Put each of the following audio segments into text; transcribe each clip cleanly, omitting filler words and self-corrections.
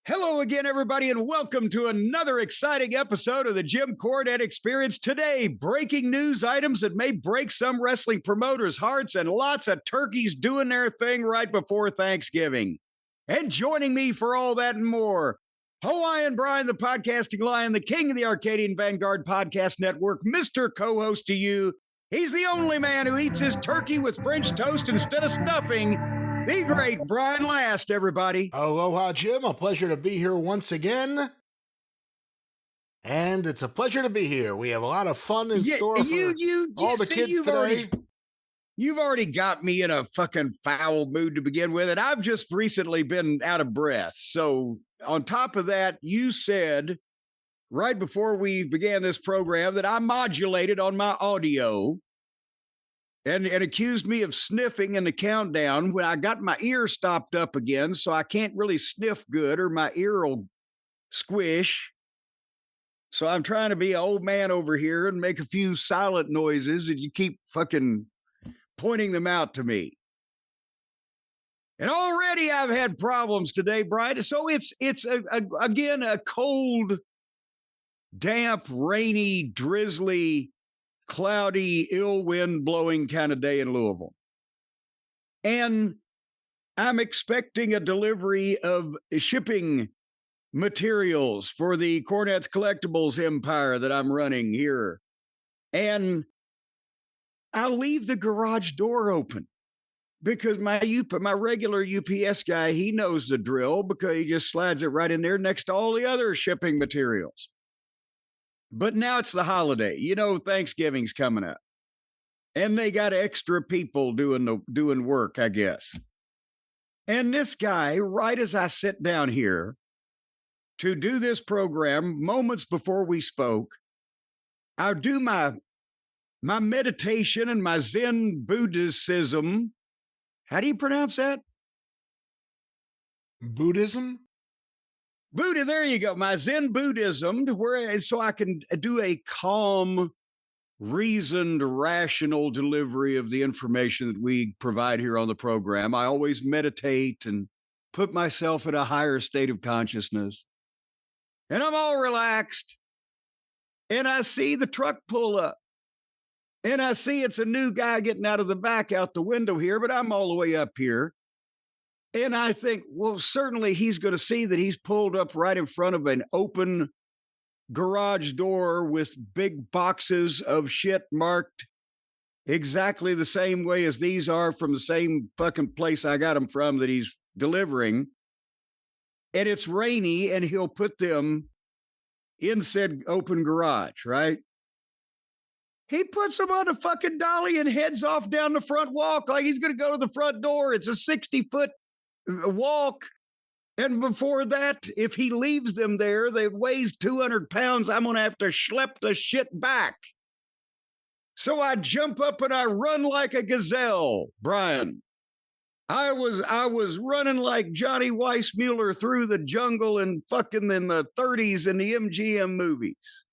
Hello again, everybody, and welcome to another exciting episode of the Jim Cornette Experience. Today, breaking news items that may break some wrestling promoters' hearts and lots of turkeys doing their thing right before Thanksgiving. And joining me for all that and more, Hawaiian Brian, the podcasting lion, the king of the Arcadian Vanguard Podcast Network, Mr. Co-host to you. He's the only man who eats his turkey with French toast instead of stuffing. The great Brian Last, everybody. Aloha, Jim. A pleasure to be here once again. And it's a pleasure to be here. We have a lot of fun in store for all the kids today. You've already got me in a fucking foul mood to begin with, and I've just recently been out of breath. So on top of that, you said right before we began this program that I modulated on my audio and accused me of sniffing in the countdown when I got my ear stopped up again, so I can't really sniff good or my ear will squish. So I'm trying to be an old man over here and make a few silent noises, and you keep fucking pointing them out to me. And already I've had problems today, Brian. So it's again a cold, damp, rainy, drizzly, cloudy, ill wind blowing kind of day in Louisville. And I'm expecting a delivery of shipping materials for the Cornette's Collectibles empire that I'm running here. And I'll leave the garage door open because my regular UPS guy, he knows the drill because he just slides it right in there next to all the other shipping materials. But now it's the holiday. You know, Thanksgiving's coming up. And they got extra people doing work, I guess. And this guy, right as I sit down here to do this program, moments before we spoke, I do my meditation and my Zen Buddhism. How do you pronounce that? Buddhism? Buddha, there you go. My Zen Buddhism, so I can do a calm, reasoned, rational delivery of the information that we provide here on the program. I always meditate and put myself in a higher state of consciousness. And I'm all relaxed. And I see the truck pull up. And I see it's a new guy getting out of the back out the window here, but I'm all the way up here. And I think, well, certainly he's going to see that he's pulled up right in front of an open garage door with big boxes of shit marked exactly the same way as these are from the same fucking place I got them from that he's delivering. And it's rainy and he'll put them in said open garage, right? He puts them on a fucking dolly and heads off down the front walk like he's going to go to the front door. It's a 60-foot walk. And before that, if he leaves them there, they weighs 200 pounds. I'm going to have to schlep the shit back. So I jump up and I run like a gazelle, Brian. I was running like Johnny Weissmuller through the jungle and fucking in the 30s in the MGM movies.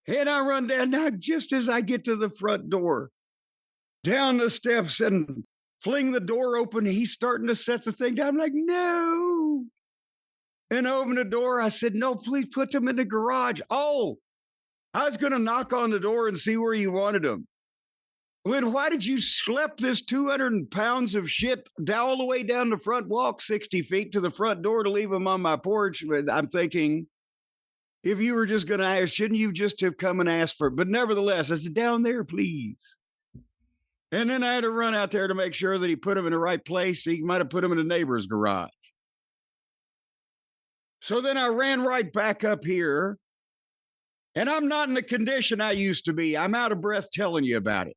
And I run down now just as I get to the front door, down the steps and fling the door open. He's starting to set the thing down. I'm like, no. And open the door. I said, no, please put them in the garage. Oh, I was going to knock on the door and see where you wanted them. Then why did you schlep this 200 pounds of shit all the way down the front walk 60 feet to the front door to leave them on my porch? I'm thinking, if you were just going to ask, shouldn't you just have come and asked for it? But nevertheless, I said, down there, please. And then I had to run out there to make sure that he put them in the right place. He might have put them in the neighbor's garage. So then I ran right back up here. And I'm not in the condition I used to be. I'm out of breath telling you about it.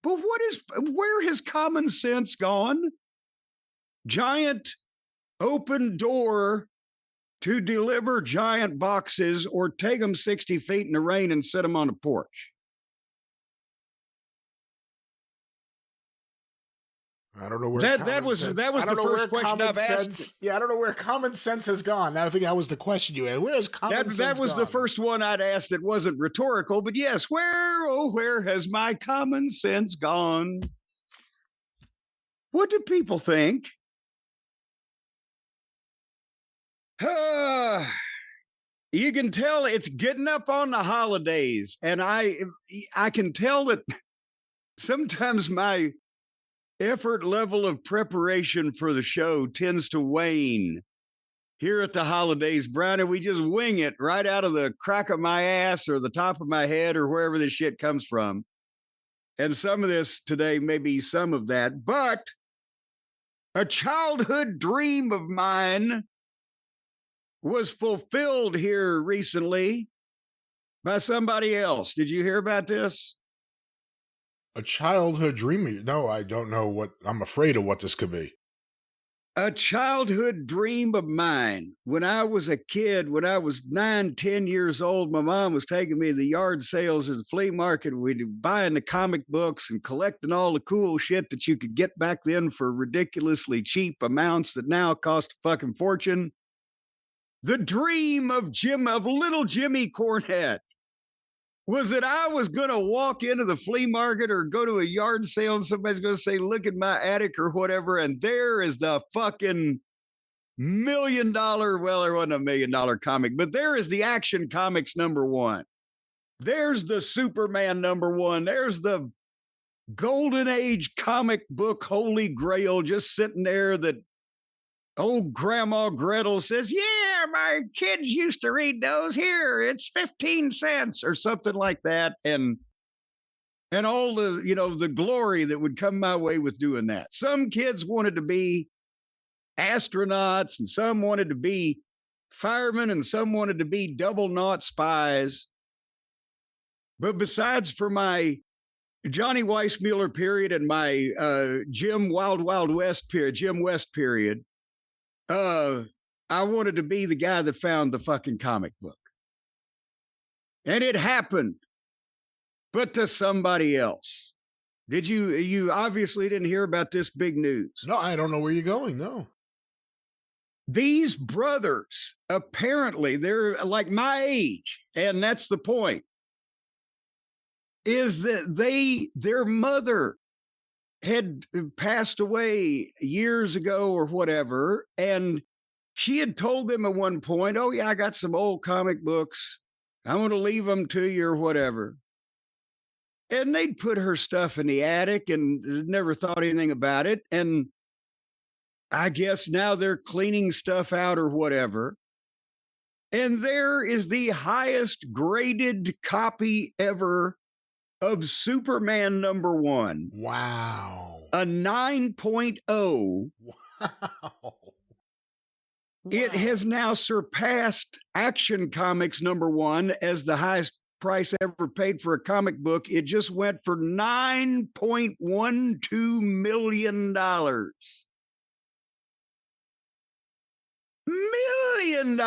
But where has common sense gone? Giant open door to deliver giant boxes or take them 60 feet in the rain and set them on a porch. I don't know where that was the first question I've asked. Yeah, I don't know where common sense has gone. I think that was the question you had. Where has common sense That was gone? the first one I'd asked that wasn't rhetorical, but yes, where has my common sense gone? What do people think? You can tell it's getting up on the holidays, and I can tell that sometimes my effort level of preparation for the show tends to wane here at the holidays. Brownie, we just wing it right out of the crack of my ass or the top of my head or wherever this shit comes from. And some of this today may be some of that, but a childhood dream of mine was fulfilled here recently by somebody else. Did you hear about this? A childhood dream? No, I don't know what. I'm afraid of what this could be. A childhood dream of mine. When I was a kid, when I was 9, 10 years old, my mom was taking me to the yard sales or the flea market. We'd be buying the comic books and collecting all the cool shit that you could get back then for ridiculously cheap amounts that now cost a fucking fortune. The dream of little Jimmy Cornette was that I was going to walk into the flea market or go to a yard sale and somebody's going to say, look at my attic or whatever. And there is the fucking $1 million, well, there wasn't $1 million comic, but there is the Action Comics #1. There's the Superman #1. There's the Golden Age comic book Holy Grail just sitting there that old Grandma Gretel says, yeah, my kids used to read those. Here, it's 15 cents or something like that. And all the, the glory that would come my way with doing that. Some kids wanted to be astronauts and some wanted to be firemen and some wanted to be double naught spies. But besides for my Johnny Weissmuller period and my Jim Wild West period, I wanted to be the guy that found the fucking comic book. And it happened, but to somebody else. Did you obviously didn't hear about this big news? No, I don't know where you're going. No. These brothers, apparently, they're like my age, and that's the point, is that their mother had passed away years ago or whatever, and she had told them at one point, oh yeah, I got some old comic books. I want to leave them to you or whatever. And they'd put her stuff in the attic and never thought anything about it. And I guess now they're cleaning stuff out or whatever. And there is the highest graded copy ever of Superman #1. Wow. A 9.0. Wow. It has now surpassed Action Comics #1 as the highest price ever paid for a comic book. It just went for $9.12 million. $1 million.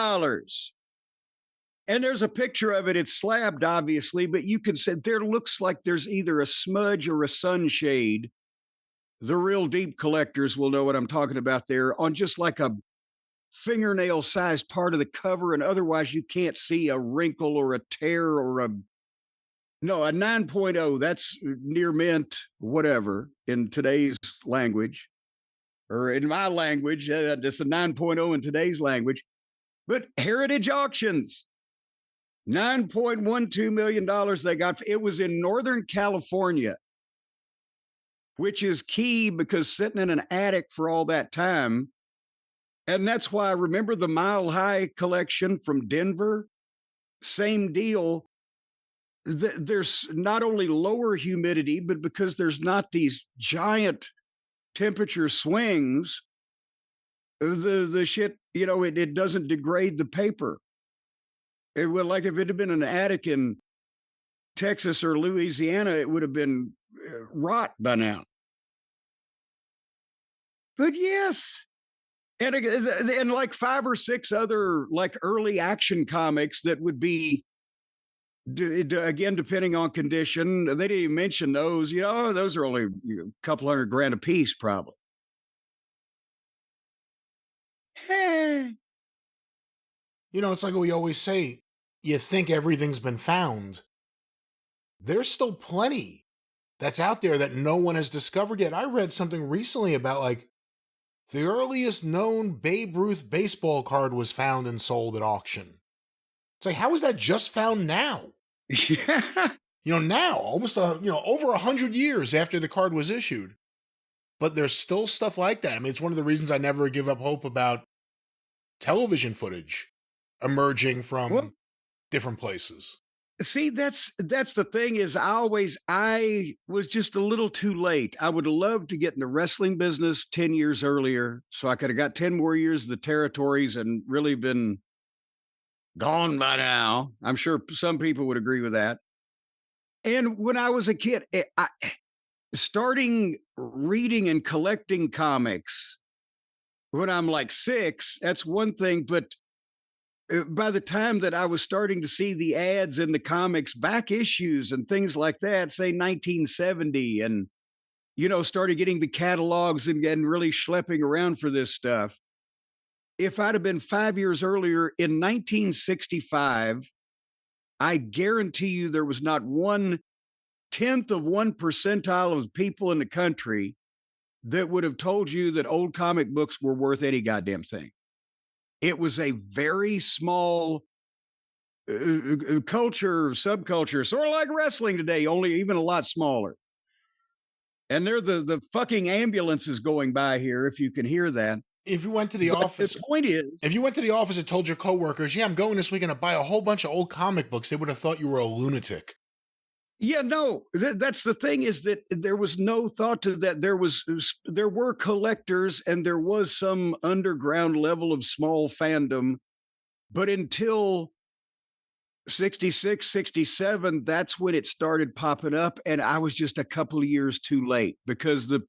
And there's a picture of it. It's slabbed, obviously, but you can say there looks like there's either a smudge or a sunshade. The real deep collectors will know what I'm talking about there, on just like a fingernail-sized part of the cover, and otherwise you can't see a wrinkle or a tear or a 9.0. That's near mint, whatever, in today's language, or in my language. That's a 9.0 in today's language. But Heritage Auctions, $9.12 million they got. It was in Northern California, which is key because sitting in an attic for all that time. And that's why I remember the Mile High collection from Denver. Same deal. There's not only lower humidity, but because there's not these giant temperature swings, the shit, it doesn't degrade the paper. It would, like if it had been an attic in Texas or Louisiana, it would have been rot by now. But yes. And like 5 or 6 other like early Action Comics that would be, again, depending on condition, they didn't even mention those. Those are only a couple $100,000 a piece, probably. Hey. It's like we always say, you think everything's been found. There's still plenty that's out there that no one has discovered yet. I read something recently about like the earliest known Babe Ruth baseball card was found and sold at auction. It's like, how is that just found now? Yeah. Now, almost over 100 years after the card was issued. But there's still stuff like that. I mean, it's one of the reasons I never give up hope about television footage emerging Well, from different places. see, that's the thing is I was just a little too late. I would have loved to get in the wrestling business 10 years earlier so I could have got 10 more years of the territories and really been gone by now. I'm sure some people would agree with that. And when I was a kid, starting reading and collecting comics when I'm like 6, that's one thing, but by the time that I was starting to see the ads in the comics back issues and things like that, say 1970, and started getting the catalogs and really schlepping around for this stuff. If I'd have been 5 years earlier in 1965, I guarantee you there was not 1/10 of 1% of people in the country that would have told you that old comic books were worth any goddamn thing. It was a very small culture, subculture, sort of like wrestling today, only even a lot smaller. And they're the fucking ambulances going by here, if you can hear that. If you went to the But office, the point is, if you went to the office and told your coworkers, "Yeah, I'm going this weekend to buy a whole bunch of old comic books," they would have thought you were a lunatic. yeah, no, that's the thing is that there was no thought to that. There were collectors and there was some underground level of small fandom, but until 66, 67, that's when it started popping up. And I was just a couple of years too late because the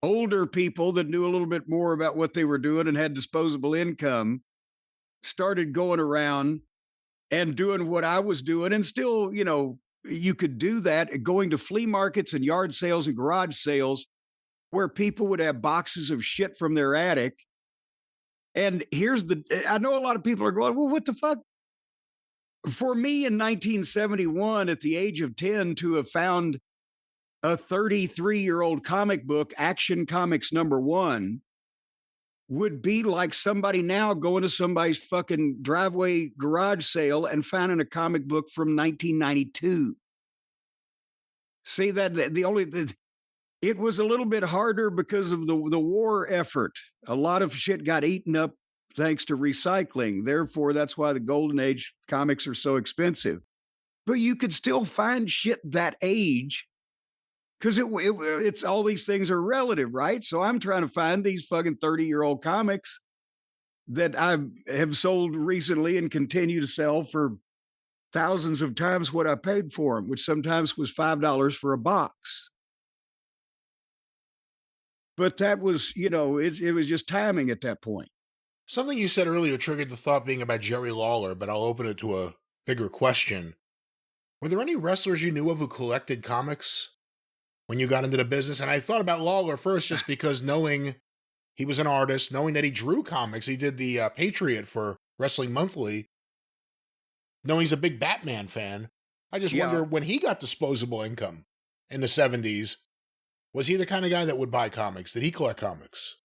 older people that knew a little bit more about what they were doing and had disposable income started going around and doing what I was doing. And still, you could do that going to flea markets and yard sales and garage sales where people would have boxes of shit from their attic. And I know a lot of people are going, well, what the fuck? For me in 1971, at the age of 10, to have found a 33-year-old comic book, Action Comics #1, would be like somebody now going to somebody's fucking driveway garage sale and finding a comic book from 1992. See that it was a little bit harder because of the war effort. A lot of shit got eaten up thanks to recycling. Therefore, that's why the golden age comics are so expensive. But you could still find shit that age because it's all these things are relative, right? So I'm trying to find these fucking 30-year-old comics that I have sold recently and continue to sell for thousands of times what I paid for them, which sometimes was $5 for a box. But that was, it was just timing at that point. Something you said earlier triggered the thought being about Jerry Lawler, but I'll open it to a bigger question. Were there any wrestlers you knew of who collected comics when you got into the business? And I thought about Lawler first just because knowing he was an artist, knowing that he drew comics, he did the Patriot for Wrestling Monthly, knowing he's a big Batman fan. I just wonder, when he got disposable income in the 70s, was he the kind of guy that would buy comics? Did he collect comics?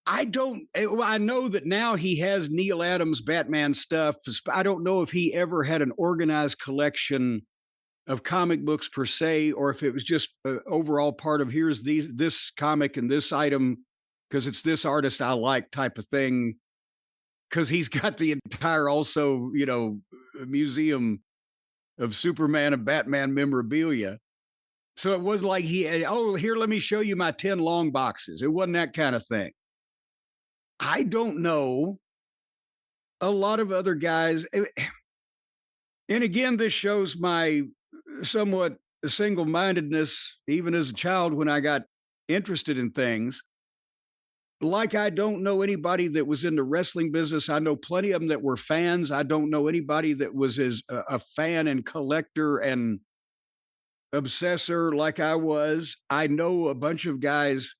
I don't. Well, I know that now he has Neil Adams Batman stuff. I don't know if he ever had an organized collection of comic books per se, or if it was just an overall part of here's this comic and this item because it's this artist I like type of thing. Because he's got the entire also museum of Superman and Batman memorabilia. So it was like here, let me show you my 10 long boxes. It wasn't that kind of thing. I don't know. A lot of other guys, and again, this shows my somewhat single-mindedness, even as a child when I got interested in things. Like, I don't know anybody that was in the wrestling business. I know plenty of them that were fans. I don't know anybody that was as a fan and collector and obsessor like I was. I know a bunch of guys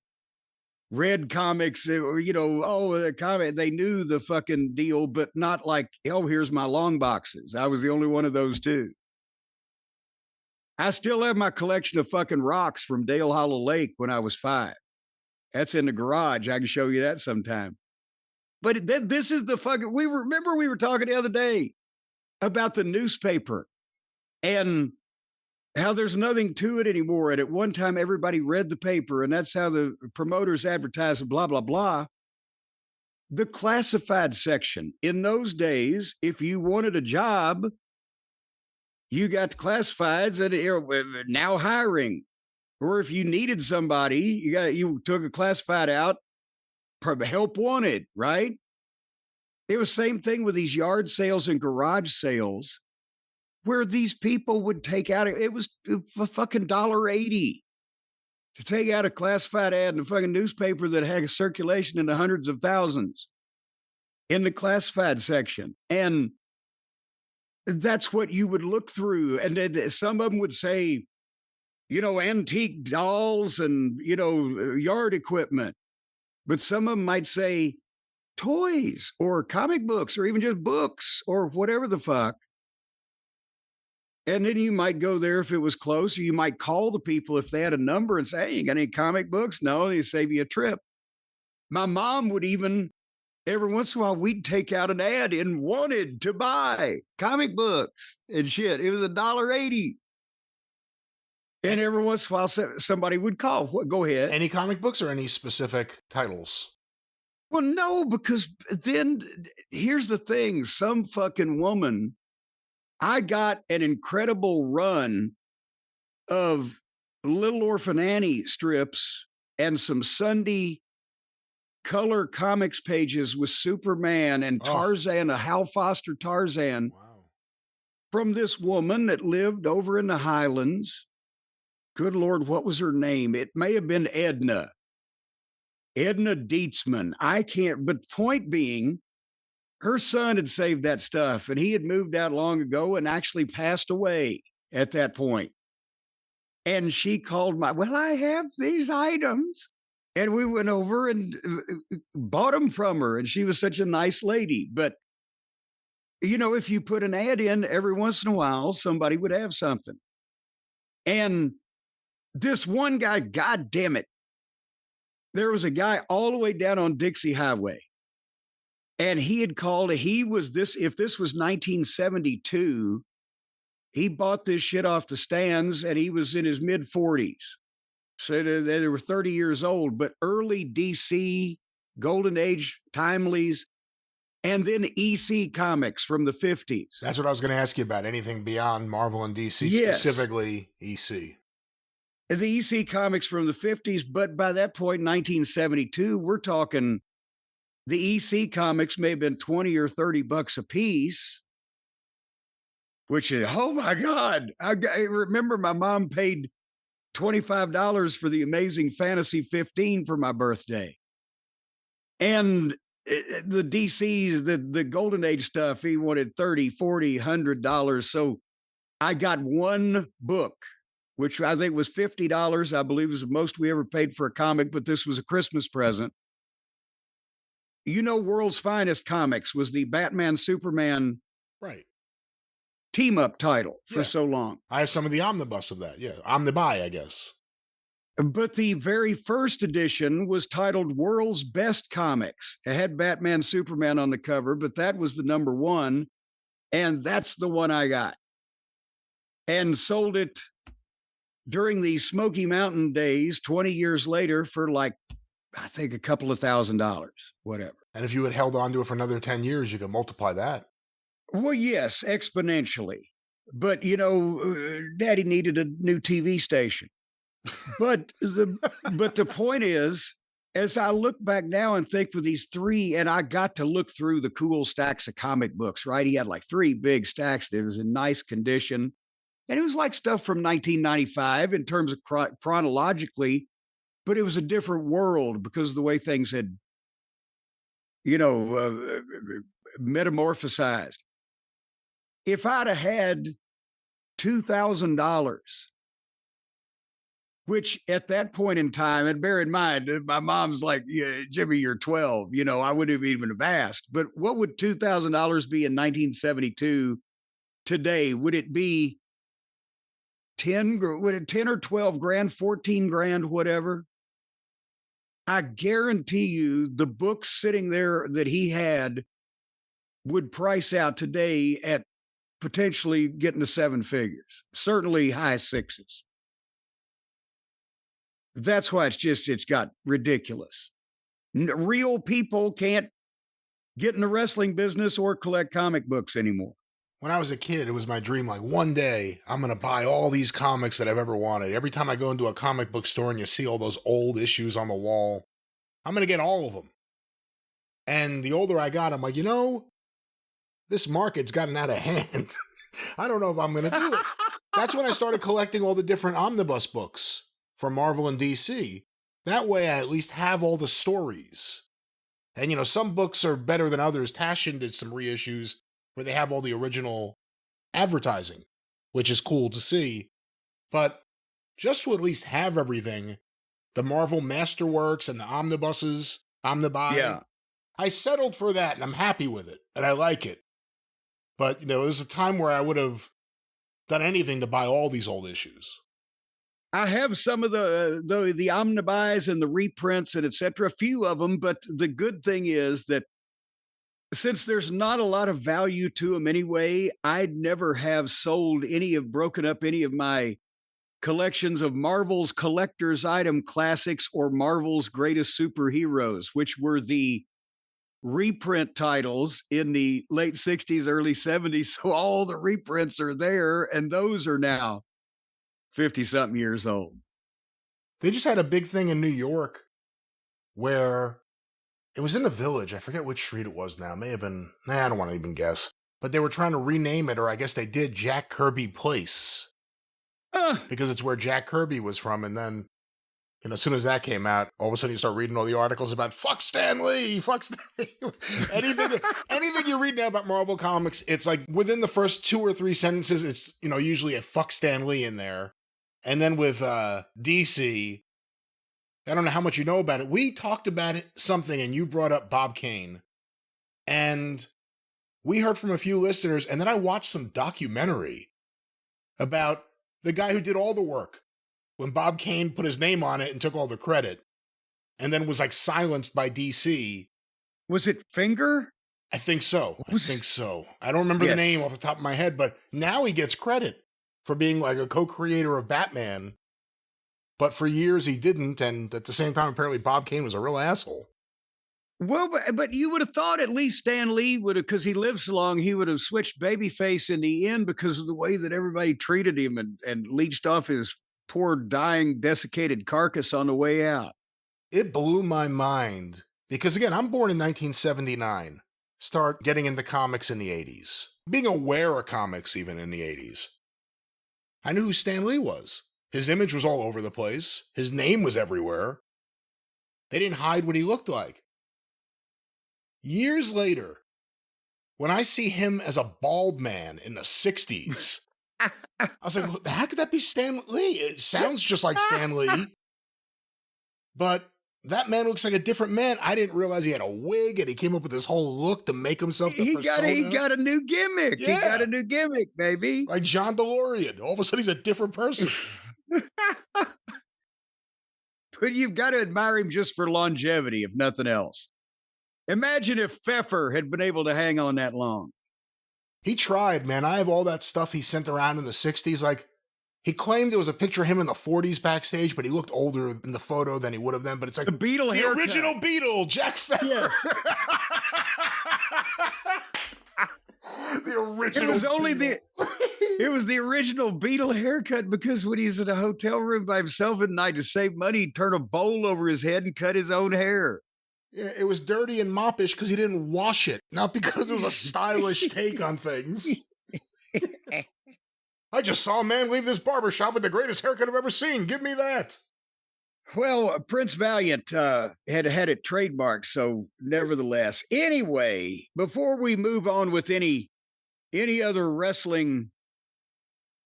read comics, the comic, they knew the fucking deal, but not like, oh, here's my long boxes. I was the only one of those too. I still have my collection of fucking rocks from Dale Hollow Lake when I was 5. That's in the garage. I can show you that sometime. But this is the fucking, we were talking the other day about the newspaper and how there's nothing to it anymore. And at one time, everybody read the paper, and that's how the promoters advertise and blah, blah, blah. The classified section in those days, if you wanted a job, you got classifieds and now hiring. Or if you needed somebody, you took a classified out, help wanted, right? It was the same thing with these yard sales and garage sales, where these people would take out, it was a fucking $1.80 to take out a classified ad in a fucking newspaper that had a circulation in the hundreds of thousands in the classified section. And that's what you would look through. And then some of them would say, antique dolls and, yard equipment. But some of them might say toys or comic books or even just books or whatever the fuck. And then you might go there if it was close, or you might call the people if they had a number and say, hey, you got any comic books? No, they save you a trip. My mom would even, every once in a while, we'd take out an ad and wanted to buy comic books and shit. It was $1.80. And every once in a while, somebody would call. Go ahead. Any comic books or any specific titles? Well, no, because then here's the thing. Some fucking woman, I got an incredible run of Little Orphan Annie strips and some Sunday color comics pages with Superman and Tarzan, a Hal Foster Tarzan, from this woman that lived over in the Highlands. Good Lord, what was her name? It may have been Edna Dietzman. I can't, but point being, her son had saved that stuff and he had moved out long ago and actually passed away at that point. And she called I have these items. And we went over and bought them from her. And she was such a nice lady. But, if you put an ad in every once in a while, somebody would have something. And this one guy, God damn it, there was a guy all the way down on Dixie Highway. And he had called, if this was 1972, he bought this shit off the stands and he was in his mid 40s. So they were 30 years old, but early DC, Golden Age, Timelies, and then EC comics from the 50s. That's what I was going to ask you about. Anything beyond Marvel and DC, yes. Specifically EC. The EC comics from the 50s, but by that point, 1972, we're talking the EC comics may have been 20 or 30 bucks a piece, which is, oh my God. I remember my mom paid $25 for the Amazing Fantasy 15 for my birthday. And the DC's, the Golden Age stuff, he wanted $30, $40, $100. So I got one book, which I think was $50. I believe was the most we ever paid for a comic, but this was a Christmas present. World's Finest Comics was the Batman Superman team up title for so long. I have some of the omnibus of that. Yeah. Omnibuy, I guess. But the very first edition was titled World's Best Comics. It had Batman Superman on the cover, but that was the number one. And that's the one I got. And sold it during the Smoky Mountain days 20 years later for I think a couple of $1,000, whatever. And if you had held on to it for another 10 years, you could multiply that. Well, yes, exponentially. But, Daddy needed a new TV station. But the point is, as I look back now and think with these three, and I got to look through the cool stacks of comic books, right? He had 3 big stacks. It was in nice condition. And it was like stuff from 1995 in terms of chronologically, but it was a different world because of the way things had, metamorphosized. If I'd have had $2,000, which at that point in time, and bear in mind, my mom's like, yeah, Jimmy, you're 12, I wouldn't have even have asked, but what would $2,000 be in 1972 today? Would it be 10 or 12 grand, 14 grand, whatever? I guarantee you the books sitting there that he had would price out today at potentially getting to seven figures, certainly high sixes. That's why it's got ridiculous. Real people can't get in the wrestling business or collect comic books anymore. When I was a kid, it was my dream, like, one day I'm going to buy all these comics that I've ever wanted. Every time I go into a comic book store and you see all those old issues on the wall, I'm going to get all of them. And the older I got, I'm like, this market's gotten out of hand. I don't know if I'm going to do it. That's when I started collecting all the different omnibus books from Marvel and DC. That way I at least have all the stories. And, some books are better than others. Taschen did some reissues where they have all the original advertising, which is cool to see. But just to at least have everything, the Marvel Masterworks and the omnibuses, omnibuy, Yeah. I settled for that and I'm happy with it and I like it. But, it was a time where I would have done anything to buy all these old issues. I have some of the omnibus and the reprints and etc. A few of them, but the good thing is that since there's not a lot of value to them anyway, I'd never have broken up any of my collections of Marvel's collector's item classics or Marvel's greatest superheroes, which were the reprint titles in the late 60s, early 70s. So all the reprints are there, and those are now 50-something years old. They just had a big thing in New York where it was in a village. I forget which street it was now. It may have been, I don't want to even guess. But they were trying to rename it, or I guess they did, Jack Kirby Place. Because it's where Jack Kirby was from. And then, as soon as that came out, all of a sudden you start reading all the articles about fuck Stan Lee, fuck Stan Lee. anything you read now about Marvel Comics, it's like within the first 2 or 3 sentences, it's, usually a fuck Stan Lee in there. And then with DC, I don't know how much you know about it. We talked about something and you brought up Bob Kane. And we heard from a few listeners, and then I watched some documentary about the guy who did all the work when Bob Kane put his name on it and took all the credit and then was like silenced by DC. Was it Finger? I think so. I don't remember the name off the top of my head, but now he gets credit for being like a co-creator of Batman. But for years he didn't, and at the same time, apparently Bob Kane was a real asshole. Well, but you would have thought at least Stan Lee would have, because he lived so long, he would have switched babyface in the end because of the way that everybody treated him and leached off his poor, dying, desiccated carcass on the way out. It blew my mind because, again, I'm born in 1979. Start getting into comics in the 80s. Being aware of comics even in the 80s. I knew who Stan Lee was. His image was all over the place. His name was everywhere. They didn't hide what he looked like. Years later, when I see him as a bald man in the 60s, I was like, how could that be Stan Lee? It sounds just like Stan Lee. But that man looks like a different man. I didn't realize he had a wig and he came up with this whole look to make himself the persona. He got a new gimmick. Yeah. He got a new gimmick, baby. Like John DeLorean. All of a sudden he's a different person. But you've got to admire him just for longevity, if nothing else. Imagine if Pfeffer had been able to hang on that long. He tried, man. I have all that stuff he sent around in the 60s. Like, he claimed there was a picture of him in the 40s backstage, but he looked older in the photo than he would have then. But it's like the Beatle the haircut. Original Beatle, Jack Pfeffer. Yes. The original. It was the original Beatle haircut because when he's in a hotel room by himself at night to save money, he'd turn a bowl over his head and cut his own hair. Yeah, it was dirty and moppish because he didn't wash it, not because it was a stylish take on things. I just saw a man leave this barbershop with the greatest haircut I've ever seen. Give me that. Well, Prince Valiant had it trademarked, so nevertheless. Anyway, before we move on with any other wrestling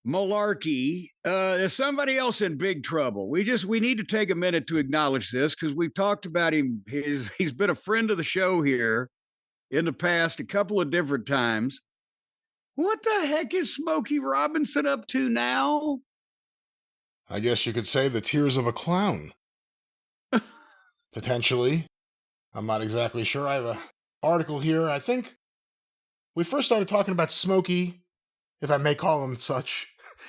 malarkey, there's somebody else in big trouble. We need to take a minute to acknowledge this because we've talked about him. He's been a friend of the show here in the past a couple of different times. What the heck is Smokey Robinson up to now? I guess you could say the tears of a clown. Potentially. I'm not exactly sure. I have an article here. I think we first started talking about Smokey, if I may call him such,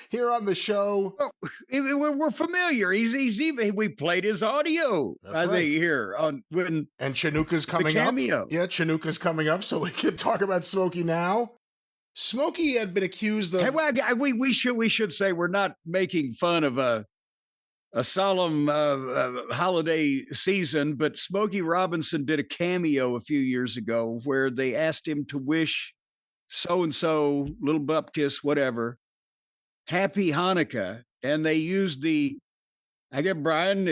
here on the show. Oh, we're familiar. He's even we played his audio. That's I right. think here on when And Chinooka's coming the up. cameo. Yeah, Chinooka's coming up, so we can talk about Smokey now. Smokey had been accused of. Hey, well, we should say we're not making fun of a solemn holiday season, but Smokey Robinson did a cameo a few years ago where they asked him to wish so and so, little bupkis, whatever, happy Hanukkah, and they used the. I get Brian.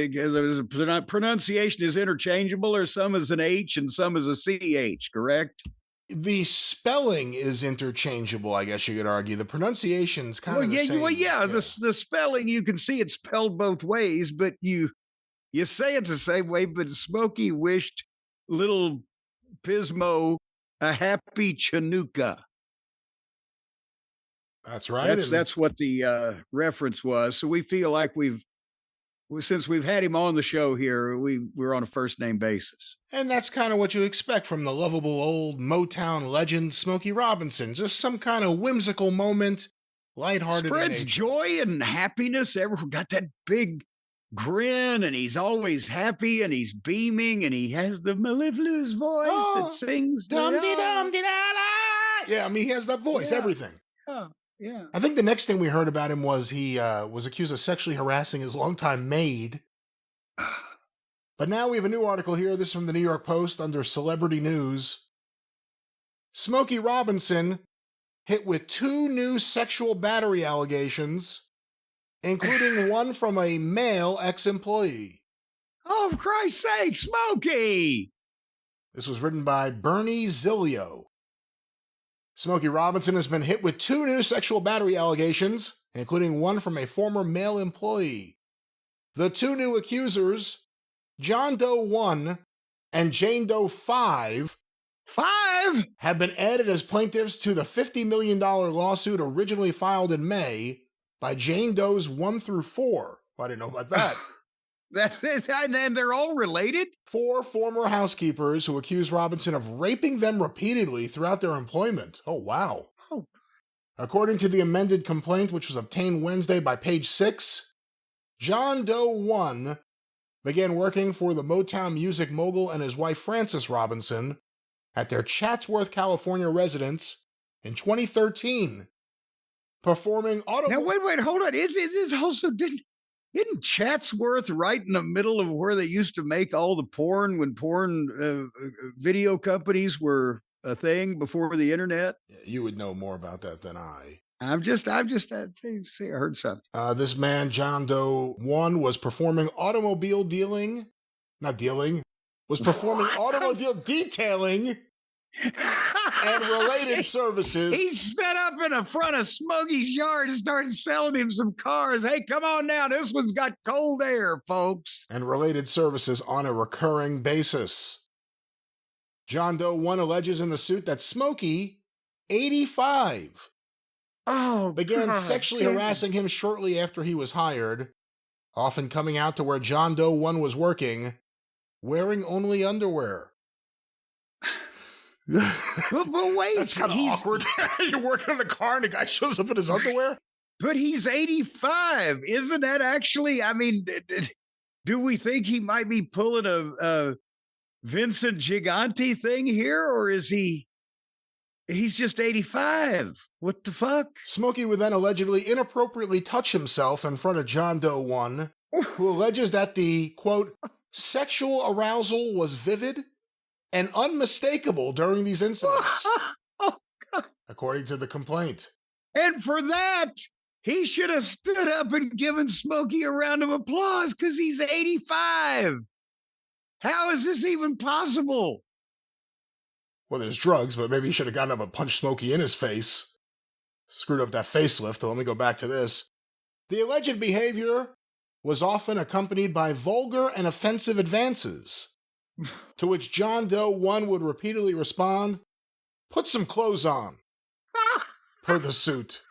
Pronunciation is interchangeable, or some is an H and some is a CH. Correct. The spelling is interchangeable, I guess you could argue. The pronunciation's kind of the same. The spelling, you can see it's spelled both ways, but you say it the same way, but Smokey wished little Pismo a happy Chinooka. That's right. That's what the reference was. So we feel like since we've had him on the show here, we're on a first name basis. And that's kind of what you expect from the lovable old Motown legend Smokey Robinson. Just some kind of whimsical moment, lighthearted. Spreads joy and happiness. Everyone got that big grin, and he's always happy, and he's beaming, and he has the mellifluous voice that sings. Yeah, I mean, he has that voice, everything. Oh, yeah. I think the next thing we heard about him was he was accused of sexually harassing his longtime maid. But now we have a new article here. This is from the New York Post under Celebrity News. Smokey Robinson hit with 2 new sexual battery allegations, including one from a male ex-employee. Oh, for Christ's sake, Smokey! This was written by Bernie Zilio. Smokey Robinson has been hit with 2 new sexual battery allegations, including one from a former male employee. The 2 new accusers, John Doe 1 and Jane Doe 5, have been added as plaintiffs to the $50 million lawsuit originally filed in May by Jane Does 1 through 4. I didn't know about that. That's it, and they're all related? 4 former housekeepers who accused Robinson of raping them repeatedly throughout their employment. Oh, wow. Oh. According to the amended complaint, which was obtained Wednesday by Page 6, John Doe 1 began working for the Motown music mogul and his wife Frances Robinson at their Chatsworth, California residence in 2013, performing auto. Now, wait, hold on. Is also isn't Chatsworth right in the middle of where they used to make all the porn when porn video companies were a thing before the internet? You would know more about that than I. I heard something. This man, John Doe 1, was performing automobile detailing and related services. He set up in the front of Smokey's yard and started selling him some cars. Hey, come on now. This one's got cold air, folks. And related services on a recurring basis. John Doe 1 alleges in the suit that Smokey, 85, began sexually harassing him shortly after he was hired, often coming out to where John Doe 1 was working, wearing only underwear. but wait, that's kind of awkward. You're working in the car and the guy shows up in his underwear. But he's 85. Isn't that actually? I mean, do we think he might be pulling a Vincent Gigante thing here, or is he? He's just 85. What the fuck? Smokey would then allegedly inappropriately touch himself in front of John Doe 1, who alleges that the quote sexual arousal was vivid and unmistakable during these incidents, according to the complaint. And for that, he should have stood up and given Smokey a round of applause because he's 85. How is this even possible? Well, there's drugs, but maybe he should have gotten up and punched Smokey in his face. Screwed up that facelift. Let me go back to this. The alleged behavior was often accompanied by vulgar and offensive advances, to which John Doe 1 would repeatedly respond, "Put some clothes on," per the suit.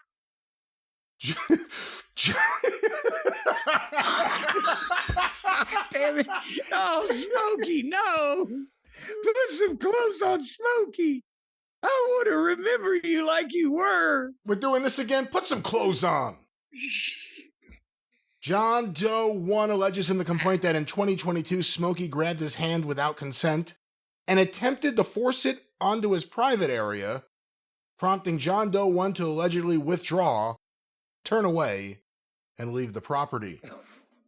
Damn it. Oh, Smokey, no. Put some clothes on Smokey. I want to remember you like you were. We're doing this again. Put some clothes on. John Doe 1 alleges in the complaint that in 2022, Smokey grabbed his hand without consent and attempted to force it onto his private area, prompting John Doe 1 to allegedly withdraw, turn away, and leave the property.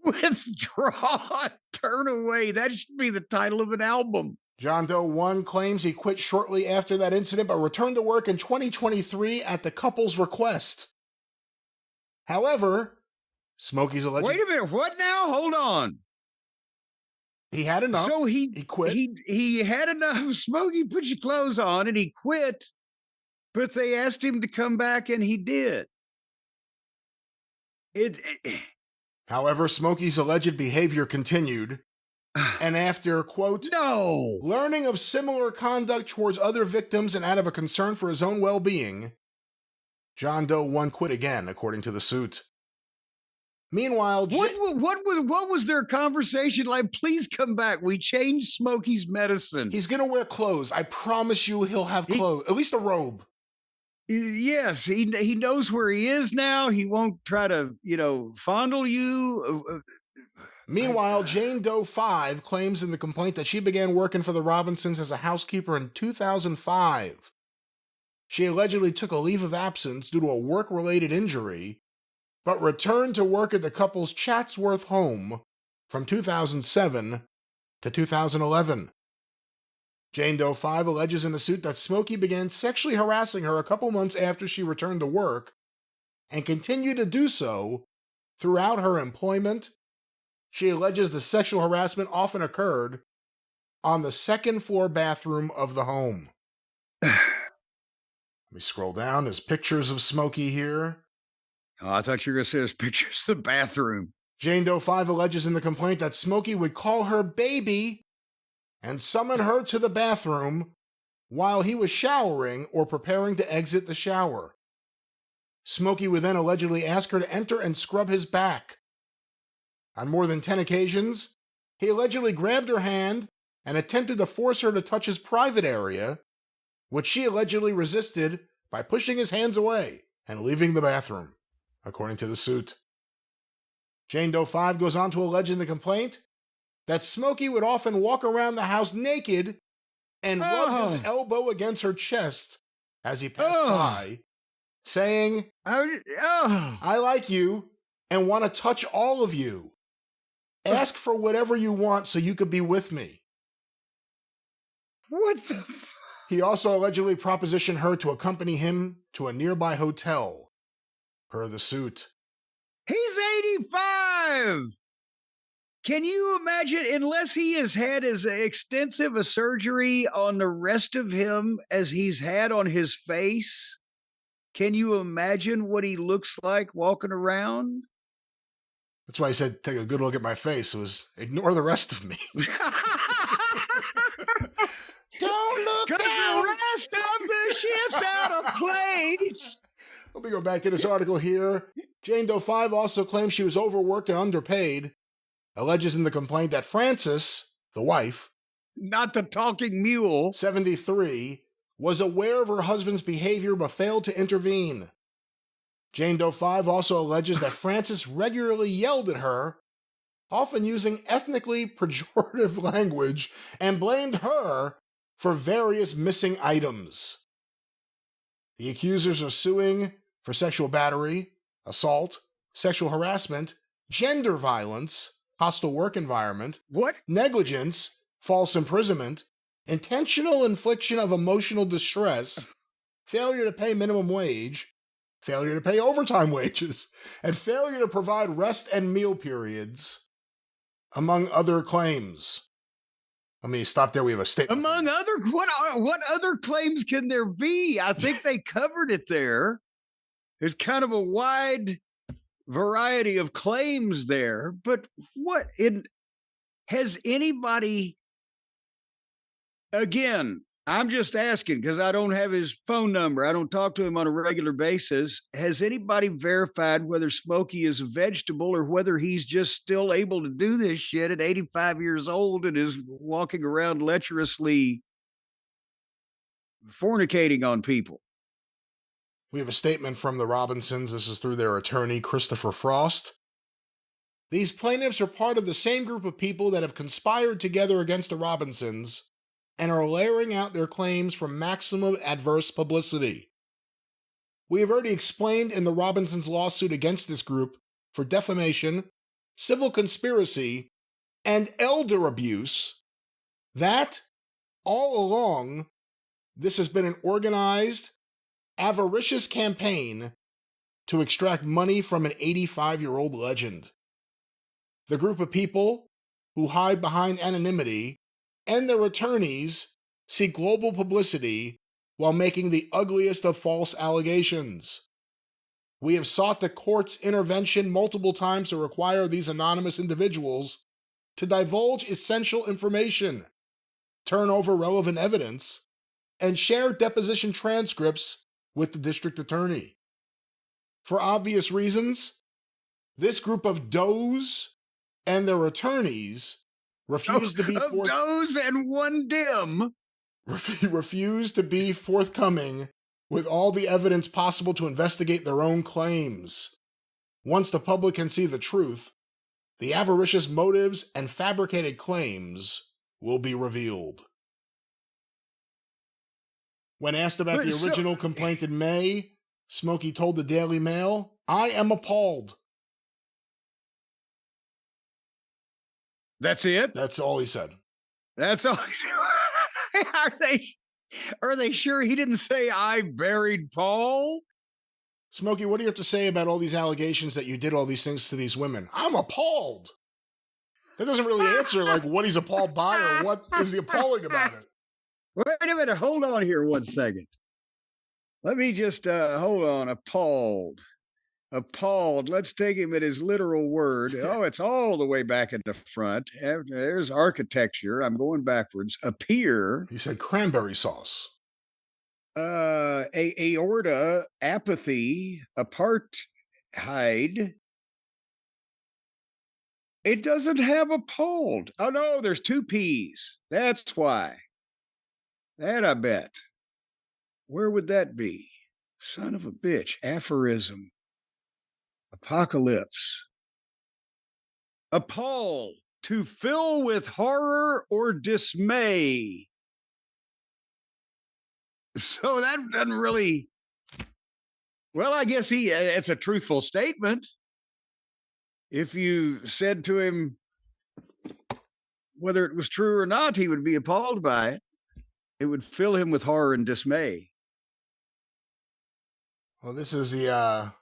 Withdraw, turn away. That should be the title of an album. John Doe 1 claims he quit shortly after that incident but returned to work in 2023 at the couple's request. However, Smokey's alleged... Wait a minute, what now? Hold on. He had enough. So he quit. He had enough. Smokey, put your clothes on, and he quit. But they asked him to come back, and he did. However, Smokey's alleged behavior continued. And after, quote, no, learning of similar conduct towards other victims and out of a concern for his own well-being, John Doe 1 quit again, according to the suit. Meanwhile, what was their conversation like? Please come back. We changed Smokey's medicine. He's going to wear clothes. I promise you he'll have clothes, at least a robe. Yes, he knows where he is now. He won't try to, fondle you. Meanwhile, Jane Doe 5 claims in the complaint that she began working for the Robinsons as a housekeeper in 2005. She allegedly took a leave of absence due to a work-related injury, but returned to work at the couple's Chatsworth home from 2007 to 2011. Jane Doe 5 alleges in the suit that Smokey began sexually harassing her a couple months after she returned to work and continued to do so throughout her employment. She alleges the sexual harassment often occurred on the second-floor bathroom of the home. Let me scroll down. There's pictures of Smokey here. Oh, I thought you were going to say there's pictures of the bathroom. Jane Doe 5 alleges in the complaint that Smokey would call her baby and summon her to the bathroom while he was showering or preparing to exit the shower. Smokey would then allegedly ask her to enter and scrub his back. On more than 10 occasions, he allegedly grabbed her hand and attempted to force her to touch his private area, which she allegedly resisted by pushing his hands away and leaving the bathroom, according to the suit. Jane Doe 5 goes on to allege in the complaint that Smokey would often walk around the house naked and rub his elbow against her chest as he passed by, saying, I like you and want to touch all of you. Ask for whatever you want so you could be with me. What the... He also allegedly propositioned her to accompany him to a nearby hotel, per the suit. He's 85! Can you imagine, unless he has had as extensive a surgery on the rest of him as he's had on his face, can you imagine what he looks like walking around? That's why I said, take a good look at my face. It was, ignore the rest of me. Don't look down. 'Cause the rest of the shit's out of place. Let me go back to this article here. Jane Doe 5 also claims she was overworked and underpaid. Alleges in the complaint that Frances, the wife, not the talking mule, 73, was aware of her husband's behavior but failed to intervene. Jane Doe 5 also alleges that Frances regularly yelled at her, often using ethnically pejorative language, and blamed her for various missing items. The accusers are suing for sexual battery, assault, sexual harassment, gender violence, hostile work environment, negligence, false imprisonment, intentional infliction of emotional distress, failure to pay minimum wage, failure to pay overtime wages, and failure to provide rest and meal periods, among other claims. Let me stop there. We have a statement. Among other, what other claims can there be? I think they covered it there. There's kind of a wide variety of claims there, but has anybody, again, I'm just asking because I don't have his phone number. I don't talk to him on a regular basis. Has anybody verified whether Smokey is a vegetable or whether he's just still able to do this shit at 85 years old and is walking around lecherously fornicating on people? We have a statement from the Robinsons. This is through their attorney, Christopher Frost. These plaintiffs are part of the same group of people that have conspired together against the Robinsons and are layering out their claims for maximum adverse publicity. We have already explained in the Robinsons' lawsuit against this group for defamation, civil conspiracy, and elder abuse that, all along, this has been an organized, avaricious campaign to extract money from an 85-year-old legend. The group of people who hide behind anonymity and their attorneys seek global publicity while making the ugliest of false allegations. We have sought the court's intervention multiple times to require these anonymous individuals to divulge essential information, turn over relevant evidence, and share deposition transcripts with the district attorney. For obvious reasons, this group of does and their attorneys refuse to be does and one dim. refuse to be forthcoming with all the evidence possible to investigate their own claims. Once the public can see the truth, the avaricious motives and fabricated claims will be revealed. When asked about the original complaint in May, Smokey told the Daily Mail, "I am appalled." That's it? That's all he said. That's all he said. Are they sure he didn't say I buried Paul? Smokey, what do you have to say about all these allegations that you did all these things to these women? I'm appalled. That doesn't really answer like what he's appalled by or what is he appalling about it. Wait a minute. Hold on here 1 second. Let me just hold on. Appalled. Let's take him at his literal word. Oh, it's all the way back at the front. There's architecture. I'm going backwards. Appear. He said cranberry sauce. Aorta, apathy, apartheid. It doesn't have appalled. Oh no, there's 2 P's. That's why. That I bet. Where would that be? Son of a bitch. Aphorism. Apocalypse. Appall, to fill with horror or dismay. So that doesn't really. Well, I guess it's a truthful statement. If you said to him whether it was true or not, he would be appalled by it. It would fill him with horror and dismay. Well, this is the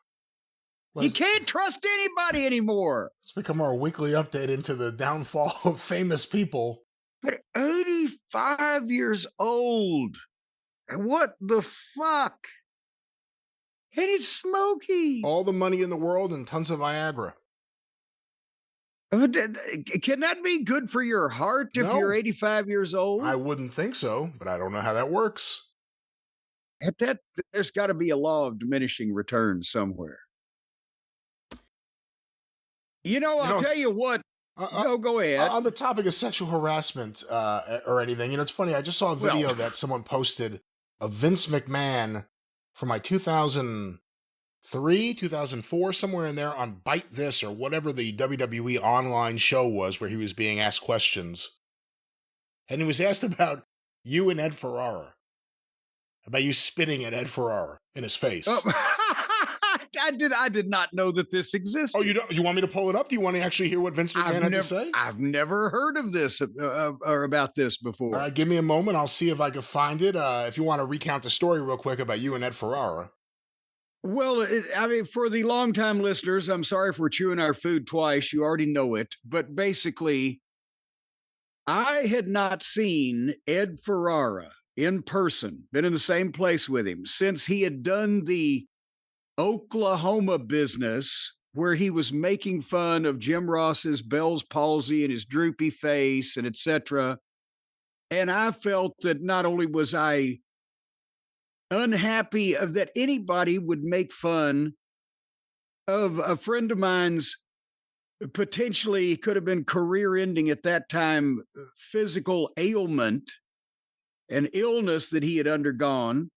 you can't trust anybody anymore. It's become our weekly update into the downfall of famous people. But 85 years old. What the fuck? And it's Smokey. All the money in the world and tons of Viagra. Can that be good for your heart if you're 85 years old? I wouldn't think so, but I don't know how that works. There's got to be a law of diminishing returns somewhere. I'll tell you what. Go ahead. On the topic of sexual harassment or anything, it's funny. I just saw a video that someone posted of Vince McMahon from like 2003, 2004, somewhere in there on Bite This or whatever the WWE online show was where he was being asked questions. And he was asked about you and Ed Ferrara. About you spitting at Ed Ferrara in his face. Oh. I did not know that this existed. Oh, you want me to pull it up? Do you want to actually hear what Vince McMahon had to say? I've never heard of this or about this before. All right, give me a moment. I'll see if I can find it. If you want to recount the story real quick about you and Ed Ferrara. Well, for the longtime listeners, I'm sorry if we're chewing our food twice. You already know it. But basically, I had not seen Ed Ferrara in person, been in the same place with him since he had done the Oklahoma business where he was making fun of Jim Ross's Bell's palsy and his droopy face and etc. And I felt that not only was I unhappy of that anybody would make fun of a friend of mine's potentially could have been career ending at that time physical ailment and illness that he had undergone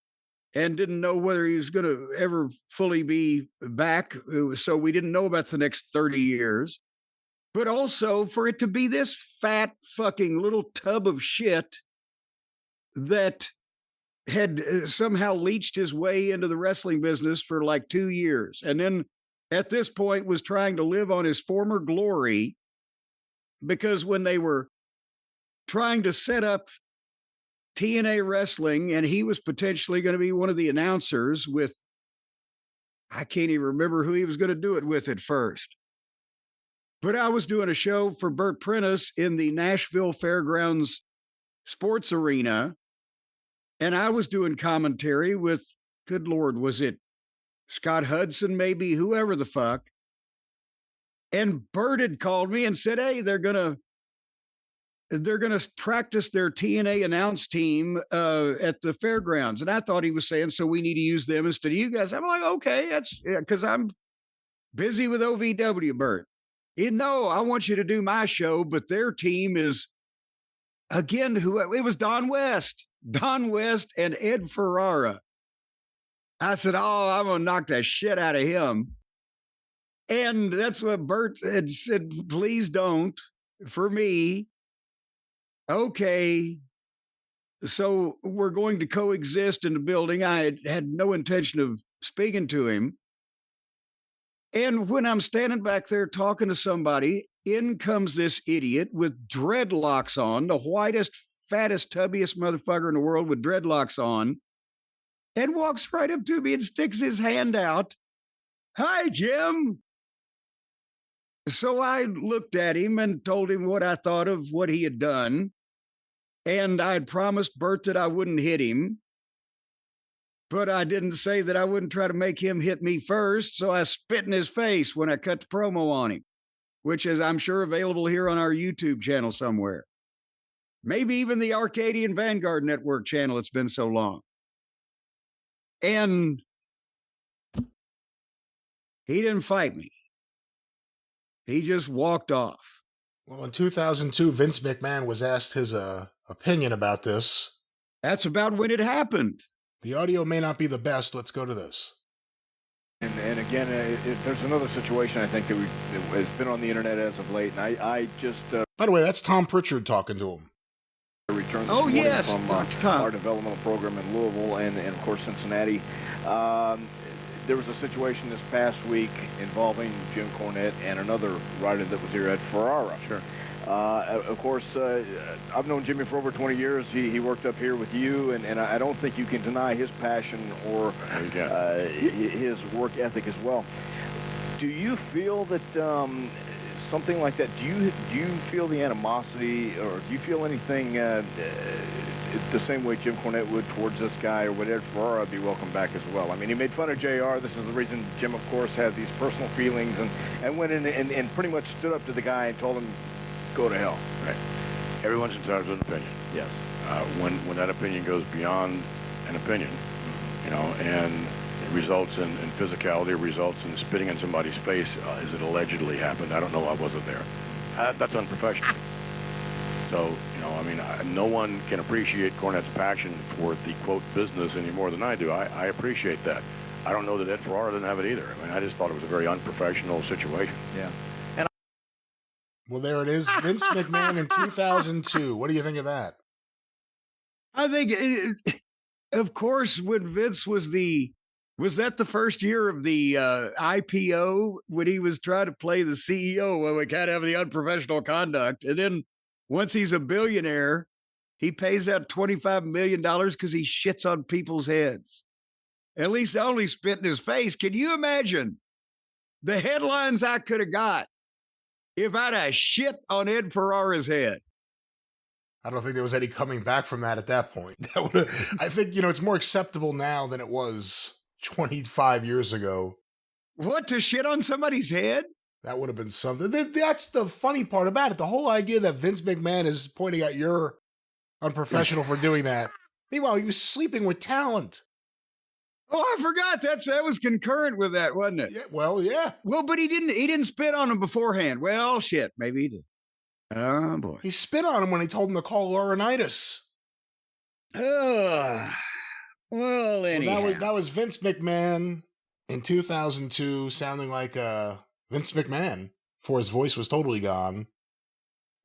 and didn't know whether he was going to ever fully be back. So we didn't know about the next 30 years. But also for it to be this fat fucking little tub of shit that had somehow leached his way into the wrestling business for like 2 years. And then at this point was trying to live on his former glory, because when they were trying to set up TNA wrestling and he was potentially going to be one of the announcers with, I can't even remember who he was going to do it with at first. But I was doing a show for Burt Prentice in the Nashville Fairgrounds Sports Arena, and I was doing commentary with, good Lord, was it Scott Hudson, maybe, whoever the fuck. And Burt had called me and said, hey, they're gonna practice their TNA announce team at the fairgrounds. And I thought he was saying, so we need to use them instead of you guys. I'm like, okay, that's because I'm busy with OVW, Burt. No, I want you to do my show, but their team is, again, it was Don West and Ed Ferrara. I said, oh, I'm going to knock the shit out of him. And that's what Burt had said, please don't, for me. Okay. So we're going to coexist in the building. I had no intention of speaking to him. And when I'm standing back there talking to somebody, in comes this idiot with dreadlocks on, the whitest, fattest, tubbiest motherfucker in the world with dreadlocks on, and walks right up to me and sticks his hand out. Hi, Jim. So I looked at him and told him what I thought of what he had done. And I had promised Burt that I wouldn't hit him. But I didn't say that I wouldn't try to make him hit me first. So I spit in his face when I cut the promo on him, which is, I'm sure, available here on our YouTube channel somewhere. Maybe even the Arcadian Vanguard Network channel. It's been so long. And he didn't fight me. He just walked off. Well, in 2002, Vince McMahon was asked his opinion about this. That's about when it happened. The audio may not be the best. Let's go to this. And again, there's another situation I think that has been on the internet as of late, and I just... By the way, that's Tom Pritchard talking to him. Returned oh, yes, from our developmental program in Louisville and of course, Cincinnati. There was a situation this past week involving Jim Cornette and another writer that was here, Ed Ferrara. Sure. Of course, I've known Jimmy for over 20 years. He worked up here with you, and I don't think you can deny his passion or his work ethic as well. Do you feel that something like that, do you feel the animosity, or do you feel anything the same way Jim Cornette would towards this guy, or would Ed Ferrara be welcome back as well? I mean, he made fun of JR. This is the reason Jim, of course, had these personal feelings and went in and pretty much stood up to the guy and told him, go to hell. Right. Everyone's entitled to an opinion. Yes. When that opinion goes beyond an opinion, you know, and it results in physicality, it results in spitting in somebody's face, as it allegedly happened. I don't know. I wasn't there. That's unprofessional. So, you know, I mean, no one can appreciate Cornette's passion for the, quote, business any more than I do. I appreciate that. I don't know that Ed Ferrara didn't have it either. I mean, I just thought it was a very unprofessional situation. Yeah. Well, there it is. Vince McMahon in 2002. What do you think of that? I think, of course, when Vince was that the first year of the IPO, when he was trying to play the CEO? Well, we can't have the unprofessional conduct. And then once he's a billionaire, he pays out $25 million because he shits on people's heads. At least I only spit in his face. Can you imagine the headlines I could have got if I'd have shit on Ed Ferrara's head? I don't think there was any coming back from that at that point. I think, it's more acceptable now than it was 25 years ago. What, to shit on somebody's head? That would have been something. That's the funny part about it. The whole idea that Vince McMahon is pointing at your unprofessional for doing that. Meanwhile, he was sleeping with talent. Oh, I forgot. That was concurrent with that, wasn't it? Yeah, well, yeah. Well, but he didn't spit on him beforehand. Well, shit, maybe he did. Oh boy. He spit on him when he told him to call Laurinaitis. Well, anyhow. Well, that was Vince McMahon in 2002, sounding like Vince McMahon before his voice was totally gone.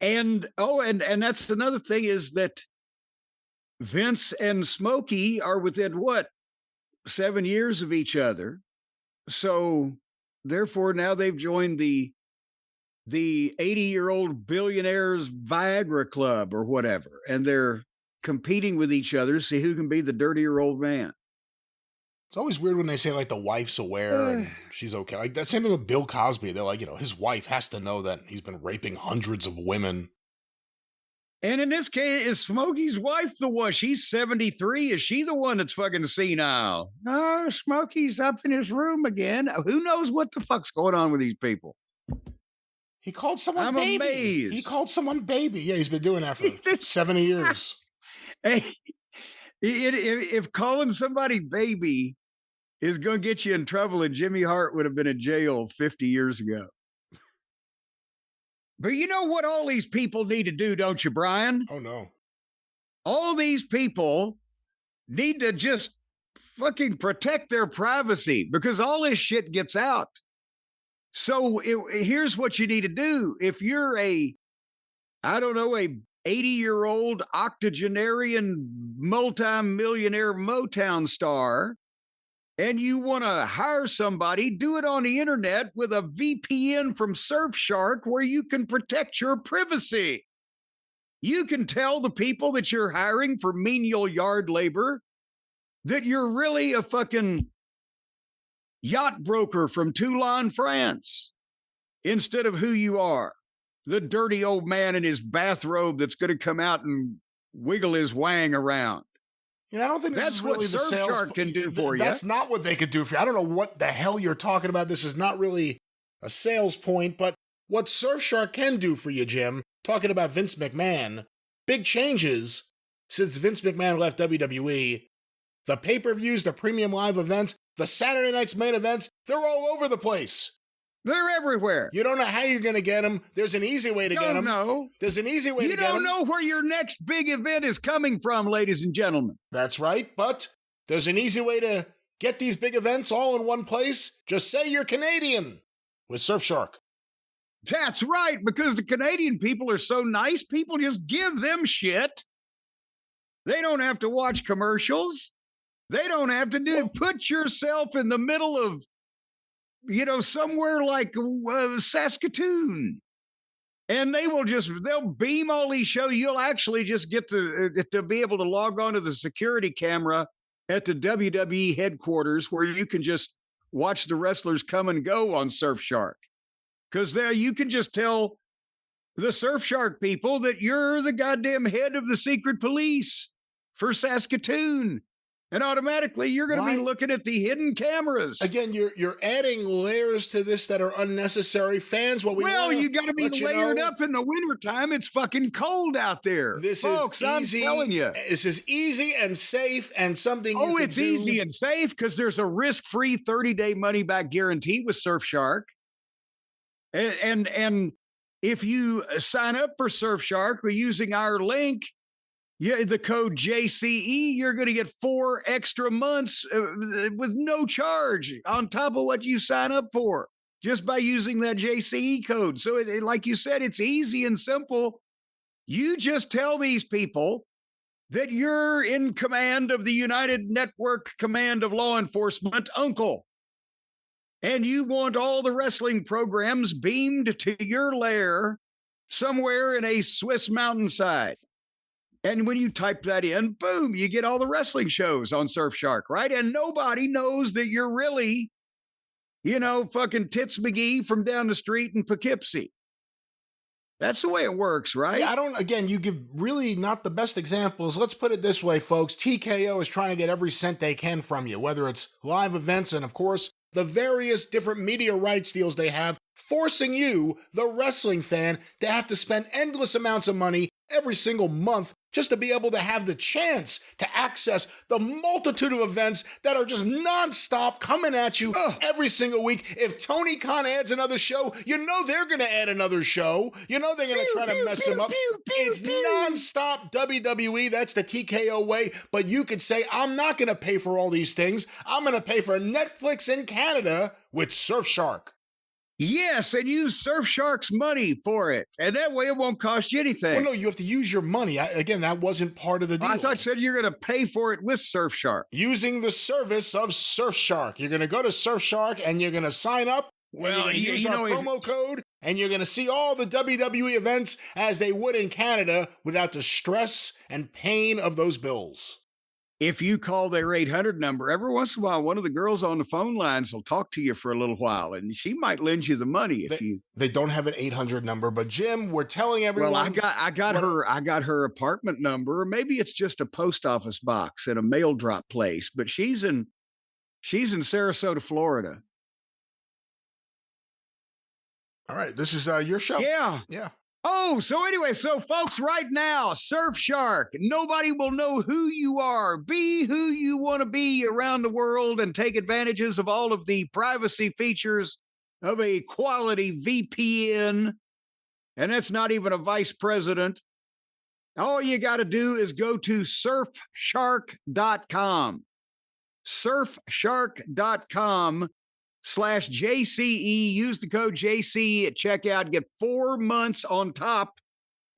And that's another thing is that Vince and Smokey are within 7 years of each other. So therefore now they've joined the 80-year-old billionaires Viagra Club or whatever. And they're competing with each other to see who can be the dirtier old man. It's always weird when they say like the wife's aware and she's okay. Like that same thing with Bill Cosby. They're like, his wife has to know that he's been raping hundreds of women. And in this case, is Smokey's wife the one? She's 73. Is she the one that's fucking senile? Oh, Smokey's up in his room again. Who knows what the fuck's going on with these people? He called someone baby. Amazed. He called someone baby. Yeah, he's been doing that for 70 years. Hey, if calling somebody baby is going to get you in trouble, and Jimmy Hart would have been in jail 50 years ago. But you know what all these people need to do, don't you, Brian? Oh, no. All these people need to just fucking protect their privacy because all this shit gets out. So here's what you need to do. If you're a 80-year-old octogenarian multi-millionaire Motown star, and you want to hire somebody, do it on the internet with a VPN from Surfshark where you can protect your privacy. You can tell the people that you're hiring for menial yard labor that you're really a fucking yacht broker from Toulon, France, instead of who you are, the dirty old man in his bathrobe that's going to come out and wiggle his wang around. I don't think that's what Surfshark can do for you. That's not what they could do for you. I don't know what the hell you're talking about. This is not really a sales point, but what Surfshark can do for you, Jim, talking about Vince McMahon, big changes since Vince McMahon left WWE. The pay-per-views, the premium live events, the Saturday night's main events, they're all over the place. They're everywhere. You don't know how you're going to get them. There's an easy way to get them. No. There's an easy way to get them. You don't know where your next big event is coming from, ladies and gentlemen. That's right, but there's an easy way to get these big events all in one place. Just say you're Canadian with Surfshark. That's right, because the Canadian people are so nice, people just give them shit. They don't have to watch commercials. They don't have to put yourself in the middle of somewhere like Saskatoon. And they'll beam all these shows. You'll actually just get to be able to log on to the security camera at the WWE headquarters where you can just watch the wrestlers come and go on Surfshark. Because there you can just tell the Surfshark people that you're the goddamn head of the secret police for Saskatoon. And automatically, you're going to be looking at the hidden cameras. Again, you're adding layers to this that are unnecessary. Fans, you got to be layered up in the wintertime. It's fucking cold out there. Folks, is easy. I'm telling you. This is easy and safe and something you can it's do. Easy and safe because there's a risk-free 30-day money-back guarantee with Surfshark. And if you sign up for Surfshark using our link, the code JCE, you're going to get 4 extra months with no charge on top of what you sign up for just by using that JCE code. So like you said, it's easy and simple. You just tell these people that you're in command of the United Network Command of Law Enforcement, Uncle. And you want all the wrestling programs beamed to your lair somewhere in a Swiss mountainside. And when you type that in, boom, you get all the wrestling shows on Surfshark, right? And nobody knows that you're really, fucking Tits McGee from down the street in Poughkeepsie. That's the way it works, right? Yeah, you give really not the best examples. Let's put it this way, folks. TKO is trying to get every cent they can from you, whether it's live events and, of course, the various different media rights deals they have, forcing you, the wrestling fan, to have to spend endless amounts of money every single month just to be able to have the chance to access the multitude of events that are just nonstop coming at you every single week. If Tony Khan adds another show, you know they're going to add another show. You know they're going to try to mess him up. It's nonstop WWE. That's the TKO way. But you could say, I'm not going to pay for all these things. I'm going to pay for Netflix in Canada with Surfshark. Yes, and use Surfshark's money for it. And that way it won't cost you anything. Well, no, you have to use your money. Again, that wasn't part of the deal. I thought you said you're going to pay for it with Surfshark. Using the service of Surfshark. You're going to go to Surfshark and you're going to sign up. Well, you know, promo code, and you're going to see all the WWE events as they would in Canada without the stress and pain of those bills. If you call their 800 number, every once in a while, one of the girls on the phone lines will talk to you for a little while, and she might lend you the money if They don't have an 800 number, but Jim, we're telling everyone. Well, I got her apartment number. Maybe it's just a post office box at a mail drop place, but she's in Sarasota, Florida. All right, this is your show. Yeah. Oh, so anyway, folks, right now, Surfshark, nobody will know who you are. Be who you want to be around the world and take advantages of all of the privacy features of a quality VPN. And that's not even a vice president. All you got to do is go to surfshark.com. Surfshark.com/JCE. Use the code JCE at checkout. Get 4 months on top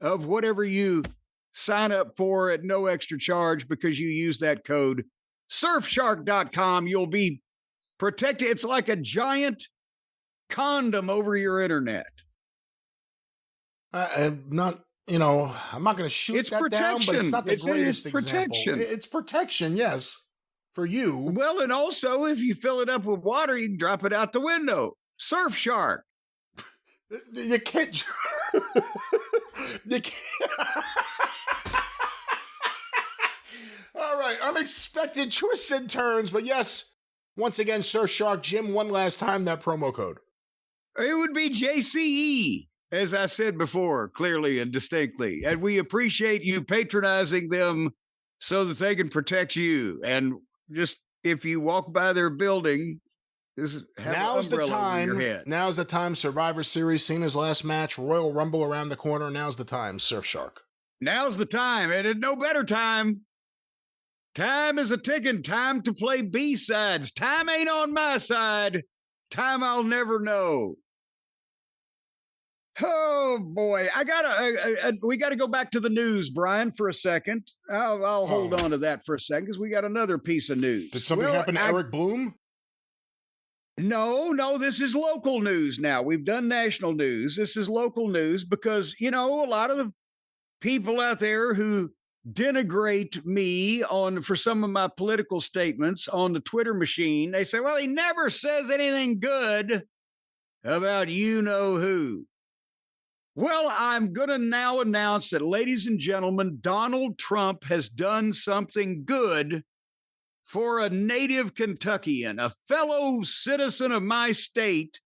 of whatever you sign up for at no extra charge because you use that code. Surfshark.com. You'll be protected. It's like a giant condom over your internet. I'm not going to shoot that down, but it's not the greatest example. It's protection, yes. For you. Well, and also, if you fill it up with water, you can drop it out the window. Surfshark. You can't. All right, unexpected twists and turns, but yes, once again, Surfshark. Jim, one last time, that promo code. It would be JCE, as I said before, clearly and distinctly. And we appreciate you patronizing them so that they can protect you. And just if you walk by their building, now's the time. Survivor Series, Cena's last match, Royal Rumble around the corner. Now's the time, Surfshark. Now's the time, and at no better time. Time is a ticking. Time to play B-sides. Time ain't on my side. Time I'll never know. Oh boy, we got to go back to the news, Brian, for a second. I'll hold on to that for a second because we got another piece of news. Did something happen to Eric Bloom? No, this is local news now. We've done national news. This is local news because, a lot of the people out there who denigrate me for some of my political statements on the Twitter machine, they say, well, he never says anything good about you-know-who. Well, I'm going to now announce that, ladies and gentlemen, Donald Trump has done something good for a native Kentuckian. A fellow citizen of my state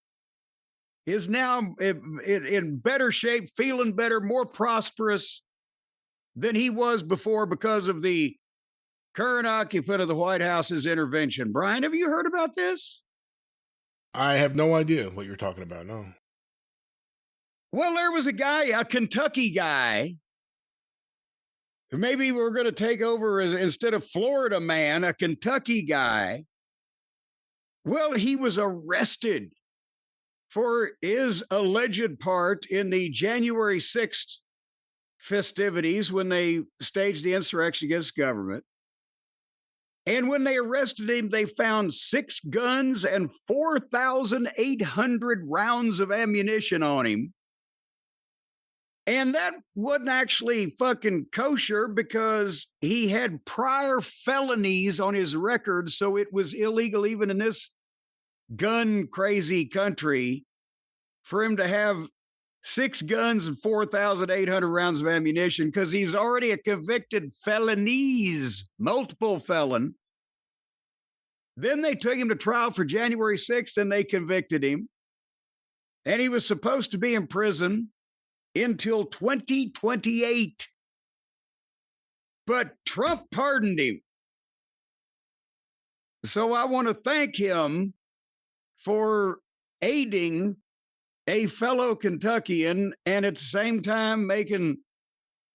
is now in better shape, feeling better, more prosperous than he was before because of the current occupant of the White House's intervention. Brian, have you heard about this? I have no idea what you're talking about, no. Well, there was a Kentucky guy, who maybe we're going to take over instead of Florida man, a Kentucky guy. Well, he was arrested for his alleged part in the January 6th festivities when they staged the insurrection against government. And when they arrested him, they found 6 guns and 4,800 rounds of ammunition on him. And that wasn't actually fucking kosher because he had prior felonies on his record. So it was illegal even in this gun crazy country for him to have 6 guns and 4,800 rounds of ammunition because he was already a convicted multiple felon. Then they took him to trial for January 6th and they convicted him. And he was supposed to be in prison until 2028. But Trump pardoned him. So I want to thank him for aiding a fellow Kentuckian and at the same time making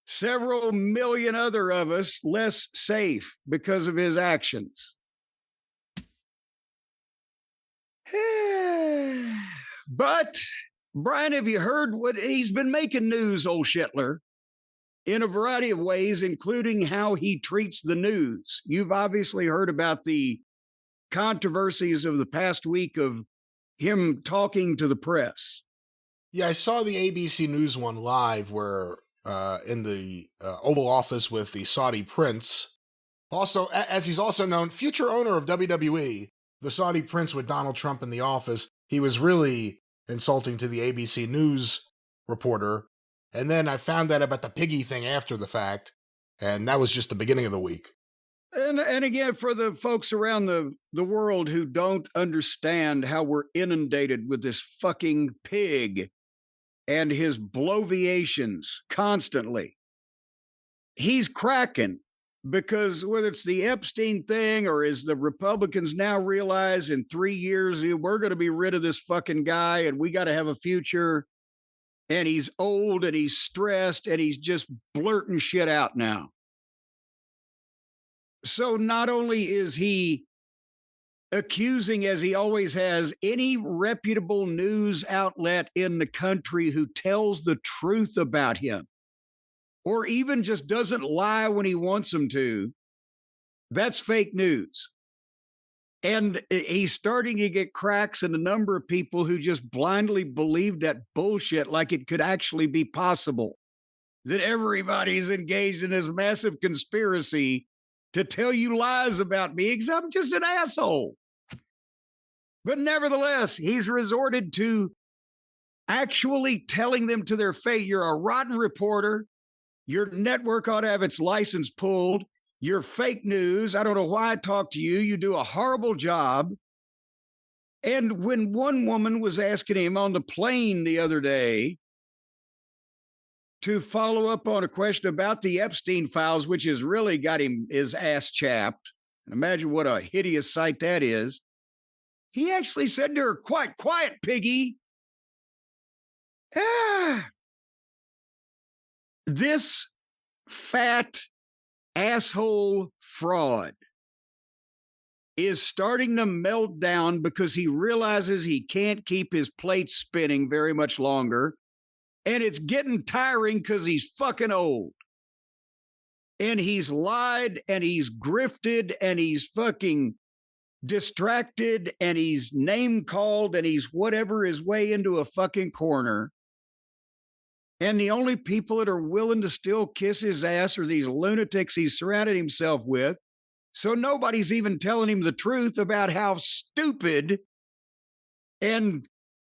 several million other of us less safe because of his actions. But, Brian, have you heard what he's been making news, old Shetler, in a variety of ways, including how he treats the news? You've obviously heard about the controversies of the past week of him talking to the press. Yeah, I saw the ABC News one live where in the Oval Office with the Saudi prince, also, as he's also known, future owner of WWE, the Saudi prince with Donald Trump in the office, he was really insulting to the ABC News reporter. And then I found out about the piggy thing after the fact, and that was just the beginning of the week. And again, for the folks around the world who don't understand how we're inundated with this fucking pig and his bloviations constantly, he's cracking because whether it's the Epstein thing or as the Republicans now realize in 3 years, we're going to be rid of this fucking guy and we got to have a future. And he's old and he's stressed and he's just blurting shit out now. So not only is he accusing, as he always has, any reputable news outlet in the country who tells the truth about him, or even just doesn't lie when he wants them to, that's fake news. And he's starting to get cracks in the number of people who just blindly believe that bullshit like it could actually be possible, that everybody's engaged in this massive conspiracy to tell you lies about me because I'm just an asshole. But nevertheless, he's resorted to actually telling them to their face, you're a rotten reporter. Your network ought to have its license pulled. You're fake news. I don't know why I talk to you. You do a horrible job. And when one woman was asking him on the plane the other day to follow up on a question about the Epstein files, which has really got him his ass chapped, and imagine what a hideous sight that is, he actually said to her, quiet, piggy. This fat asshole fraud is starting to melt down because he realizes he can't keep his plate spinning very much longer. And it's getting tiring because he's fucking old. And he's lied and he's grifted and he's fucking distracted and he's name called and he's whatever his way into a fucking corner. And the only people that are willing to still kiss his ass are these lunatics he's surrounded himself with. So nobody's even telling him the truth about how stupid and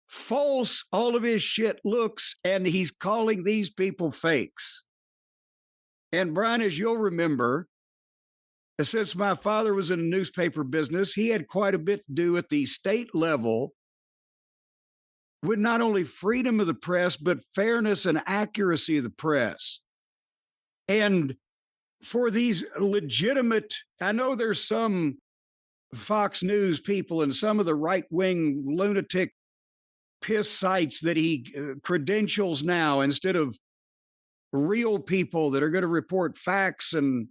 false all of his shit looks, and he's calling these people fakes. And Brian, as you'll remember, since my father was in the newspaper business, he had quite a bit to do at the state level with not only freedom of the press, but fairness and accuracy of the press. And for these legitimate, I know there's some Fox News people and some of the right-wing lunatic piss sites that he credentials now instead of real people that are going to report facts and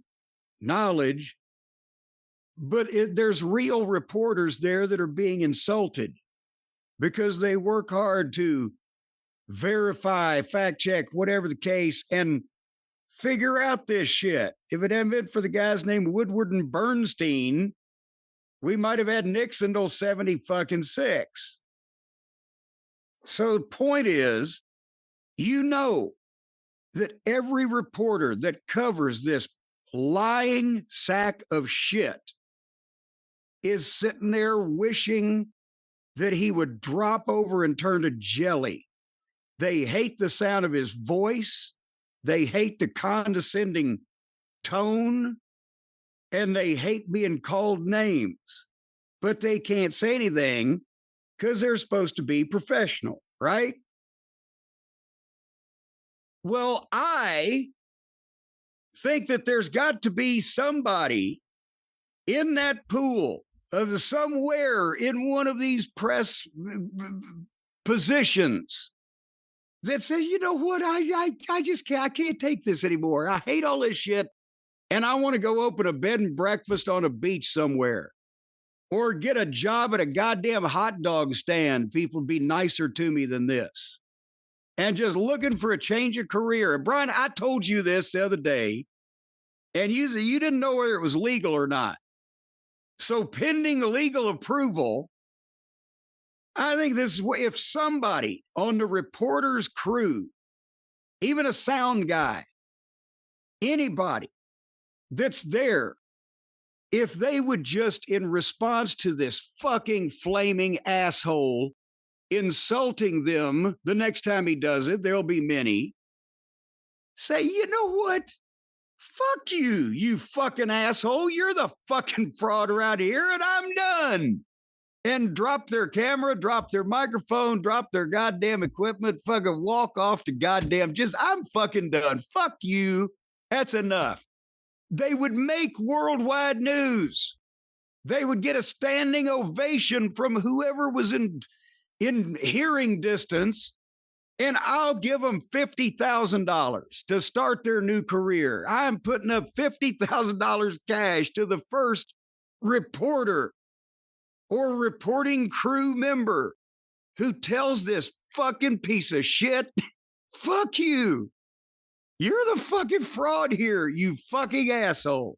knowledge. But there's real reporters there that are being insulted because they work hard to verify, fact check, whatever the case, and figure out this shit. If it hadn't been for the guys named Woodward and Bernstein, we might have had Nixon till 76. So the point is, you know that every reporter that covers this lying sack of shit is sitting there wishing that he would drop over and turn to jelly. They hate the sound of his voice. They hate the condescending tone. And they hate being called names. But they can't say anything because they're supposed to be professional, right? Well, I think that there's got to be somebody in that pool of somewhere in one of these press positions that says, you know what, I just can't take this anymore. I hate all this shit. And I want to go open a bed and breakfast on a beach somewhere or get a job at a goddamn hot dog stand. People be nicer to me than this. And just looking for a change of career. And Brian, I told you this the other day, and you didn't know whether it was legal or not. So pending legal approval, I think this is if somebody on the reporter's crew, even a sound guy, anybody that's there, if they would just, in response to this fucking flaming asshole insulting them the next time he does it, there'll be many, say, you know what? Fuck you, you fucking asshole. You're the fucking fraud around here, and I'm done. And drop their camera, drop their microphone, drop their goddamn equipment, fucking walk off to goddamn I'm fucking done. Fuck you. That's enough. They would make worldwide news. They would get a standing ovation from whoever was in hearing distance, and I'll give them $50,000 to start their new career. I'm putting up $50,000 cash to the first reporter or reporting crew member who tells this fucking piece of shit, fuck you. You're the fucking fraud here, you fucking asshole.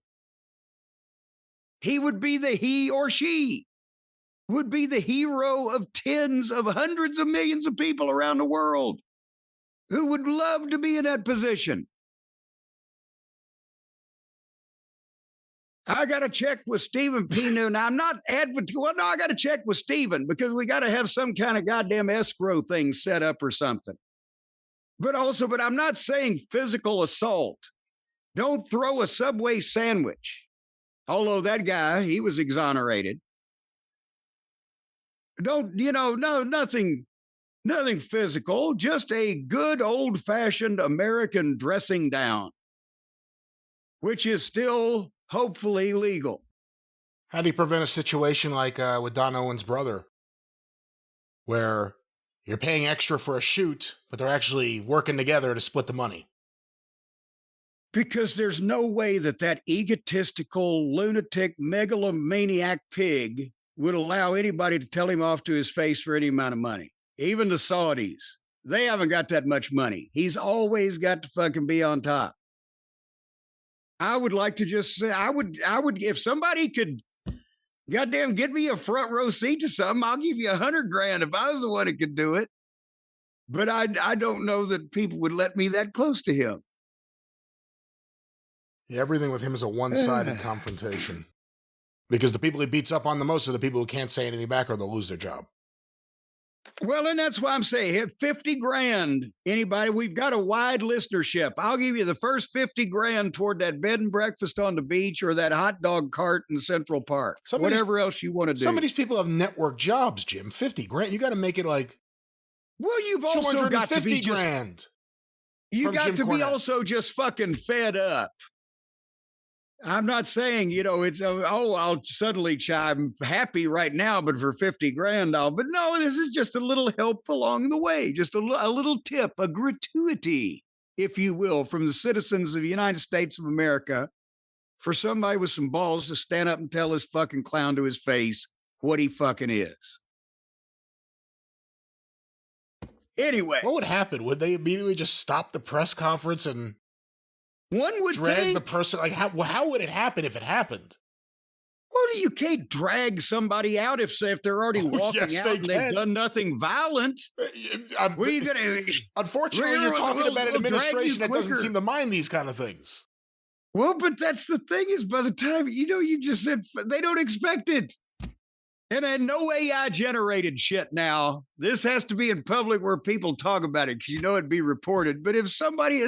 He or she would be the hero of tens of hundreds of millions of people around the world who would love to be in that position. I got to check with Stephen Pino. Now, I'm not advocating. Well, no, I got to check with Stephen because we got to have some kind of goddamn escrow thing set up or something. But I'm not saying physical assault. Don't throw a Subway sandwich. Although that guy, he was exonerated. Nothing physical, just a good old-fashioned American dressing down, which is still hopefully legal. How do you prevent a situation like with Don Owen's brother, where you're paying extra for a shoot, but they're actually working together to split the money? Because there's no way that egotistical, lunatic, megalomaniac pig would allow anybody to tell him off to his face for any amount of money. Even the Saudis, they haven't got that much money. He's always got to fucking be on top. I would like to just say, I would, if somebody could goddamn get me a front row seat to something, I'll give you $100,000 if I was the one that could do it. But I don't know that people would let me that close to him. Yeah, everything with him is a one-sided confrontation. Because the people he beats up on the most are the people who can't say anything back or they'll lose their job. Well, and that's why I'm saying, hit $50,000. Anybody, we've got a wide listenership. I'll give you the first $50,000 toward that bed and breakfast on the beach or that hot dog cart in Central Park. Whatever else you want to do. Some of these people have network jobs, Jim. $50,000. You got to make it like. Well, you've also got to be $250,000. You got to be also just fucking fed up. I'm not saying, it's, I'll suddenly I'm happy right now, but for $50,000, but no, this is just a little help along the way. Just a little tip, a gratuity, if you will, from the citizens of the United States of America for somebody with some balls to stand up and tell this fucking clown to his face what he fucking is. Anyway. What would happen? Would they immediately just stop the press conference and one would drag the person? Like, how would it happen if it happened? Well, you can't drag somebody out if they're already walking out and they've done nothing violent. What are you going to... Unfortunately, you're talking about an administration that doesn't seem to mind these kind of things. Well, but that's the thing is by the time, you just said they don't expect it. And then no AI generated shit now. This has to be in public where people talk about it because it'd be reported. But if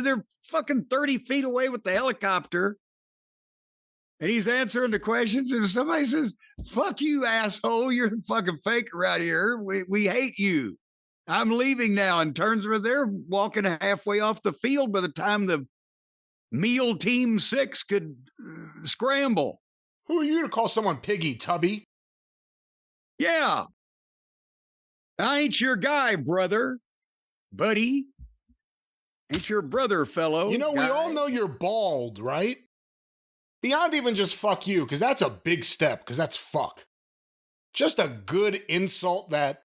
they're fucking 30 feet away with the helicopter and he's answering the questions, and if somebody says, fuck you, asshole, you're a fucking fake around here. We hate you. I'm leaving now, and turns around, they're walking halfway off the field by the time the Meal Team 6 could scramble. Who are you to call someone piggy, Tubby? Yeah. I ain't your guy, brother. Buddy. Ain't your brother, fellow. You know, guy. we all know you're bald, right? Beyond even just fuck you, because that's a big step, because that's fuck. Just a good insult that,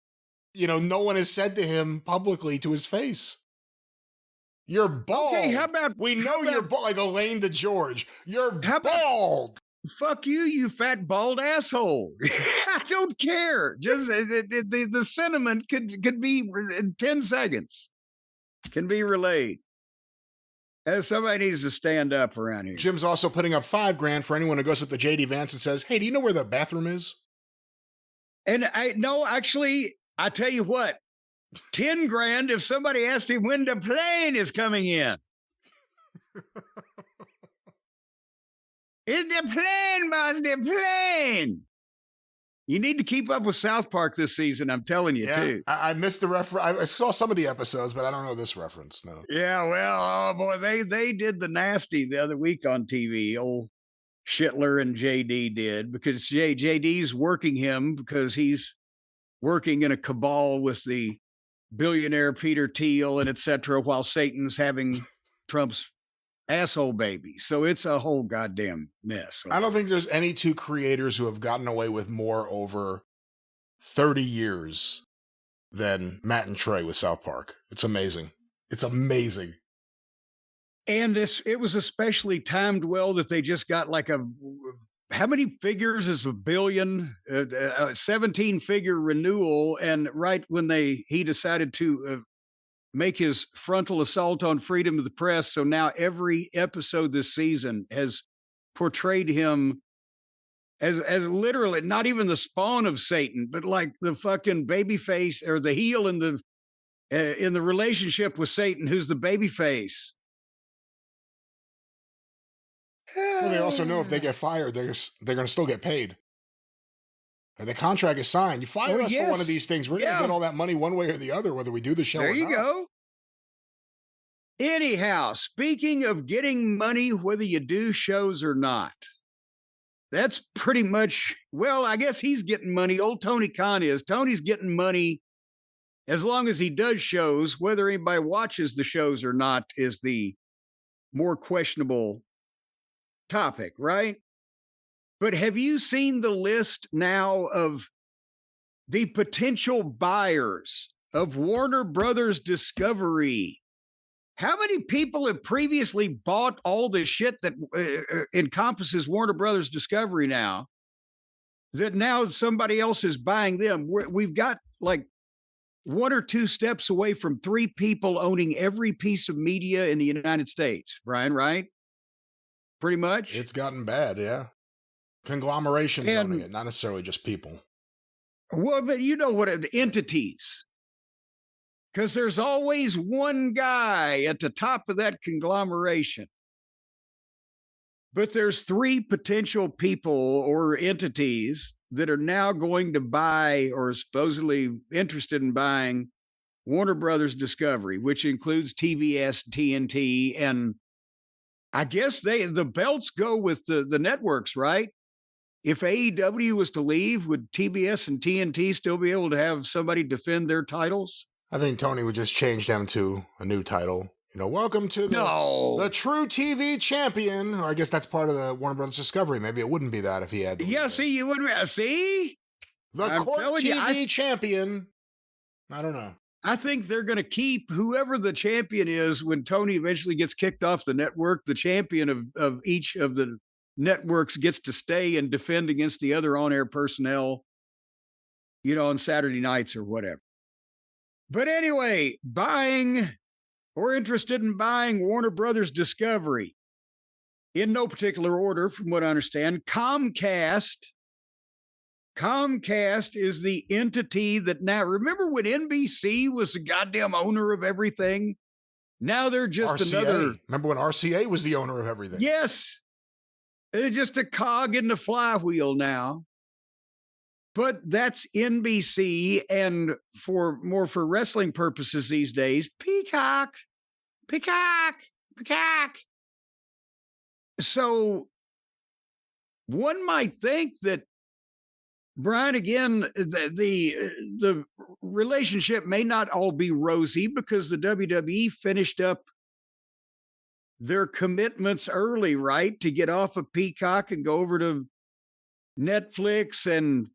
you know, no one has said to him publicly to his face. You're bald. Okay, how about... We know you're bald, like Elaine DeGeorge. You're bald. Fuck you, you fat, bald asshole. I don't care. Just the sentiment could be in 10 seconds. Can be relayed. As somebody needs to stand up around here. Jim's also putting up $5,000 for anyone who goes up to JD Vance and says, hey, do you know where the bathroom is? And actually, I tell you what, 10 grand if somebody asked him when the plane is coming in. It's the plane, boss, the plane. You need to keep up with South Park this season, I'm telling you, too. I missed the reference. I saw some of the episodes, but I don't know this reference, no. Yeah, well, oh boy, they did the nasty the other week on TV. Old Schittler and JD did, because JD's working him because he's working in a cabal with the billionaire Peter Thiel and et cetera, while Satan's having Trump's asshole baby. So it's a whole goddamn mess. I don't think there's any two creators who have gotten away with more over 30 years than Matt and Trey with South Park. It's amazing. It's amazing. And it was especially timed well that they just got like how many figures is a billion? 17-figure renewal. And right when he decided to make his frontal assault on freedom of the press. So now every episode this season has portrayed him as literally not even the spawn of Satan, but like the fucking baby face or the heel in the relationship with Satan, who's the baby face. Well, they also know if they get fired, they're going to still get paid. And the contract is signed. You fire us for one of these things, we're going to get all that money one way or the other, whether we do the show or not. There you go. Anyhow, speaking of getting money, whether you do shows or not, that's pretty much, well, I guess he's getting money. Old Tony Khan is. Tony's getting money as long as he does shows. Whether anybody watches the shows or not is the more questionable topic, right? But have you seen the list now of the potential buyers of Warner Brothers Discovery? How many people have previously bought all the shit that encompasses Warner Brothers Discovery now, that now somebody else is buying them? We've got like one or two steps away from 3 people owning every piece of media in the United States, Brian, right? Pretty much. It's gotten bad, yeah. Conglomerations owning it, not necessarily just people. Well, but you know what, entities. Because there's always one guy at the top of that conglomeration. But there's 3 potential people or entities that are now going to buy or supposedly interested in buying Warner Brothers Discovery, which includes TBS, TNT, and I guess the belts go with the networks, right? If AEW was to leave, would TBS and TNT still be able to have somebody defend their titles? I think Tony would just change them to a new title. You know, welcome to the True TV Champion. Or I guess that's part of the Warner Brothers Discovery. Maybe it wouldn't be that if he had. See, you wouldn't. See? The Court TV Champion. I don't know. I think they're going to keep whoever the champion is when Tony eventually gets kicked off the network. The champion of each of the networks gets to stay and defend against the other on-air personnel, you know, on Saturday nights or whatever. But anyway, buying or interested in buying Warner Brothers Discovery, in no particular order, from what I understand, Comcast is the entity that now, remember when NBC was the goddamn owner of everything? Now they're just RCA. another. Remember when RCA was the owner of everything? Yes. They're just a cog in the flywheel now. But that's NBC, and for wrestling purposes these days, Peacock. So one might think that, Brian, again, the relationship may not all be rosy because the WWE finished up their commitments early, right? To get off of Peacock and go over to Netflix and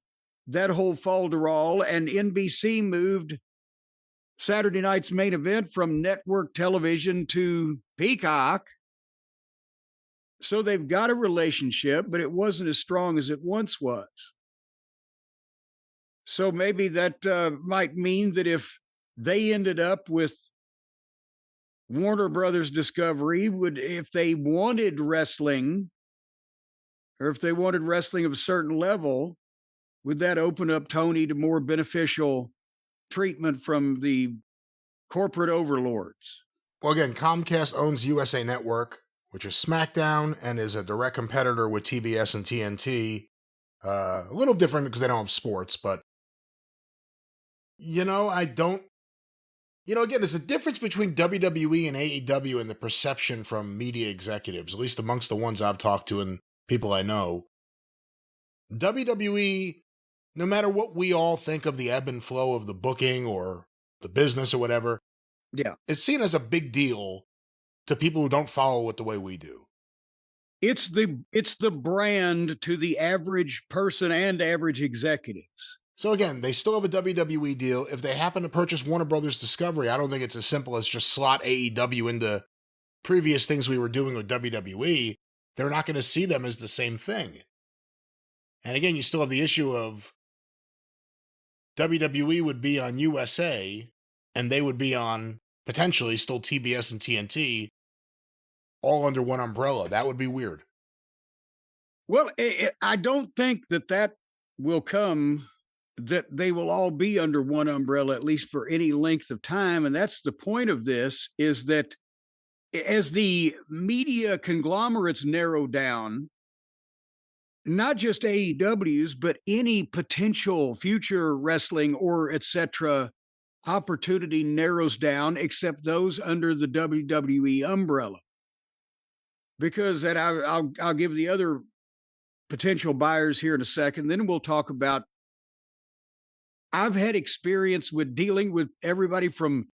that whole falderall, and NBC moved Saturday night's main event from network television to Peacock. So they've got a relationship, but it wasn't as strong as it once was. So maybe that might mean that if they ended up with Warner Brothers Discovery, if they wanted wrestling, or if they wanted wrestling of a certain level, would that open up Tony to more beneficial treatment from the corporate overlords? Well, again, Comcast owns USA Network, which is SmackDown, and is a direct competitor with TBS and TNT. A little different because they don't have sports, but again, there's a difference between WWE and AEW in the perception from media executives, at least amongst the ones I've talked to and people I know. WWE, no matter what we all think of the ebb and flow of the booking or the business or whatever, yeah, it's seen as a big deal to people who don't follow it the way we do. It's the brand to the average person and average executives. So again, they still have a WWE deal. If they happen to purchase Warner Brothers Discovery, I don't think it's as simple as just slot AEW into previous things we were doing with WWE. They're not going to see them as the same thing. And again, you still have the issue of WWE would be on USA, and they would be on, potentially, still TBS and TNT, all under one umbrella. That would be weird. Well, I don't think that will come, that they will all be under one umbrella, at least for any length of time. And that's the point of this, is that as the media conglomerates narrow down, not just AEW's, but any potential future wrestling or etc. opportunity narrows down, except those under the WWE umbrella. Because, and I'll give the other potential buyers here in a second, then we'll talk about, I've had experience with dealing with everybody from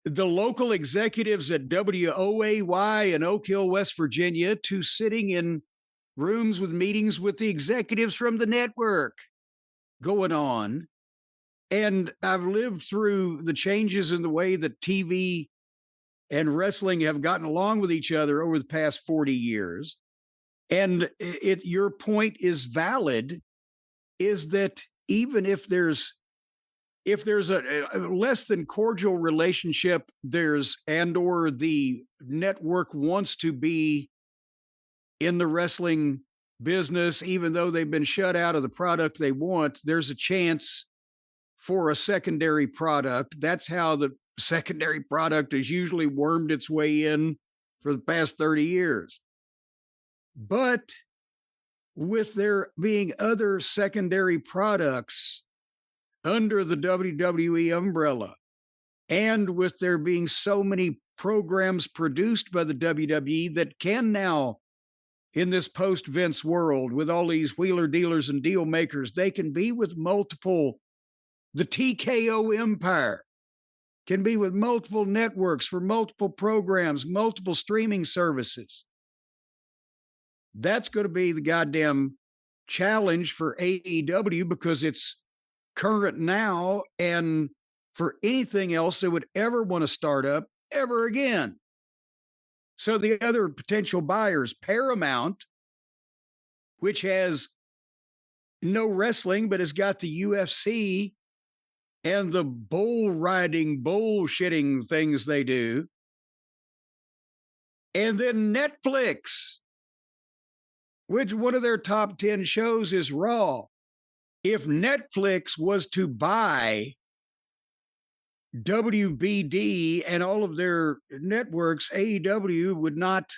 the local executives at WOAY in Oak Hill, West Virginia, to sitting in rooms with meetings with the executives from the network going on. And I've lived through the changes in the way that TV and wrestling have gotten along with each other over the past 40 years. And your point is valid, is that even if there's a less than cordial relationship, or the network wants to be in the wrestling business, even though they've been shut out of the product they want, there's a chance for a secondary product. That's how the secondary product has usually wormed its way in for the past 30 years. But with there being other secondary products under the WWE umbrella, and with there being so many programs produced by the WWE that can now, in this post-Vince world, with all these wheeler dealers and deal makers, they can be with multiple, the TKO empire can be with multiple networks for multiple programs, multiple streaming services. That's going to be the goddamn challenge for AEW, because it's current now, and for anything else they would ever want to start up ever again. So the other potential buyers, Paramount, which has no wrestling, but has got the UFC and the bull riding, bullshitting things they do. And then Netflix, which one of their top 10 shows is Raw. If Netflix was to buy WBD and all of their networks, AEW would not,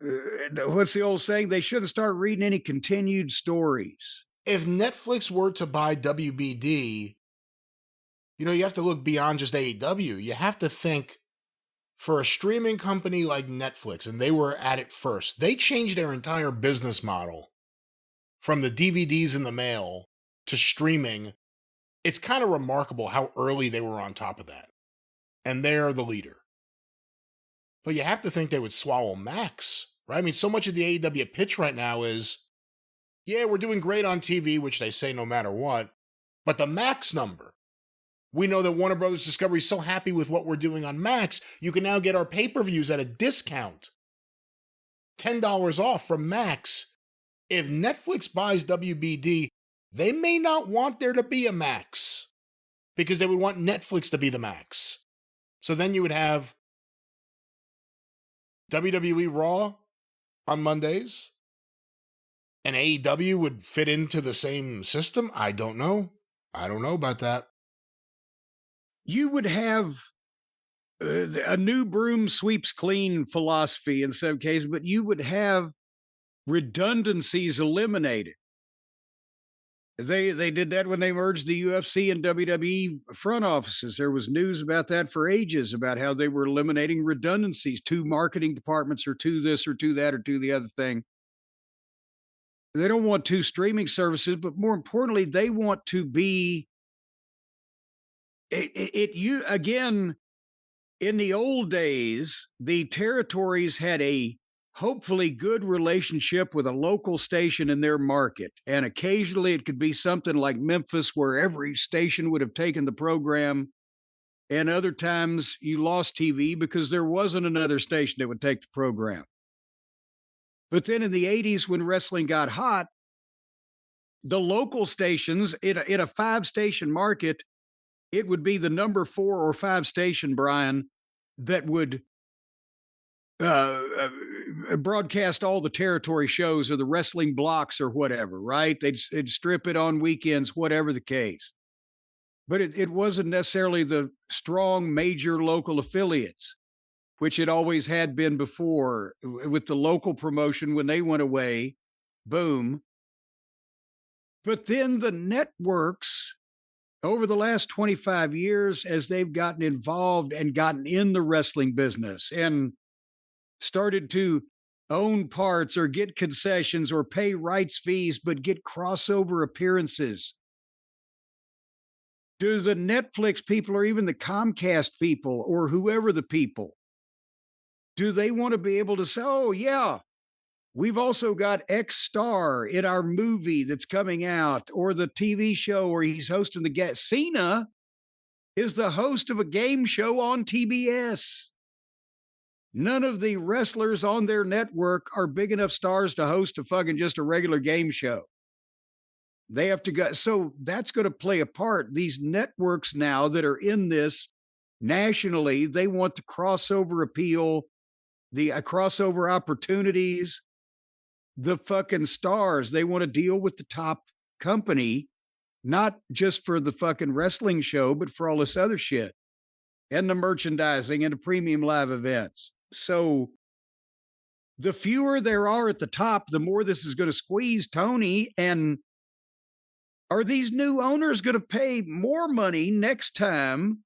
what's the old saying? They shouldn't start reading any continued stories. If Netflix were to buy WBD, you have to look beyond just AEW. You have to think for a streaming company like Netflix, and they were at it first, they changed their entire business model from the DVDs in the mail to streaming. It's kind of remarkable how early they were on top of that. And they're the leader. But you have to think they would swallow Max, right? I mean, so much of the AEW pitch right now is, yeah, we're doing great on TV, which they say no matter what, but the Max number. We know that Warner Brothers Discovery is so happy with what we're doing on Max, you can now get our pay-per-views at a discount. $10 off from Max. If Netflix buys WBD, they may not want there to be a Max, because they would want Netflix to be the Max. So then you would have WWE Raw on Mondays, and AEW would fit into the same system? I don't know. I don't know about that. You would have a new broom sweeps clean philosophy in some cases, but you would have redundancies eliminated. They did that when they merged the UFC and WWE front offices. There was news about that for ages, about how they were eliminating redundancies, 2 marketing departments, or 2 this or 2 that or 2 the other thing. They don't want 2 streaming services, but more importantly, they want to be you again. In the old days, the territories had a hopefully good relationship with a local station in their market. And occasionally it could be something like Memphis, where every station would have taken the program. And other times you lost TV because there wasn't another station that would take the program. But then in the 80s, when wrestling got hot, the local stations in a 5-station market, it would be the number 4 or 5 station, Brian, that would broadcast all the territory shows or the wrestling blocks or whatever, right? They'd strip it on weekends, whatever the case. But it wasn't necessarily the strong major local affiliates, which it always had been before with the local promotion. When they went away, boom. But then the networks, over the last 25 years, as they've gotten involved and gotten in the wrestling business and started to own parts or get concessions or pay rights fees, but get crossover appearances. Do the Netflix people, or even the Comcast people, or whoever the people, do they want to be able to say, oh, yeah, we've also got X star in our movie that's coming out, or the TV show where he's hosting the guest. Cena is the host of a game show on TBS. None of the wrestlers on their network are big enough stars to host a fucking just a regular game show. They have to go. So that's going to play a part. These networks now that are in this nationally, they want the crossover appeal, the crossover opportunities, the fucking stars. They want to deal with the top company, not just for the fucking wrestling show, but for all this other shit and the merchandising and the premium live events. So the fewer there are at the top, the more this is going to squeeze Tony. And are these new owners going to pay more money next time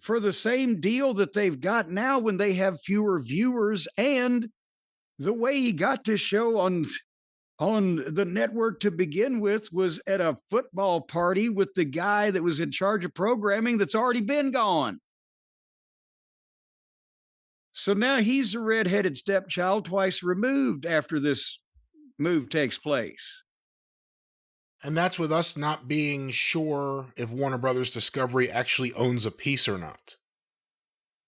for the same deal that they've got now when they have fewer viewers? And the way he got this show on the network to begin with was at a football party with the guy that was in charge of programming that's already been gone. So now he's a redheaded stepchild twice removed after this move takes place. And that's with us not being sure if Warner Brothers Discovery actually owns a piece or not.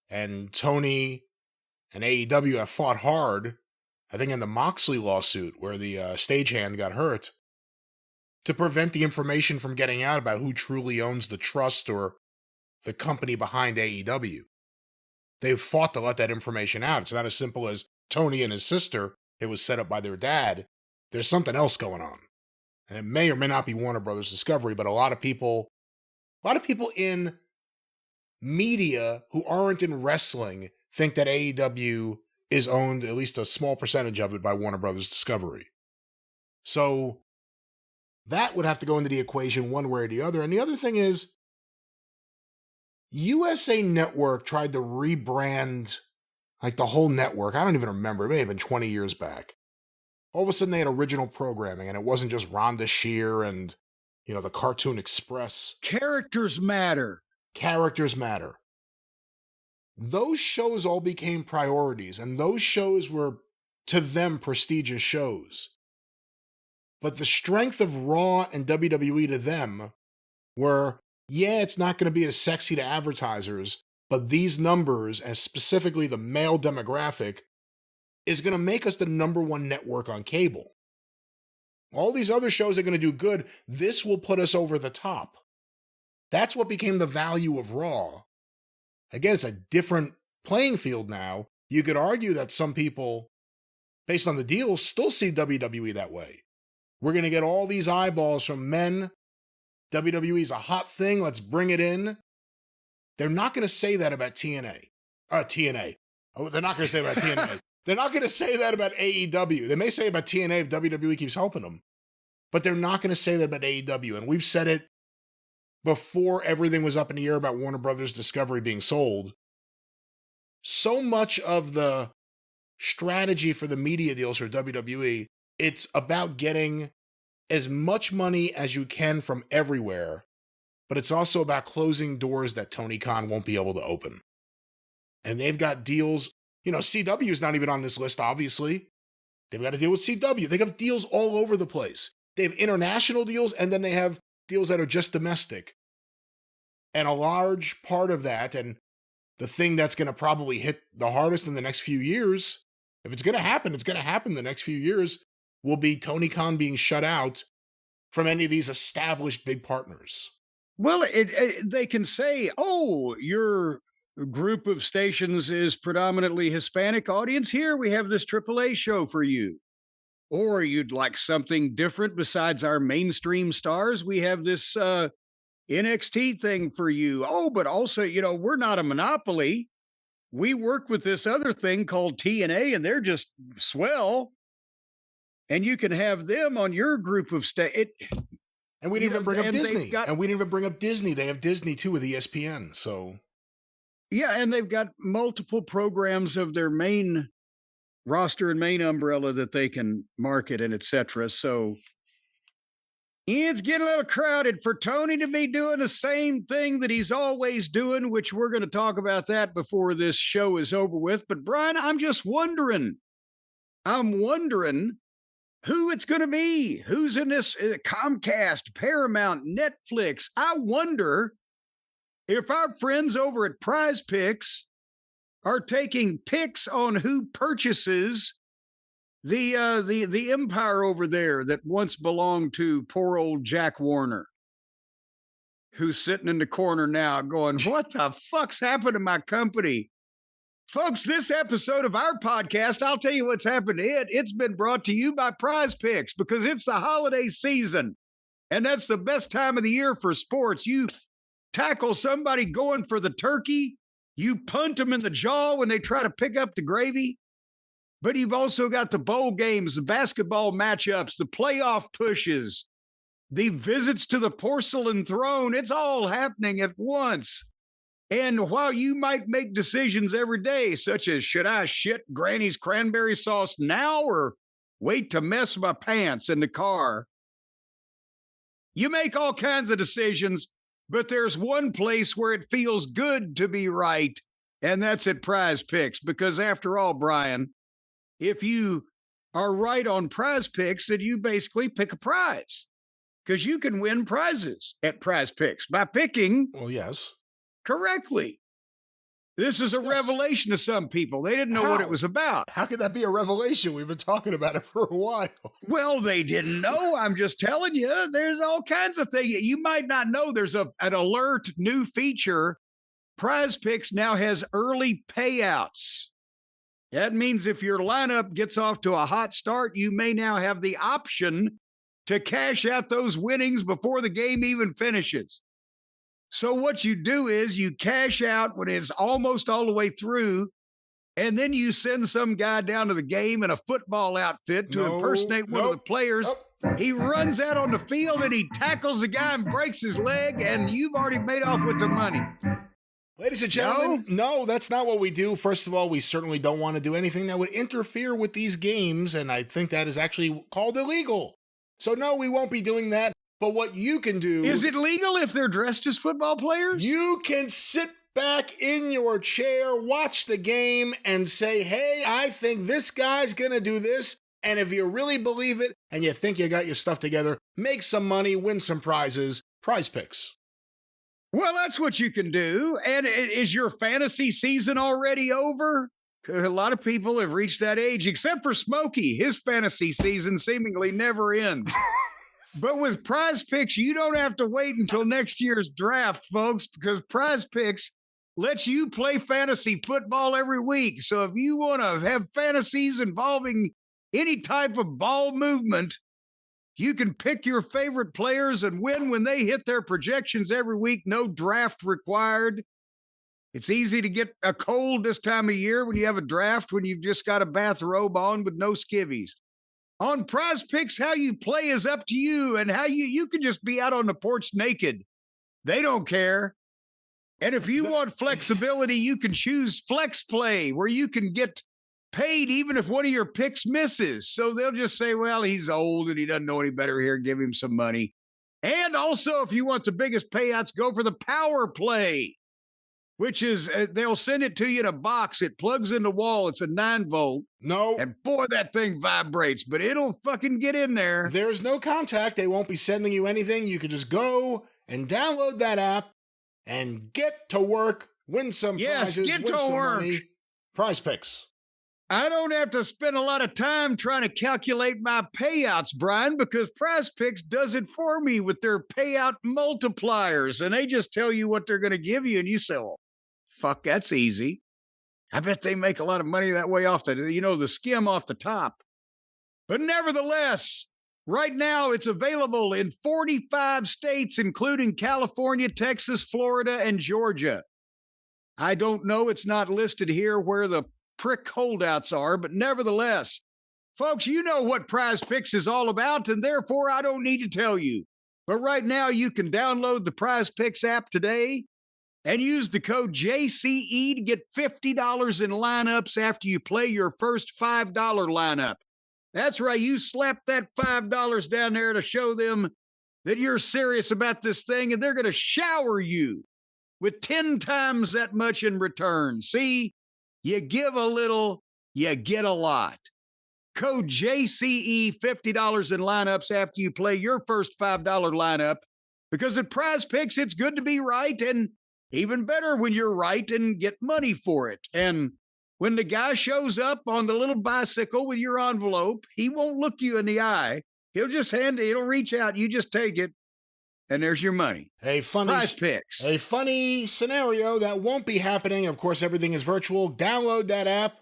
And Tony and AEW have fought hard, I think in the Moxley lawsuit where the stagehand got hurt, to prevent the information from getting out about who truly owns the trust or the company behind AEW. They've fought to let that information out. It's not as simple as Tony and his sister. It was set up by their dad. There's something else going on. And it may or may not be Warner Brothers Discovery, but a lot of people in media who aren't in wrestling think that AEW is owned, at least a small percentage of it, by Warner Brothers Discovery. So that would have to go into the equation one way or the other. And the other thing is, USA Network tried to rebrand like the whole network. I don't even remember. It may have been 20 years back. All of a sudden they had original programming, and it wasn't just Rhonda Shear and, the Cartoon Express. Characters matter. Characters matter. Those shows all became priorities, and those shows were, to them, prestigious shows. But the strength of Raw and WWE to them were, it's not going to be as sexy to advertisers, but these numbers, and specifically the male demographic, is going to make us the number one network on cable. All these other shows are going to do good. This will put us over the top. That's what became the value of Raw. Again, it's a different playing field now. You could argue that some people, based on the deals, still see WWE that way. We're going to get all these eyeballs from men. WWE's a hot thing. Let's bring it in. They're not going to say that about TNA. TNA. Oh, they're not going to say about TNA. They're not going to say that about AEW. They may say about TNA if WWE keeps helping them. But they're not going to say that about AEW. And we've said it before everything was up in the air about Warner Brothers Discovery being sold. So much of the strategy for the media deals for WWE, it's about getting as much money as you can from everywhere, but it's also about closing doors that Tony Khan won't be able to open. And they've got deals, CW is not even on this list, obviously. They've got to deal with CW. They have deals all over the place. They have international deals, and then they have deals that are just domestic. And a large part of that, and the thing that's going to probably hit the hardest in the next few years, if it's going to happen, it's going to happen the next few years, will be Tony Khan being shut out from any of these established big partners. Well, they can say, your group of stations is predominantly Hispanic audience. Here we have this AAA show for you. Or you'd like something different besides our mainstream stars. We have this NXT thing for you. Oh, but also, we're not a monopoly. We work with this other thing called TNA, and they're just swell. And you can have them on your group of And we didn't even bring up Disney. And we didn't even bring up Disney. They have Disney too with ESPN. So yeah, and they've got multiple programs of their main roster and main umbrella that they can market and etc. So it's getting a little crowded for Tony to be doing the same thing that he's always doing, which we're going to talk about that before this show is over with. But Brian, I'm wondering who it's going to be, who's in this Comcast, Paramount, Netflix. I wonder if our friends over at Prize Picks are taking picks on who purchases the empire over there that once belonged to poor old Jack Warner, who's sitting in the corner now going, what the fuck's happened to my company? Folks, this episode of our podcast, I'll tell you what's happened to it. It's been brought to you by Prize Picks because it's the holiday season, and that's the best time of the year for sports. You tackle somebody going for the turkey, you punt them in the jaw when they try to pick up the gravy, but you've also got the bowl games, the basketball matchups, the playoff pushes, the visits to the porcelain throne. It's all happening at once. And while you might make decisions every day, such as should I shit Granny's cranberry sauce now or wait to mess my pants in the car, you make all kinds of decisions, but there's one place where it feels good to be right, and that's at Prize Picks. Because after all, Brian, if you are right on Prize Picks, then you basically pick a prize because you can win prizes at Prize Picks by picking. Well, yes. Correctly. This is a revelation to some people. They didn't know what it was about. How could that be a revelation? We've been talking about it for a while. Well, they didn't know. I'm just telling you, there's all kinds of things. You might not know there's an alert new feature. Prize Picks now has early payouts. That means if your lineup gets off to a hot start, you may now have the option to cash out those winnings before the game even finishes. So what you do is you cash out when it's almost all the way through, and then you send some guy down to the game in a football outfit to impersonate one of the players. He runs out on the field and he tackles the guy and breaks his leg, and you've already made off with the money. Ladies and gentlemen, no, that's not what we do. First of all, we certainly don't want to do anything that would interfere with these games, and I think that is actually called illegal. So no, we won't be doing that. But what you can do... Is it legal if they're dressed as football players? You can sit back in your chair, watch the game, and say, hey, I think this guy's going to do this. And if you really believe it and you think you got your stuff together, make some money, win some prizes, Prize Picks. Well, that's what you can do. And is your fantasy season already over? A lot of people have reached that age, except for Smokey. His fantasy season seemingly never ends. But with Prize Picks, you don't have to wait until next year's draft, folks, because Prize Picks lets you play fantasy football every week. So if you want to have fantasies involving any type of ball movement, you can pick your favorite players and win when they hit their projections every week. No draft required. It's easy to get a cold this time of year when you have a draft, when you've just got a bathrobe on with no skivvies. On Prize Picks, how you play is up to you, and how you can just be out on the porch naked. They don't care. And if you want flexibility, you can choose Flex Play, where you can get paid even if one of your picks misses. So they'll just say, well, he's old and he doesn't know any better here. Give him some money. And also, if you want the biggest payouts, go for the Power Play, which is they'll send it to you in a box. It plugs in the wall. It's a 9-volt. No. And boy, that thing vibrates, but it'll fucking get in there. There's no contact. They won't be sending you anything. You can just go and download that app and get to work, win some prizes, get win to some work. money. Prize Picks. I don't have to spend a lot of time trying to calculate my payouts, Brian, because Prize Picks does it for me with their payout multipliers. And they just tell you what they're going to give you. And you say, well, fuck, that's easy. I bet they make a lot of money that way off the skim off the top. But nevertheless, right now it's available in 45 states, including California, Texas, Florida, and Georgia. I don't know. It's not listed here where the prick holdouts are, but nevertheless, folks, you know what Prize Picks is all about, and therefore I don't need to tell you. But right now you can download the Prize Picks app today and use the code JCE to get $50 in lineups after you play your first $5 lineup. That's right, you slap that $5 down there to show them that you're serious about this thing, and they're going to shower you with 10 times that much in return. See? You give a little, you get a lot. Code JCE, $50 in lineups after you play your first $5 lineup. Because at Prize Picks, it's good to be right, and even better when you're right and get money for it. And when the guy shows up on the little bicycle with your envelope, he won't look you in the eye. He'll just he'll reach out, you just take it, and there's your money. Prize Picks. A funny scenario that won't be happening. Of course, everything is virtual. Download that app.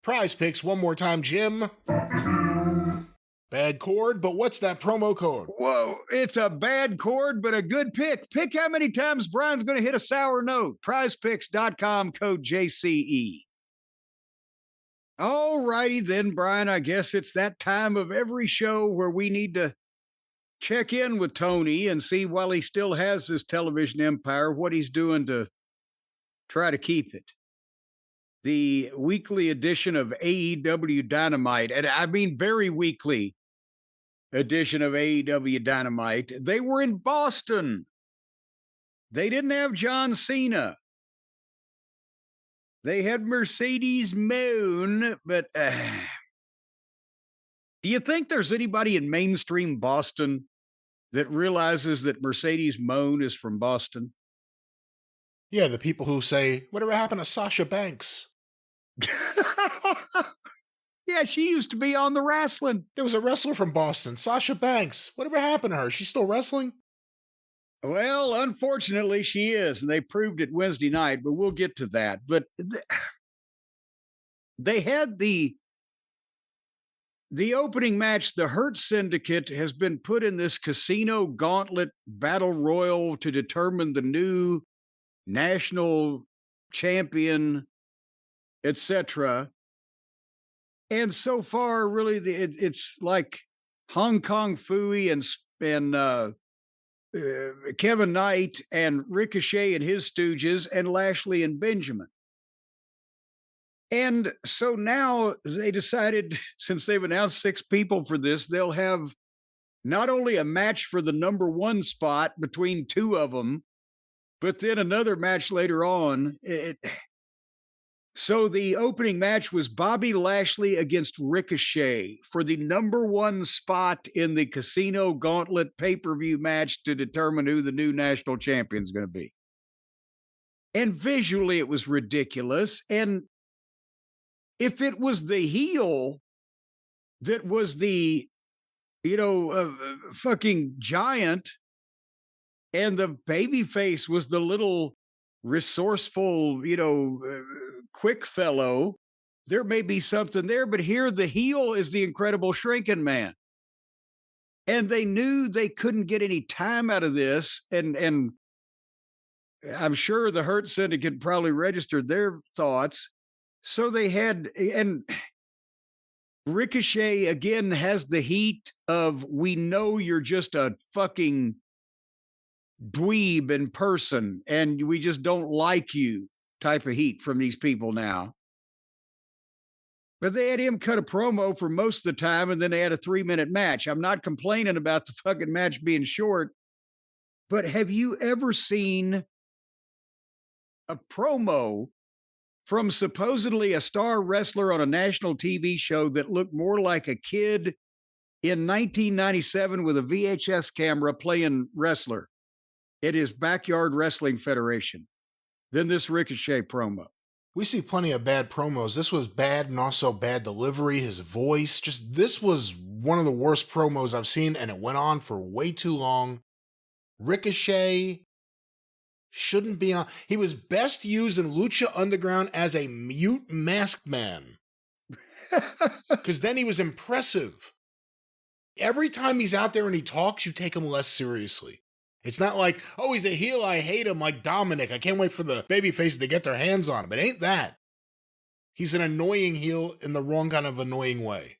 Prize Picks. One more time, Jim. Bad chord, but what's that promo code? Whoa, it's a bad chord, but a good pick. Pick how many times Brian's going to hit a sour note. PrizePicks.com, code JCE. All righty then, Brian. I guess it's that time of every show where we need to check in with Tony and see, while he still has this television empire, what he's doing to try to keep it. The weekly edition of AEW Dynamite, and I mean very weekly edition of AEW Dynamite, they were in Boston. They didn't have John Cena. They had Mercedes Moon, but do you think there's anybody in mainstream Boston that realizes that Mercedes Moan is from Boston? Yeah, the people who say, whatever happened to Sasha Banks? Yeah, she used to be on the wrestling. There was a wrestler from Boston, Sasha Banks. Whatever happened to her? She's still wrestling? Well, unfortunately, she is, and they proved it Wednesday night, but we'll get to that. But they had the opening match. The Hurt Syndicate has been put in this casino gauntlet battle royal to determine the new national champion, etc. And so far, really, it's like Hong Kong Phooey and Kevin Knight and Ricochet and his stooges and Lashley and Benjamin. And so now they decided, since they've announced 6 people for this, they'll have not only a match for the number 1 spot between 2 of them, but then another match later on. So the opening match was Bobby Lashley against Ricochet for the number 1 spot in the Casino Gauntlet pay-per-view match to determine who the new national champion is going to be. And visually, it was ridiculous. And if it was the heel that was the, fucking giant, and the babyface was the little resourceful, quick fellow, there may be something there. But here, the heel is the Incredible Shrinking Man. And they knew they couldn't get any time out of this. And I'm sure the Hurt Syndicate probably registered their thoughts. So they had, and Ricochet again has the heat of, we know you're just a fucking dweeb in person and we just don't like you type of heat from these people now. But they had him cut a promo for most of the time, and then they had a 3-minute match. I'm not complaining about the fucking match being short, but have you ever seen a promo from supposedly a star wrestler on a national TV show that looked more like a kid in 1997 with a VHS camera playing wrestler at his backyard wrestling federation than this Ricochet promo? We see plenty of bad promos. This was bad, and also bad delivery, his voice. This was one of the worst promos I've seen, and it went on for way too long. Ricochet shouldn't be on. He was best used in Lucha Underground as a mute masked man. Because then he was impressive. Every time he's out there and he talks, you take him less seriously. It's not like, oh, he's a heel, I hate him, like Dominic. I can't wait for the babyfaces to get their hands on him. It ain't that. He's an annoying heel in the wrong kind of annoying way.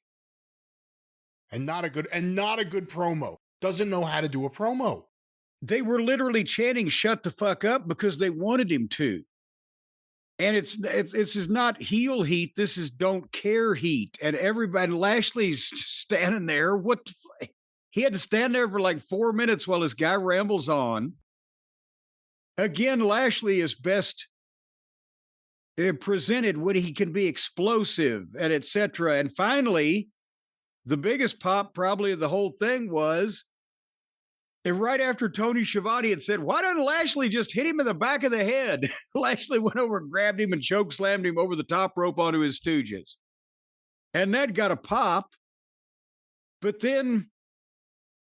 And not a good promo. Doesn't know how to do a promo. They were literally chanting "shut the fuck up" because they wanted him to. And it's is not heel heat. This is don't care heat. And everybody, Lashley's standing there. He had to stand there for like 4 minutes while this guy rambles on. Again, Lashley is best presented when he can be explosive and etc. And finally, the biggest pop probably of the whole thing was, and right after Tony Schiavone had said, why doesn't Lashley just hit him in the back of the head? Lashley went over, grabbed him, and choke slammed him over the top rope onto his stooges. And that got a pop. But then,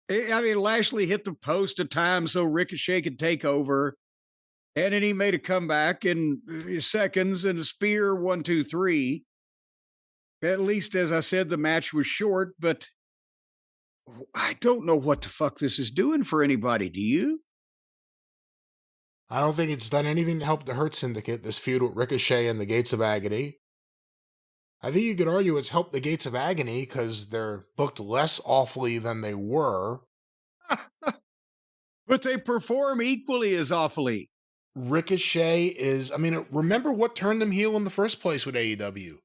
Lashley hit the post a time so Ricochet could take over. And then he made a comeback in seconds and a spear, 1, 2, 3. At least, as I said, the match was short, but I don't know what the fuck this is doing for anybody. Do you? I don't think it's done anything to help the Hurt Syndicate, this feud with Ricochet and the Gates of Agony. I think you could argue it's helped the Gates of Agony because they're booked less awfully than they were. But they perform equally as awfully. Ricochet is, remember what turned him heel in the first place with AEW?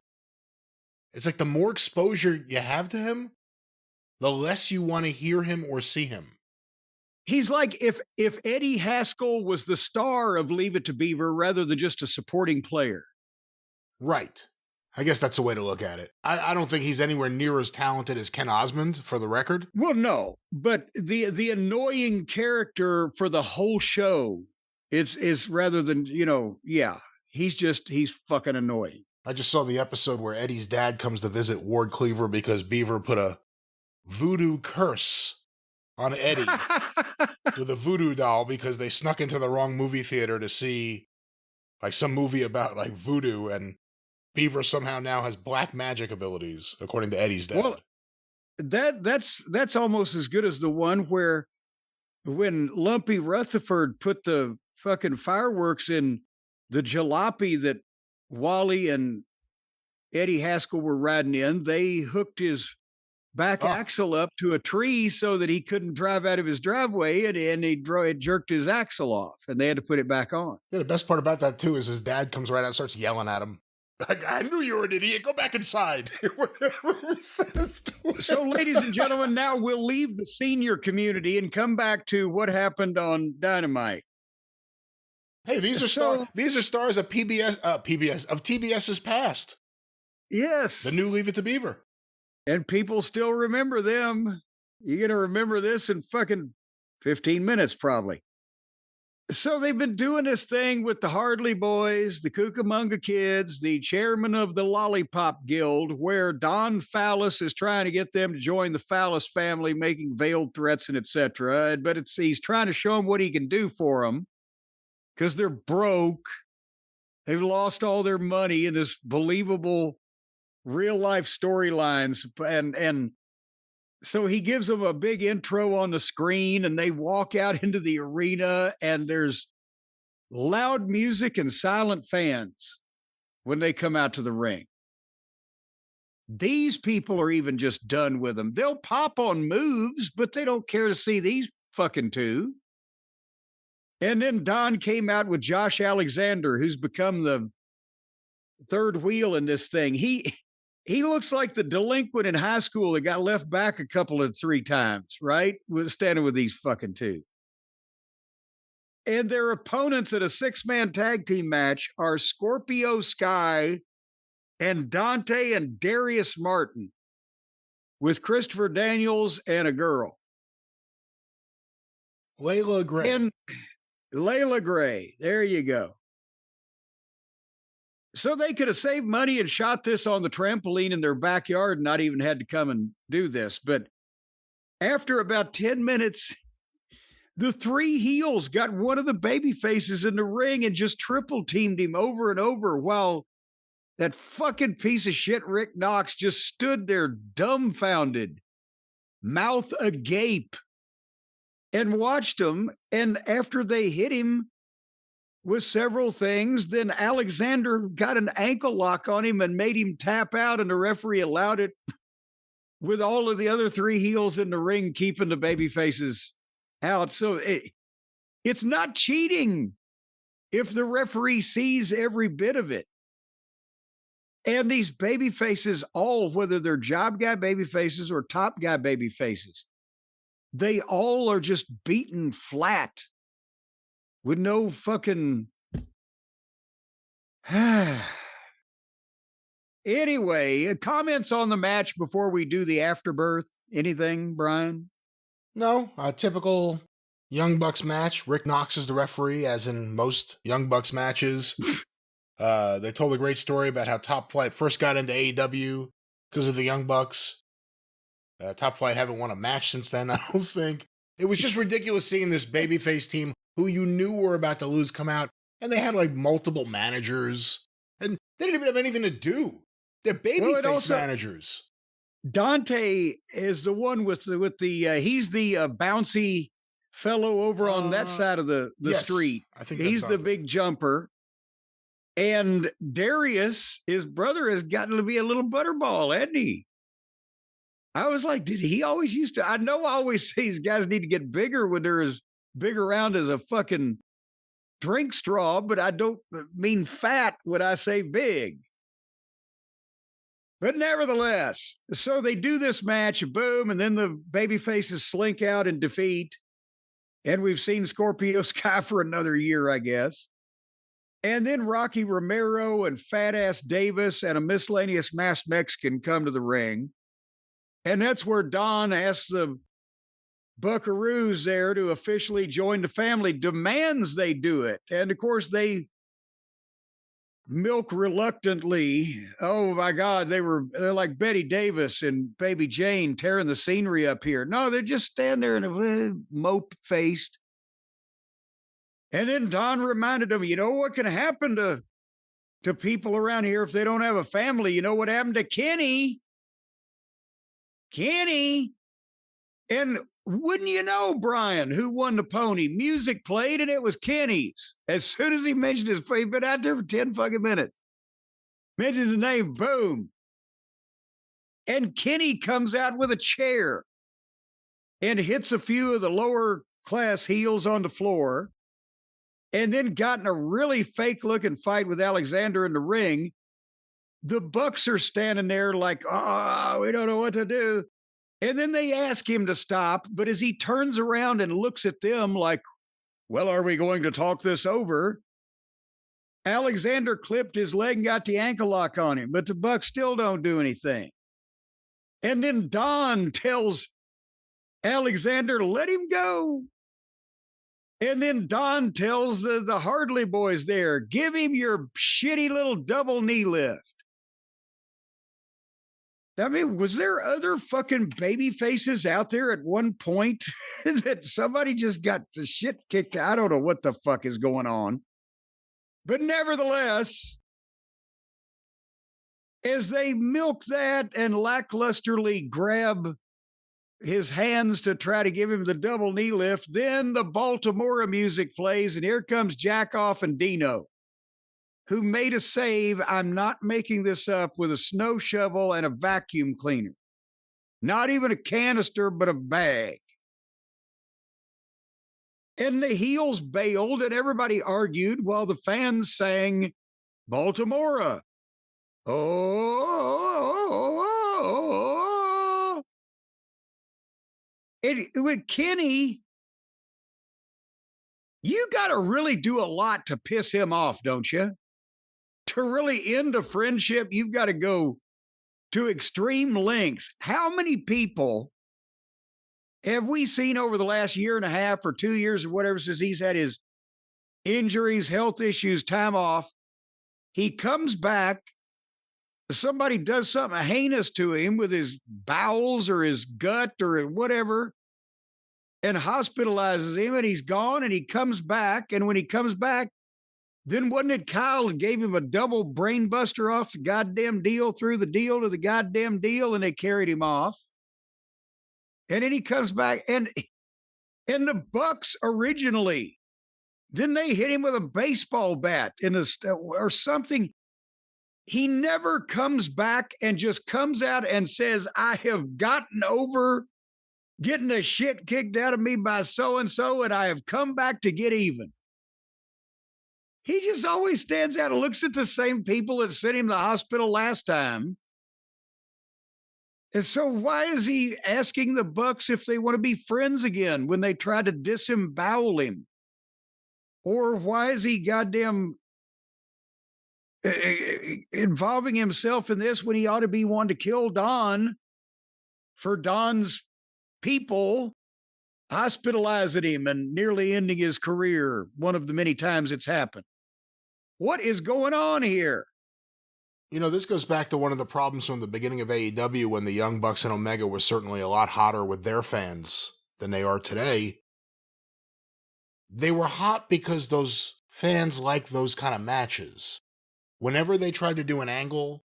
It's like the more exposure you have to him, the less you want to hear him or see him. He's like if Eddie Haskell was the star of Leave It to Beaver rather than just a supporting player. Right. I guess that's the way to look at it. I don't think he's anywhere near as talented as Ken Osmond, for the record. Well, no, but the annoying character for the whole show is rather than, he's fucking annoying. I just saw the episode where Eddie's dad comes to visit Ward Cleaver because Beaver put a voodoo curse on Eddie with a voodoo doll because they snuck into the wrong movie theater to see like some movie about like voodoo, and Beaver somehow now has black magic abilities, according to Eddie's dad. Well, that's almost as good as the one where when Lumpy Rutherford put the fucking fireworks in the jalopy that Wally and Eddie Haskell were riding in, they hooked his back axle up to a tree so that he couldn't drive out of his driveway, and it jerked his axle off, and they had to put it back on. Yeah, the best part about that, too, is his dad comes right out and starts yelling at him. Like, I knew you were an idiot. Go back inside. So, ladies and gentlemen, now we'll leave the senior community and come back to what happened on Dynamite. Hey, these are stars of TBS's past. Yes. The new Leave It to Beaver. And people still remember them. You're going to remember this in fucking 15 minutes, probably. So they've been doing this thing with the Hardley Boys, the Cucamonga Kids, the chairman of the Lollipop Guild, where Don Fallis is trying to get them to join the Fallis family, making veiled threats and etc. But he's trying to show them what he can do for them because they're broke. They've lost all their money in this believable real life storylines. And so he gives them a big intro on the screen, and they walk out into the arena, and there's loud music and silent fans when they come out to the ring. These people are even just done with them. They'll pop on moves, but they don't care to see these fucking two. And then Don came out with Josh Alexander, who's become the third wheel in this thing. He looks like the delinquent in high school that got left back a couple of 3 times, right? Was standing with these fucking two. And their opponents at a 6-man tag team match are Scorpio Sky and Dante and Darius Martin with Christopher Daniels and a girl. Layla Gray. And Layla Gray. There you go. So they could have saved money and shot this on the trampoline in their backyard and not even had to come and do this. But after about 10 minutes, the 3 heels got one of the baby faces in the ring and just triple teamed him over and over while that fucking piece of shit Rick Knox just stood there dumbfounded, mouth agape, and watched him. And after they hit him with several things, then Alexander got an ankle lock on him and made him tap out, and the referee allowed it with all of the other 3 heels in the ring, keeping the baby faces out. So it's not cheating if the referee sees every bit of it. And these baby faces, all, whether they're job guy baby faces or top guy baby faces, they all are just beaten flat with no fucking. Anyway, comments on the match before we do the afterbirth? Anything, Brian? No, a typical Young Bucks match. Rick Knox is the referee, as in most Young Bucks matches. They told a great story about how Top Flight first got into AEW because of the Young Bucks. Top Flight haven't won a match since then, I don't think. It was just ridiculous seeing this babyface team who you knew were about to lose come out, and they had like multiple managers, and they didn't even have anything to do. They're babyface managers. Dante is the one with the he's the bouncy fellow over on that side of the yes, street. I think he's the big jumper. And Darius, his brother, has gotten to be a little butterball, hasn't he? I was like, did he always used to? I know I always say these guys need to get bigger when they're as big around as a fucking drink straw, but I don't mean fat when I say big. But nevertheless, so they do this match, boom, and then the baby faces slink out in defeat. And we've seen Scorpio Sky for another year, I guess. And then Rocky Romero and Fat Ass Davis and a miscellaneous masked Mexican come to the ring. And that's where Don asks the Buckaroos there to officially join the family, demands they do it. And of course, they milk reluctantly. Oh my God, they're like Betty Davis and Baby Jane tearing the scenery up here. No, they just stand there and mope-faced. And then Don reminded them, you know what can happen to people around here if they don't have a family? You know what happened to Kenny? Kenny. And wouldn't you know, Brian, who won the pony? Music played and it was Kenny's. As soon as he mentioned his, he'd been out there for 10 fucking minutes. Mentioned the name, boom. And Kenny comes out with a chair and hits a few of the lower class heels on the floor, and then got in a really fake looking fight with Alexander in the ring. The Bucks are standing there like, oh, we don't know what to do. And then they ask him to stop. But as he turns around and looks at them like, well, are we going to talk this over? Alexander clipped his leg and got the ankle lock on him, but the Bucks still don't do anything. And then Don tells Alexander, let him go. And then Don tells the Hardley boys there, give him your shitty little double knee lift. I mean, was there other fucking baby faces out there at one point that somebody just got the shit kicked? I don't know what the fuck is going on. But nevertheless, as they milk that and lacklusterly grab his hands to try to give him the double knee lift, then the Baltimore music plays, and here comes Jackoff and Dino, who made a save, I'm not making this up, with a snow shovel and a vacuum cleaner. Not even a canister, but a bag. And the heels bailed, and everybody argued while the fans sang, Baltimore. Oh. With Kenny, you got to really do a lot to piss him off, don't you? To really end a friendship, you've got to go to extreme lengths. How many people have we seen over the last year and a half or 2 years or whatever since he's had his injuries, health issues, time off? He comes back, somebody does something heinous to him with his bowels or his gut or whatever, and hospitalizes him, and he's gone, and he comes back. And when he comes back, then wasn't it Kyle that gave him a double brain buster off the goddamn deal, through the deal to the goddamn deal, and they carried him off? And then he comes back, and the Bucks originally, didn't they hit him with a baseball bat or something? He never comes back and just comes out and says, I have gotten over getting the shit kicked out of me by so-and-so, and I have come back to get even. He just always stands out and looks at the same people that sent him to the hospital last time. And so why is he asking the Bucks if they want to be friends again when they try to disembowel him? Or why is he goddamn involving himself in this when he ought to be one to kill Don for Don's people, hospitalizing him and nearly ending his career one of the many times it's happened? What is going on here? You know, this goes back to one of the problems from the beginning of AEW, when the Young Bucks and Omega were certainly a lot hotter with their fans than they are today. They were hot because those fans like those kind of matches. Whenever they tried to do an angle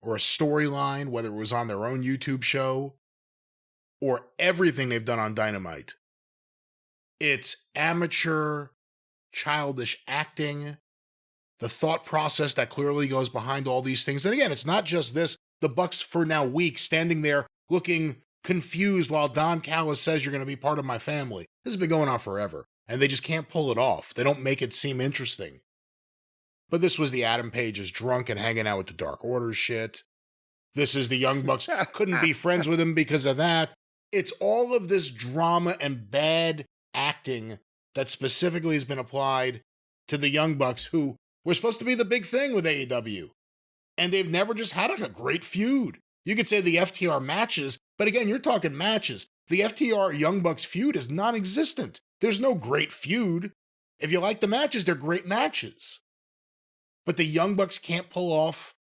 or a storyline, whether it was on their own YouTube show or everything they've done on Dynamite, it's amateur, childish acting, the thought process that clearly goes behind all these things. And again, it's not just this. The Bucks, for now weeks, standing there looking confused while Don Callis says, you're going to be part of my family. This has been going on forever, and they just can't pull it off. They don't make it seem interesting. But this was the Adam Page's drunk and hanging out with the Dark Order shit. This is the Young Bucks couldn't be friends with him because of that. It's all of this drama and bad acting that specifically has been applied to the Young Bucks, who were supposed to be the big thing with AEW. And they've never just had a great feud. You could say the FTR matches, but again, you're talking matches. The FTR Young Bucks feud is non-existent. There's no great feud. If you like the matches, they're great matches. But the Young Bucks can't pull off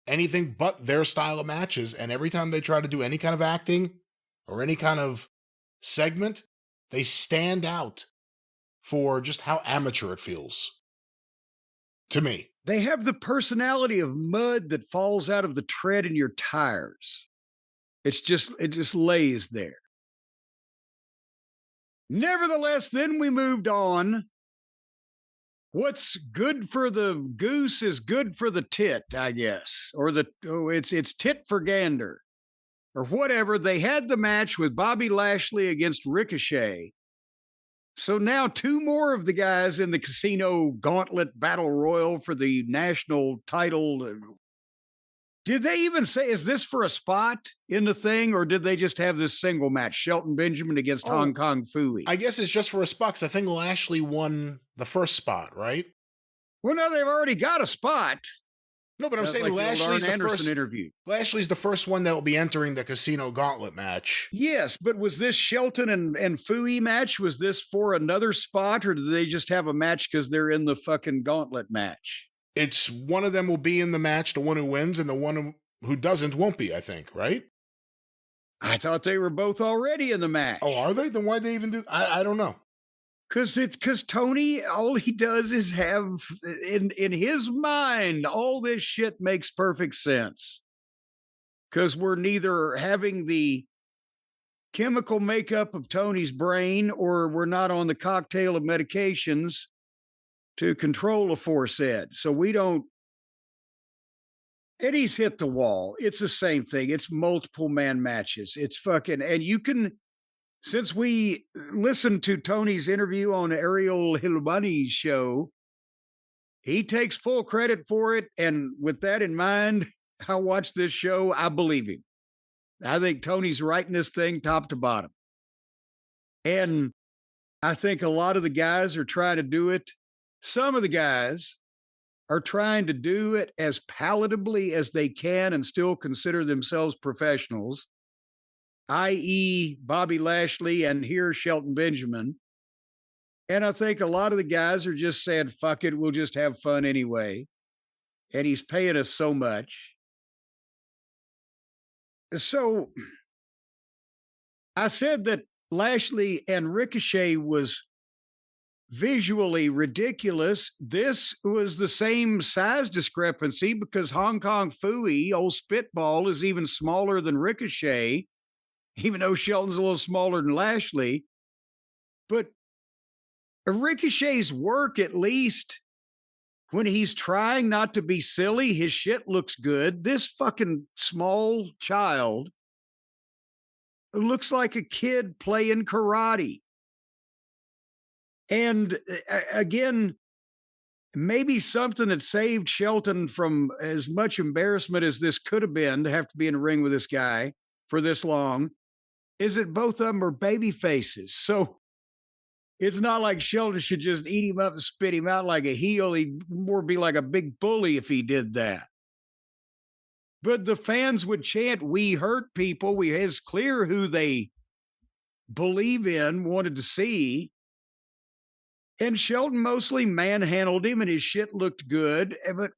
anything but their style of matches, and every time they try to do any kind of acting or any kind of segment, they stand out for just how amateur it feels. To me. They have the personality of mud that falls out of the tread in your tires. It just lays there. Nevertheless, then we moved on. What's good for the goose is good for the tit, I guess. Or it's tit for gander. or whatever. They had the match with Bobby Lashley against Ricochet. So now 2 more of the guys in the Casino Gauntlet Battle Royal for the national title. Did they even say, is this for a spot in the thing, or did they just have this single match, Shelton Benjamin against Hong Kong Phooey? I guess it's just for a spot, because I think Lashley won the first spot, right? Well, no, they've already got a spot. No, but I'm saying Lashley's the first interview. Lashley's the first one that will be entering the Casino Gauntlet match. Yes, but was this Shelton and Phooey match? Was this for another spot, or did they just have a match because they're in the fucking Gauntlet match? It's one of them will be in the match, the one who wins, and the one who doesn't won't be, I think, right? I thought they were both already in the match. Oh, are they? Then why'd they even do... I don't know. Because Tony, all he does is have, in his mind, all this shit makes perfect sense. Because we're neither having the chemical makeup of Tony's brain, or we're not on the cocktail of medications to control aforesaid. So we don't... And he's hit the wall. It's the same thing. It's multiple man matches. It's fucking... And you can... Since we listened to Tony's interview on Ariel Hilbani's show, he takes full credit for it. And with that in mind, I watched this show. I believe him. I think Tony's writing this thing top to bottom. And I think a lot of the guys are trying to do it. Some of the guys are trying to do it as palatably as they can and still consider themselves professionals, i.e. Bobby Lashley and here Shelton Benjamin. And I think a lot of the guys are just saying, fuck it, we'll just have fun anyway. And he's paying us so much. So I said that Lashley and Ricochet was visually ridiculous. This was the same size discrepancy because Hong Kong Phooey, old Spitball, is even smaller than Ricochet, even though Shelton's a little smaller than Lashley. But Ricochet's work, at least when he's trying not to be silly, his shit looks good. This fucking small child looks like a kid playing karate. And again, maybe something that saved Shelton from as much embarrassment as this could have been to have to be in a ring with this guy for this long is that both of them are baby faces. So it's not like Shelton should just eat him up and spit him out like a heel. He'd more be like a big bully if he did that. But the fans would chant, "We hurt people." It's clear who they believe in, wanted to see. And Shelton mostly manhandled him and his shit looked good. But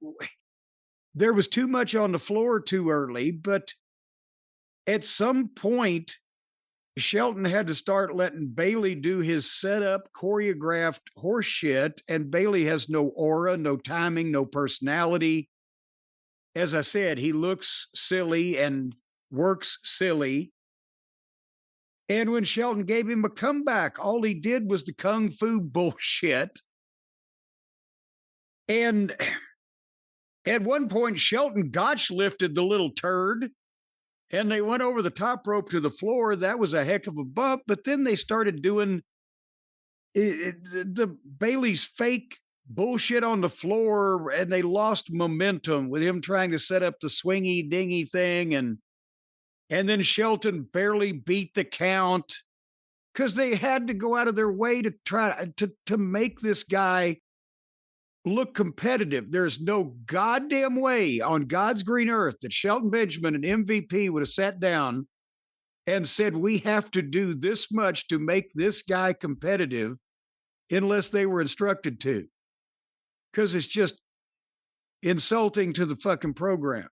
there was too much on the floor too early. But at some point, Shelton had to start letting Bailey do his setup, choreographed horse shit. And Bailey has no aura, no timing, no personality. As I said, he looks silly and works silly. And when Shelton gave him a comeback, all he did was the kung fu bullshit. And at one point, Shelton gotch lifted the little turd, and they went over the top rope to the floor. That was a heck of a bump. But then they started doing the Bailey's fake bullshit on the floor, and they lost momentum with him trying to set up the swingy dingy thing. And then Shelton barely beat the count because they had to go out of their way to try to make this guy look competitive. There's no goddamn way on God's green earth that Shelton Benjamin and MVP would have sat down and said, we have to do this much to make this guy competitive unless they were instructed to. Because it's just insulting to the fucking program.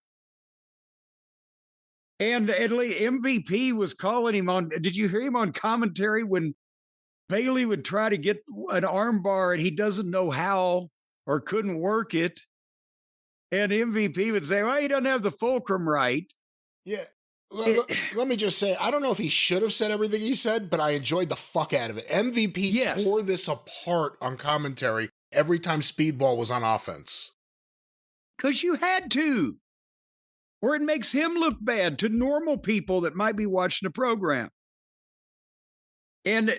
And at least MVP was calling him on. Did you hear him on commentary when Bailey would try to get an armbar and he doesn't know how or couldn't work it? And MVP would say, well, he doesn't have the fulcrum right. Yeah. Let me just say, I don't know if he should have said everything he said, but I enjoyed the fuck out of it. MVP tore this apart on commentary every time Speedball was on offense. Because you had to. or it makes him look bad to normal people that might be watching the program. And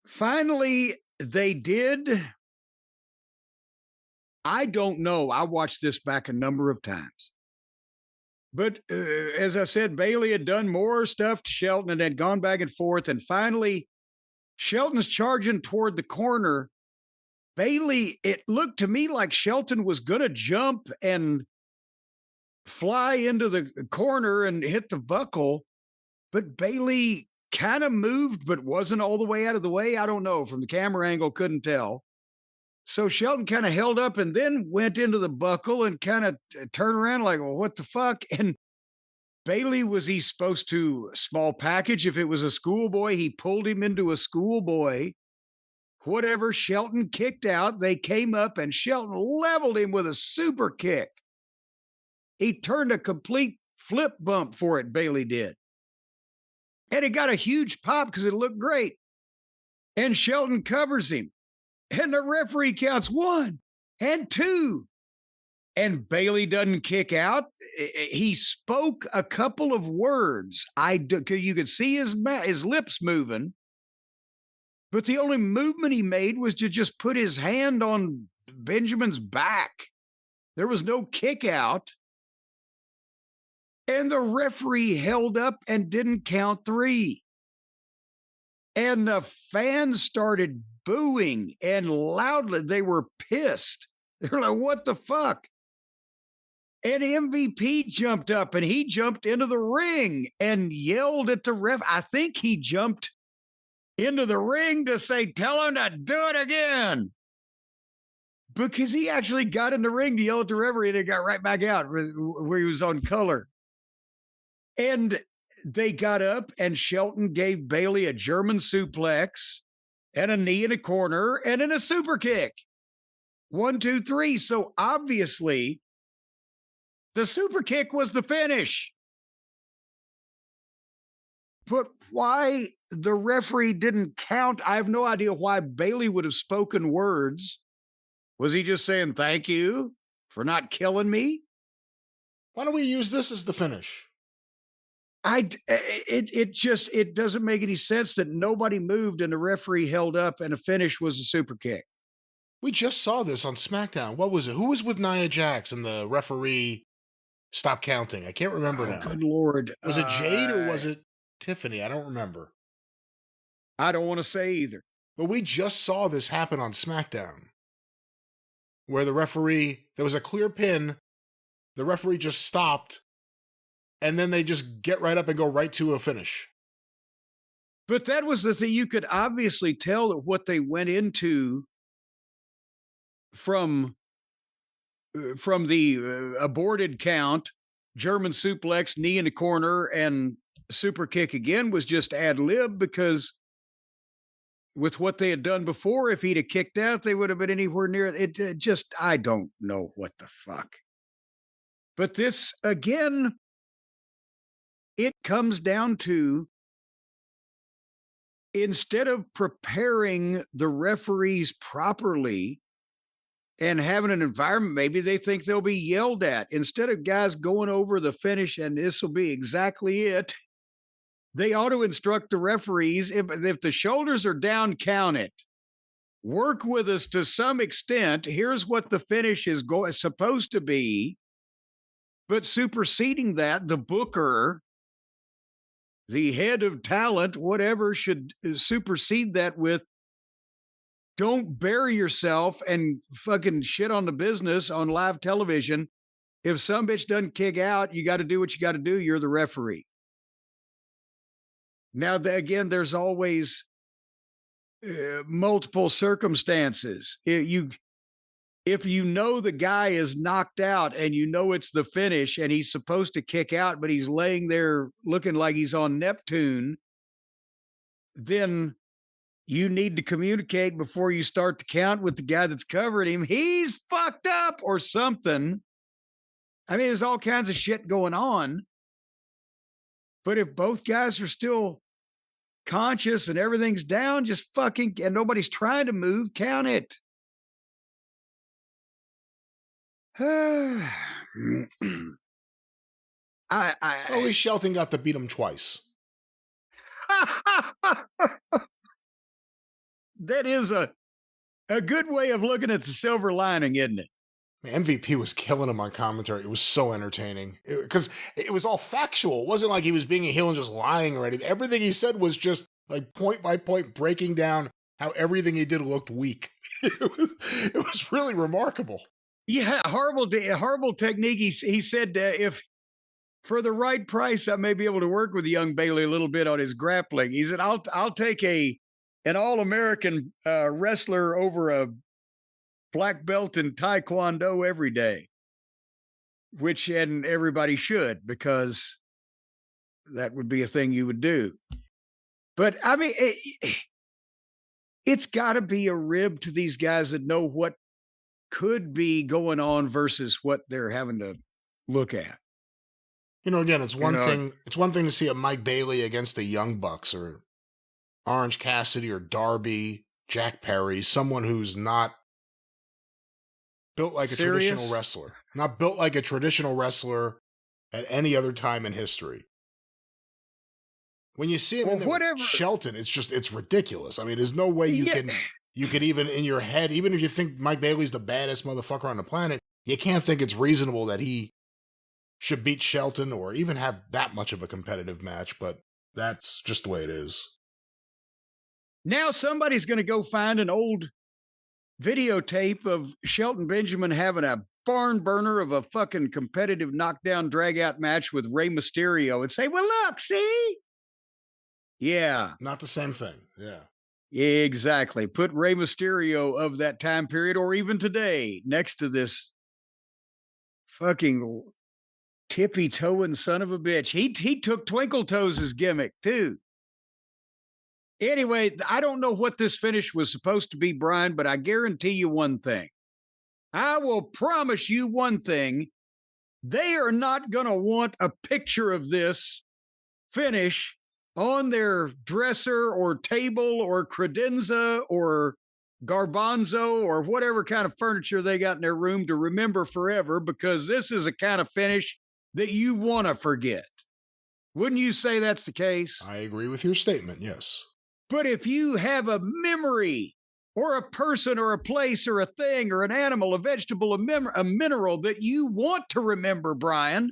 finally, they did. I don't know. I watched this back a number of times. But as I said, Bailey had done more stuff to Shelton and had gone back and forth. And finally, Shelton's charging toward the corner. Bailey, it looked to me like Shelton was going to jump and fly into the corner and hit the buckle. But Bailey kind of moved, but wasn't all the way out of the way. I don't know. From the camera angle, couldn't tell. So Shelton kind of held up and then went into the buckle and kind of turned around like, well, what the fuck? And Bailey, was he supposed to small package? If it was a schoolboy, he pulled him into a schoolboy. Whatever, Shelton kicked out. They came up and Shelton leveled him with a super kick. He turned a complete flip bump for it, Bailey did. And it got a huge pop because it looked great. And Shelton covers him. And the referee counts 1 and 2. And Bailey doesn't kick out. He spoke a couple of words. You could see his lips moving. But the only movement he made was to just put his hand on Benjamin's back. There was no kick out. And the referee held up and didn't count 3. And the fans started booing and loudly. They were pissed. They were like, what the fuck? And MVP jumped up and he jumped into the ring and yelled at the ref. I think he jumped into the ring to say, tell him to do it again. Because he actually got in the ring to yell at the referee and it got right back out where he was on color. And they got up and Shelton gave Bailey a German suplex and a knee in a corner and then a super kick. 1, 2, 3. So obviously the super kick was the finish. But why the referee didn't count, I have no idea why Bailey would have spoken words. Was he just saying, thank you for not killing me? Why don't we use this as the finish? It doesn't make any sense that nobody moved and the referee held up and the finish was a super kick. We just saw this on SmackDown. What was it? Who was with Nia Jax and the referee stopped counting? I can't remember now. Good Lord. Was it Jade or was it Tiffany? I don't remember. I don't want to say either. But we just saw this happen on SmackDown. Where the referee, there was a clear pin, the referee just stopped, and then they just get right up and go right to a finish. But that was the thing. You could obviously tell that what they went into from the aborted count, German suplex, knee in the corner, and super kick again was just ad lib, because with what they had done before, if he'd have kicked out, they would have been anywhere near it. I don't know what the fuck. But this, again, it comes down to, instead of preparing the referees properly and having an environment, maybe they think they'll be yelled at. Instead of guys going over the finish and this will be exactly it, they ought to instruct the referees, if the shoulders are down, count it. Work with us to some extent. Here's what the finish is supposed to be. But superseding that, the booker, the head of talent, whatever, should supersede that with, don't bury yourself and fucking shit on the business on live television. If some bitch doesn't kick out, you got to do what you got to do. You're the referee. Now, again, there's always multiple circumstances. If you know the guy is knocked out and you know it's the finish and he's supposed to kick out, but he's laying there looking like he's on Neptune, then you need to communicate before you start to count with the guy that's covering him. He's fucked up or something. I mean, there's all kinds of shit going on. But if both guys are still conscious and everything's down, just fucking, and nobody's trying to move, count it. At least Shelton got to beat him twice. That is a good way of looking at the silver lining, isn't it? MVP was killing him on commentary. It was so entertaining because it was all factual. It wasn't like he was being a heel and just lying or anything. Everything he said was just like point by point breaking down how everything he did looked weak. It was really remarkable. Yeah, horrible technique. He said if for the right price, I may be able to work with young Bailey a little bit on his grappling. He said, I'll take an All-American wrestler over a black belt in Taekwondo every day, and everybody should, because that would be a thing you would do. But I mean, it's got to be a rib to these guys that know what could be going on versus what they're having to look at. Again, it's one thing. It's one thing to see a Mike Bailey against the Young Bucks or Orange Cassidy or Darby, Jack Perry, someone who's not built like a traditional wrestler. Not built like a traditional wrestler at any other time in history. When you see him in there with Shelton, it's ridiculous. I mean, there's no way you could even in your head, even if you think Mike Bailey's the baddest motherfucker on the planet, you can't think it's reasonable that he should beat Shelton or even have that much of a competitive match, but that's just the way it is. Now somebody's going to go find an old videotape of Shelton Benjamin having a barn burner of a fucking competitive knockdown drag-out match with Rey Mysterio and say, well, look, see? Yeah. Not the same thing. Yeah. Exactly. Put Rey Mysterio of that time period or even today next to this fucking tippy-toeing son of a bitch. He took Twinkle Toes' gimmick, too. Anyway, I don't know what this finish was supposed to be, Brian, but I guarantee you one thing. I will promise you one thing. They are not going to want a picture of this finish on their dresser or table or credenza or garbanzo or whatever kind of furniture they got in their room to remember forever, because this is a kind of finish that you want to forget. Wouldn't you say that's the case? I agree with your statement, yes. But if you have a memory or a person or a place or a thing or an animal, a vegetable, a mineral that you want to remember, Brian,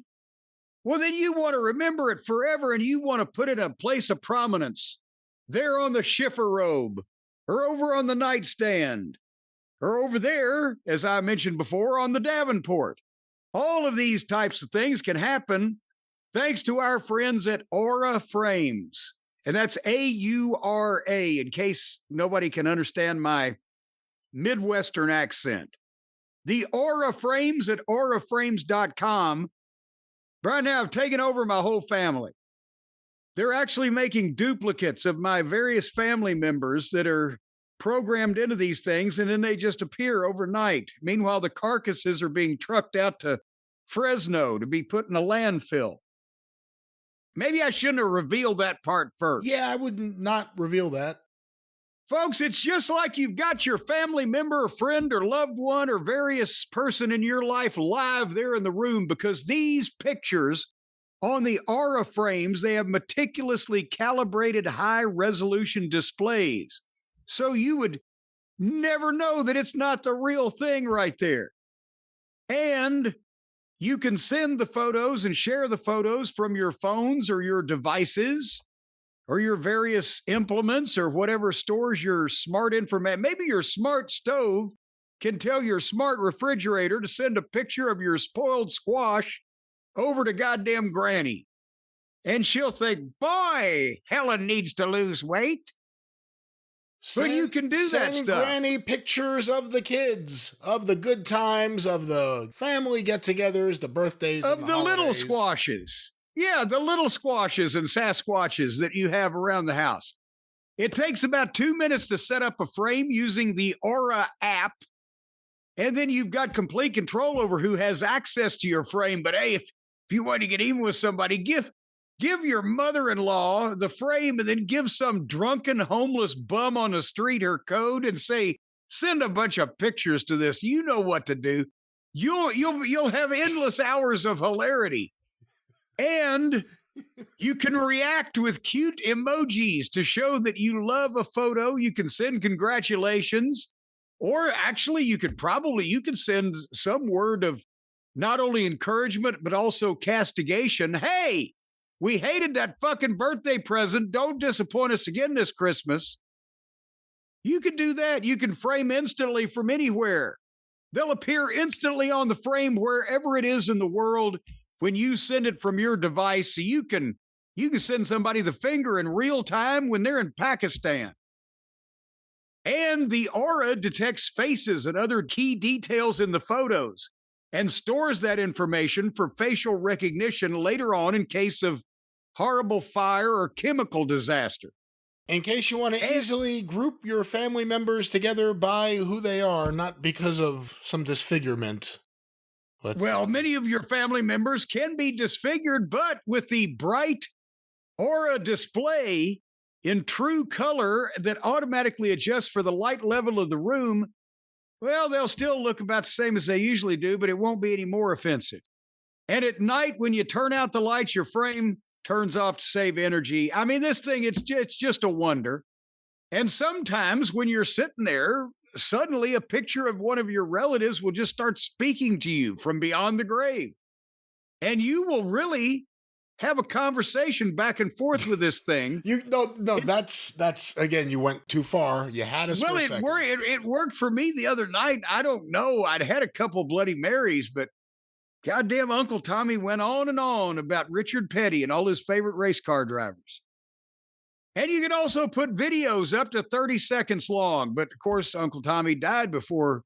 well, then you want to remember it forever and you want to put it in a place of prominence there on the Schiffer robe or over on the nightstand or over there, as I mentioned before, on the Davenport. All of these types of things can happen thanks to our friends at Aura Frames. And that's A-U-R-A, in case nobody can understand my Midwestern accent. The Aura Frames at auraframes.com. Brian, now I've taken over my whole family. They're actually making duplicates of my various family members that are programmed into these things, and then they just appear overnight. Meanwhile, the carcasses are being trucked out to Fresno to be put in a landfill. Maybe I shouldn't have revealed that part first. Yeah, I would not reveal that. Folks, it's just like you've got your family member or friend or loved one or various person in your life live there in the room, because these pictures on the Aura Frames, they have meticulously calibrated high-resolution displays. So you would never know that it's not the real thing right there. And you can send the photos and share the photos from your phones or your devices or your various implements or whatever stores your smart information. Maybe your smart stove can tell your smart refrigerator to send a picture of your spoiled squash over to goddamn Granny. And she'll think, boy, Helen needs to lose weight. But you can do that stuff. Send Granny pictures of the kids, of the good times, of the family get-togethers, the birthdays, of and the holidays. little squashes. Yeah, the little squashes and Sasquatches that you have around the house. It takes about 2 minutes to set up a frame using the Aura app. And then you've got complete control over who has access to your frame. But hey, if you want to get even with somebody, give your mother-in-law the frame and then give some drunken homeless bum on the street her code and say, send a bunch of pictures to this. You know what to do. You'll have endless hours of hilarity. And you can react with cute emojis to show that you love a photo. You can send congratulations, or actually you could send some word of not only encouragement, but also castigation. Hey, we hated that fucking birthday present. Don't disappoint us again this Christmas. You can do that. You can frame instantly from anywhere. They'll appear instantly on the frame wherever it is in the world when you send it from your device. So you can send somebody the finger in real time when they're in Pakistan. And the Aura detects faces and other key details in the photos and stores that information for facial recognition later on in case of horrible fire or chemical disaster. In case you want to easily group your family members together by who they are, not because of some disfigurement. Many of your family members can be disfigured, but with the bright Aura display in true color that automatically adjusts for the light level of the room, well, they'll still look about the same as they usually do, but it won't be any more offensive. And at night, when you turn out the lights, your frame turns off to save energy. I mean, this thing, it's just a wonder. And sometimes when you're sitting there, suddenly a picture of one of your relatives will just start speaking to you from beyond the grave. And you will really have a conversation back and forth with this thing. That's again, you went too far. You had us for a second. It worked for me the other night. I don't know. I'd had a couple Bloody Marys, but goddamn Uncle Tommy went on and on about Richard Petty and all his favorite race car drivers. And you can also put videos up to 30 seconds long. But of course, Uncle Tommy died before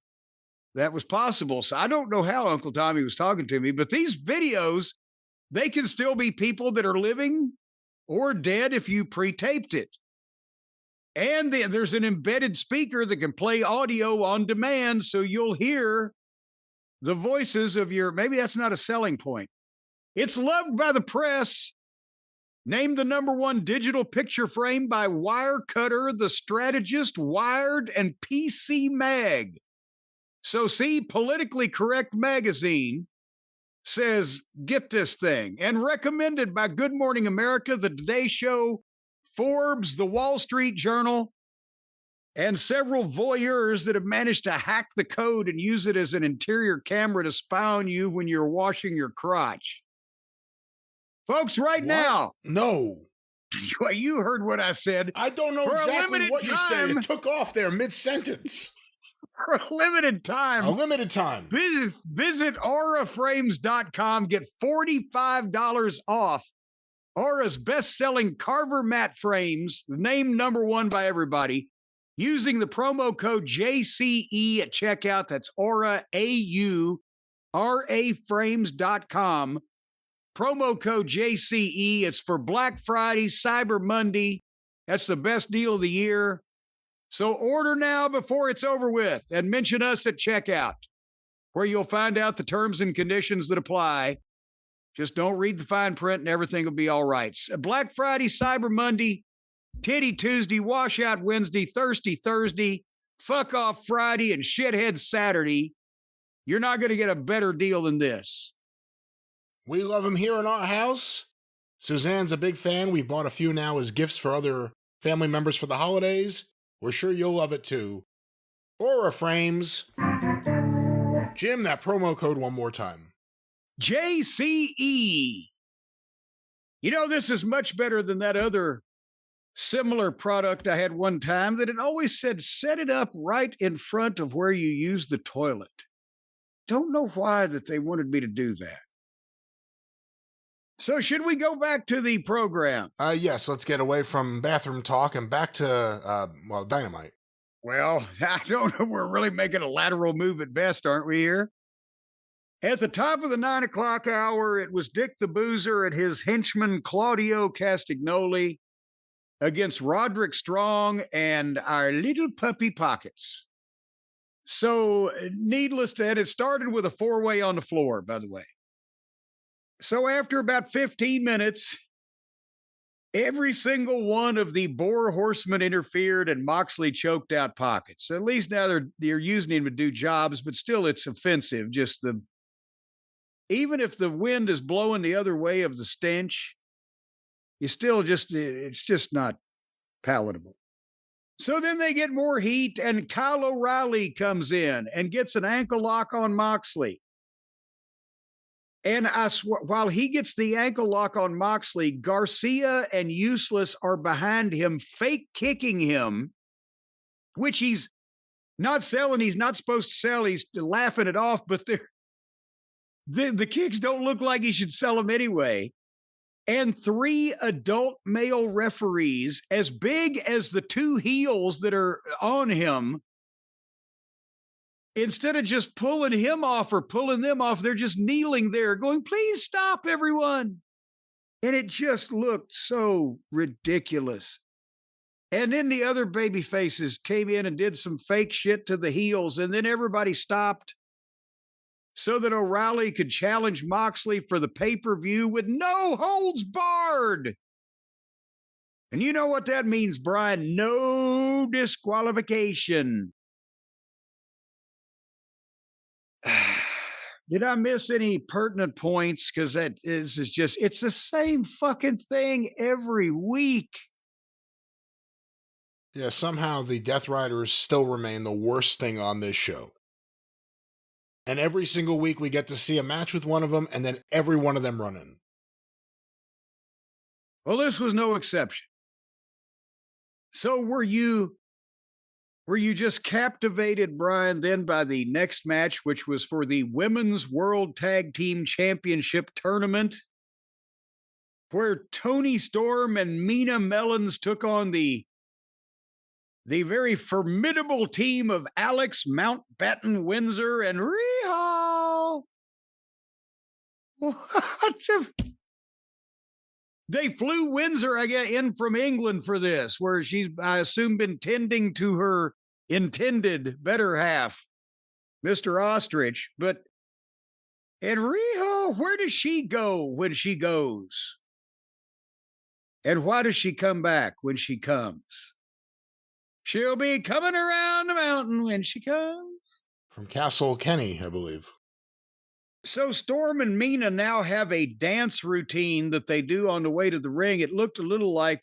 that was possible. So I don't know how Uncle Tommy was talking to me, but these videos, they can still be people that are living or dead if you pre-taped it. And there's an embedded speaker that can play audio on demand, so you'll hear the voices of maybe that's not a selling point. It's loved by the press. Named the #1 digital picture frame by Wirecutter, The Strategist, Wired, and PC Mag. So see, Politically Correct Magazine says, get this thing. And recommended by Good Morning America, The Today Show, Forbes, The Wall Street Journal, and several voyeurs that have managed to hack the code and use it as an interior camera to spy on you when you're washing your crotch. Folks, now. No. You heard what I said. I don't know exactly what you said. It took off there mid-sentence. For a limited time. Visit auraframes.com. Get $45 off Aura's best-selling Carver matte frames, named #1 by everybody, using the promo code JCE at checkout. That's Aura, AURAFrames.com. Promo code JCE. It's for Black Friday, Cyber Monday. That's the best deal of the year. So order now before it's over with and mention us at checkout, where you'll find out the terms and conditions that apply. Just don't read the fine print and everything will be all right. Black Friday, Cyber Monday, Titty Tuesday, Washout Wednesday, Thirsty Thursday, Fuck Off Friday, and Shithead Saturday. You're not going to get a better deal than this. We love them here in our house. Suzanne's a big fan. We bought a few now as gifts for other family members for the holidays. We're sure you'll love it too. Aura Frames. Jim, that promo code one more time. JCE. You know, this is much better than that other similar product I had one time that it always said, set it up right in front of where you use the toilet. Don't know why that they wanted me to do that. So should we go back to the program? Yes, let's get away from bathroom talk and back to, Dynamite. Well, I don't know. We're really making a lateral move at best, aren't we here? At the top of the 9 o'clock hour, it was Dick the Boozer and his henchman, Claudio Castagnoli, against Roderick Strong and our little puppy Pockets. So needless to add, it started with a 4-way on the floor, by the way. So after about 15 minutes, every single one of the Boar Horsemen interfered and Moxley choked out Pockets. So at least now they're using him to do jobs, but still it's offensive. even if the wind is blowing the other way of the stench, you still it's just not palatable. So then they get more heat, and Kyle O'Reilly comes in and gets an ankle lock on Moxley. And while he gets the ankle lock on Moxley, Garcia and Useless are behind him, fake kicking him, which he's not selling. He's not supposed to sell. He's laughing it off, but the kicks don't look like he should sell them anyway. And 3 adult male referees, as big as the 2 heels that are on him, instead of just pulling him off or pulling them off, they're just kneeling there going, please stop, everyone. And it just looked so ridiculous. And then the other baby faces came in and did some fake shit to the heels, and then everybody stopped so that O'Reilly could challenge Moxley for the pay-per-view with no holds barred. And you know what that means, Brian? No disqualification. Did I miss any pertinent points? Because that is just, it's the same fucking thing every week. Yeah, somehow the Death Riders still remain the worst thing on this show. And every single week we get to see a match with one of them, and then every one of them run in. Well, this was no exception. So were you just captivated, Brian, then by the next match, which was for the Women's World Tag Team Championship tournament, where Toni Storm and Mina Mellons took on the very formidable team of Alex Mountbatten Windsor and Riho. They flew Windsor, I guess, in from England for this, where she's, I assume, been tending to her intended better half, Mr. Ostrich. And Riho, where does she go when she goes? And why does she come back when she comes? She'll be coming around the mountain when she comes. From Castle Kenny, I believe. So Storm and Mina now have a dance routine that they do on the way to the ring. It looked a little like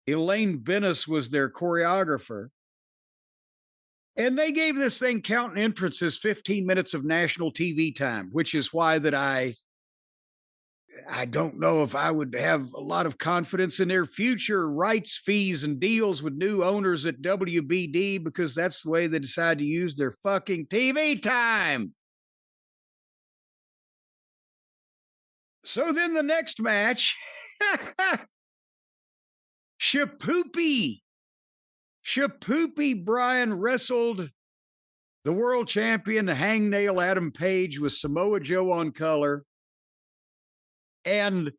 Elaine Bennis was their choreographer. And they gave this thing, counting entrances, 15 minutes of national TV time, which is why that I don't know if I would have a lot of confidence in their future rights fees and deals with new owners at WBD, because that's the way they decide to use their fucking TV time. So then the next match, Shapoopy Brian wrestled the world champion, Hangnail Adam Page, with Samoa Joe on color. And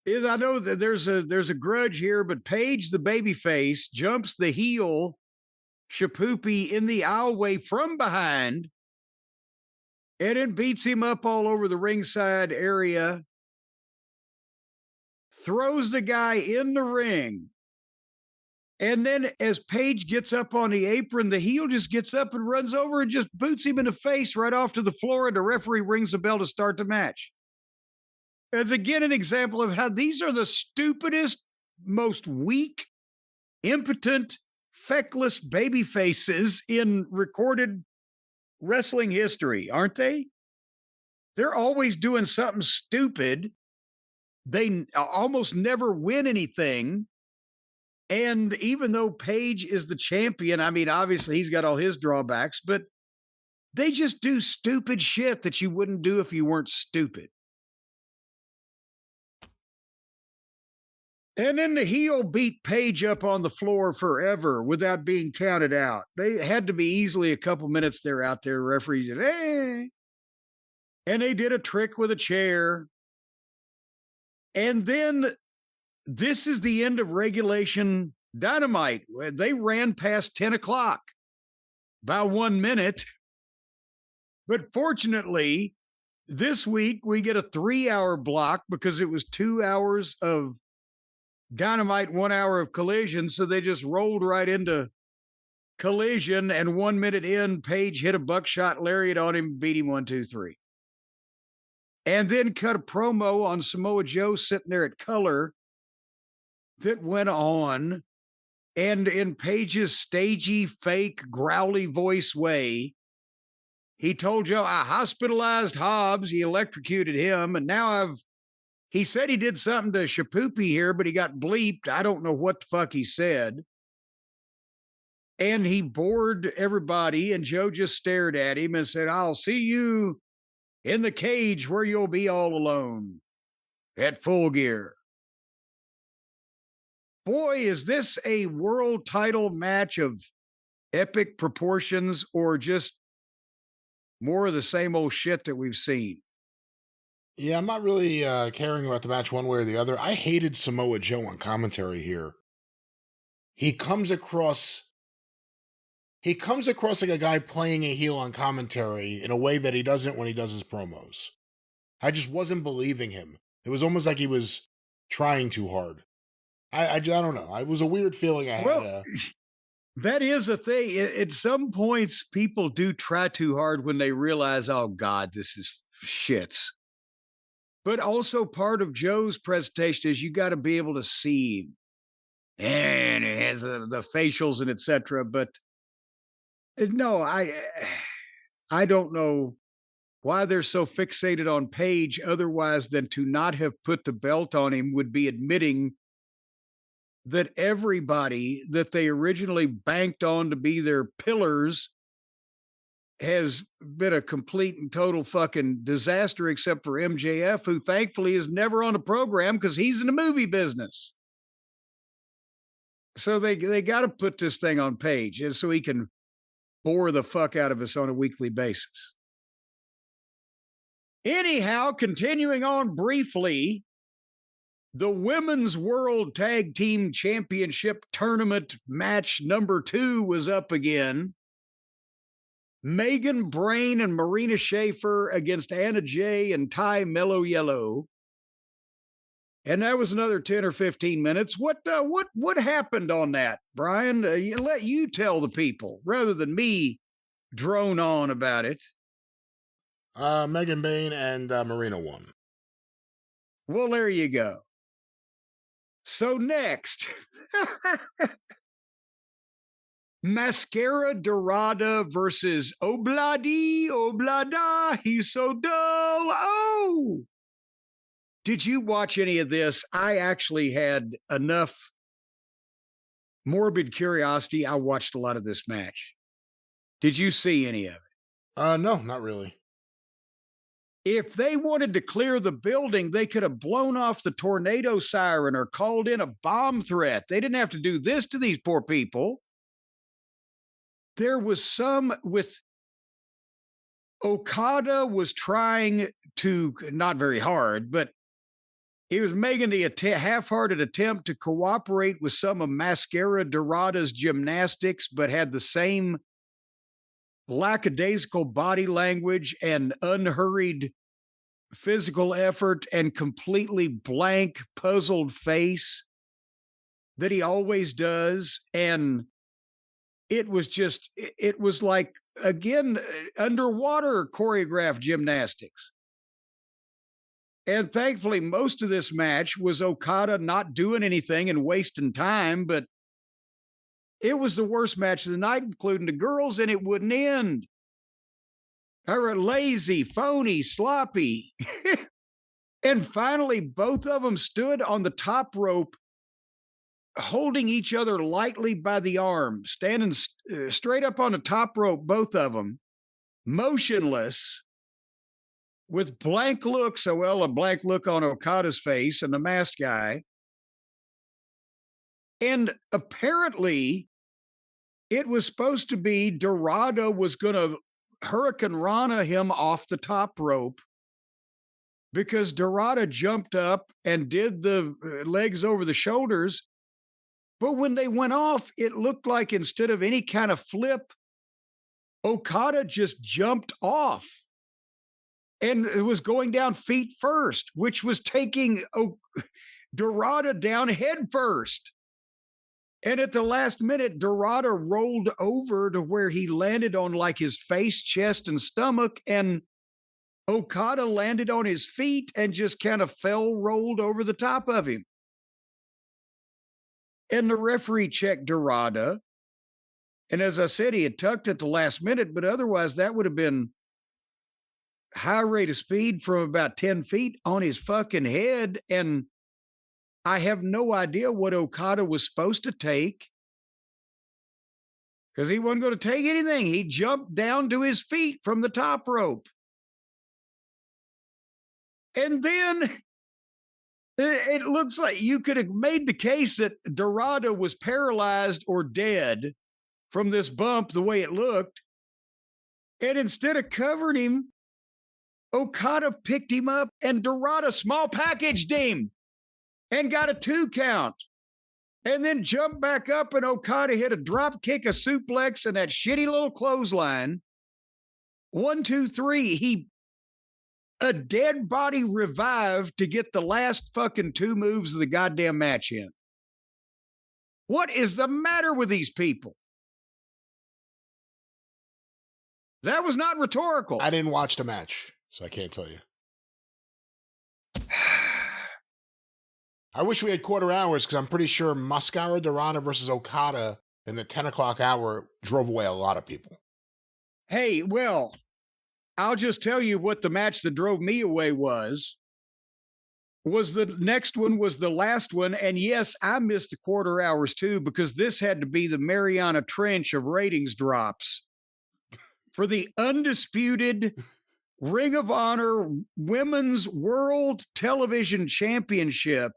I know that there's a grudge here, but Page, the babyface, jumps the heel Shapoopy in the aisleway from behind, and it beats him up all over the ringside area, throws the guy in the ring. And then as Page gets up on the apron, the heel just gets up and runs over and just boots him in the face right off to the floor, and the referee rings the bell to start the match. It's again an example of how these are the stupidest, most weak, impotent, feckless baby faces in recorded wrestling history, aren't they? They're always doing something stupid. They almost never win anything. And even though Page is the champion, I mean, obviously he's got all his drawbacks, but they just do stupid shit that you wouldn't do if you weren't stupid. And then the heel beat Page up on the floor forever without being counted out. They had to be easily a couple minutes there out there. Referees said, hey. And they did a trick with a chair. And then this is the end of regulation Dynamite. They ran past 10 o'clock by 1 minute. But fortunately, this week we get a 3-hour block because it was 2 hours of Dynamite, 1 hour of Collision. So they just rolled right into Collision, and 1 minute in, Page hit a buckshot lariat on him, beat him 1, 2, 3. and then cut a promo on Samoa Joe sitting there at color that went on. And in Page's stagey, fake, growly voice way, he told Joe, I hospitalized Hobbs. He electrocuted him. And now he said he did something to Shapoopy here, but he got bleeped. I don't know what the fuck he said. And he bored everybody. And Joe just stared at him and said, I'll see you in the cage where you'll be all alone at Full Gear. Boy, is this a world title match of epic proportions or just more of the same old shit that we've seen? Yeah, I'm not really caring about the match one way or the other. I hated Samoa Joe on commentary here. He comes across like a guy playing a heel on commentary in a way that he doesn't when he does his promos. I just wasn't believing him. It was almost like he was trying too hard. I don't know. It was a weird feeling I had. Well, that is a thing. At some points, people do try too hard when they realize, oh, God, this is shits. But also part of Joe's presentation is you got to be able to see him. And it has the facials and etc. But no, I don't know why they're so fixated on Page otherwise than to not have put the belt on him would be admitting that everybody that they originally banked on to be their pillars has been a complete and total fucking disaster, except for MJF, who thankfully is never on a program because he's in the movie business. So they got to put this thing on Page so he can bore the fuck out of us on a weekly basis. Anyhow, continuing on briefly, the Women's World Tag Team Championship Tournament match number 2 was up again. Megan Brain and Marina Schaefer against Anna Jay and Ty Mellow Yellow. And that was another 10 or 15 minutes. What happened on that, Brian? Let you tell the people rather than me drone on about it. Megan Bain and Marina won. Well, there you go. So next, Mascara Dorada versus Oblada, he's so dull. Oh! Did you watch any of this? I actually had enough morbid curiosity. I watched a lot of this match. Did you see any of it? No, not really. If they wanted to clear the building, they could have blown off the tornado siren or called in a bomb threat. They didn't have to do this to these poor people. There was some with Okada was trying to, not very hard, but he was making the half-hearted attempt to cooperate with some of Mascara Dorada's gymnastics, but had the same lackadaisical body language and unhurried physical effort and completely blank, puzzled face that he always does. And it was like, again, underwater choreographed gymnastics. And thankfully, most of this match was Okada not doing anything and wasting time, but it was the worst match of the night, including the girls, and it wouldn't end. They were lazy, phony, sloppy. And finally, both of them stood on the top rope, holding each other lightly by the arm, standing straight up on the top rope, both of them, motionless, with blank looks. So, well, a blank look on Okada's face and the masked guy. And apparently, it was supposed to be Dorada was going to Hurricane Rana him off the top rope because Dorada jumped up and did the legs over the shoulders. But when they went off, it looked like instead of any kind of flip, Okada just jumped off. And it was going down feet first, which was taking Dorada down head first. And at the last minute, Dorada rolled over to where he landed on like his face, chest, and stomach. And Okada landed on his feet and just kind of rolled over the top of him. And the referee checked Dorada. And as I said, he had tucked at the last minute, but otherwise that would have been high rate of speed from about 10 feet on his fucking head. And I have no idea what Okada was supposed to take, because he wasn't going to take anything. He jumped down to his feet from the top rope. And then it looks like you could have made the case that Dorada was paralyzed or dead from this bump, the way it looked. And instead of covering him, Okada picked him up and Dorada small packaged him and got a 2 count. And then jumped back up and Okada hit a drop kick, a suplex, and that shitty little clothesline. 1, 2, 3. A dead body revived to get the last fucking 2 moves of the goddamn match in. What is the matter with these people? That was not rhetorical. I didn't watch the match, so I can't tell you. I wish we had quarter hours, because I'm pretty sure Mascara Dorada versus Okada in the 10 o'clock hour drove away a lot of people. Hey, well, I'll just tell you what the match that drove me away was the next one was the last one. And yes, I missed the quarter hours too, because this had to be the Mariana Trench of ratings drops for the undisputed Ring of Honor Women's World Television Championship.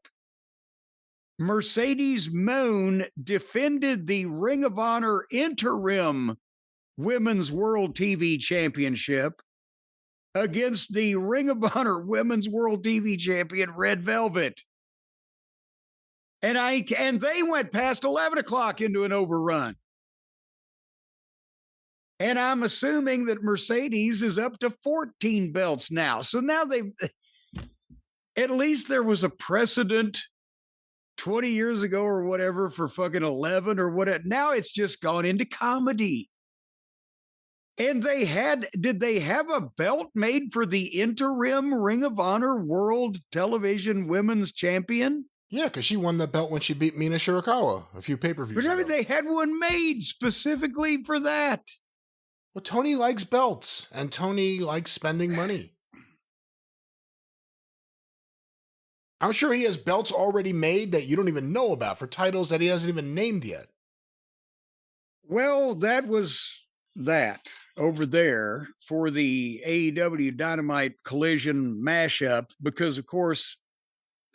Mercedes Moon defended the Ring of Honor Interim Women's World TV Championship against the Ring of Honor Women's World TV Champion Red Velvet. And they went past 11 o'clock into an overrun. And I'm assuming that Mercedes is up to 14 belts now. So now at least there was a precedent 20 years ago or whatever for fucking 11 or whatever. Now it's just gone into comedy. And did they have a belt made for the interim Ring of Honor World Television Women's Champion? Yeah, because she won the belt when she beat Mina Shirakawa a few pay-per-views ago. But they had one made specifically for that. Well, Tony likes belts, and Tony likes spending money. I'm sure he has belts already made that you don't even know about for titles that he hasn't even named yet. Well, that was that over there for the AEW Dynamite Collision mashup, because, of course,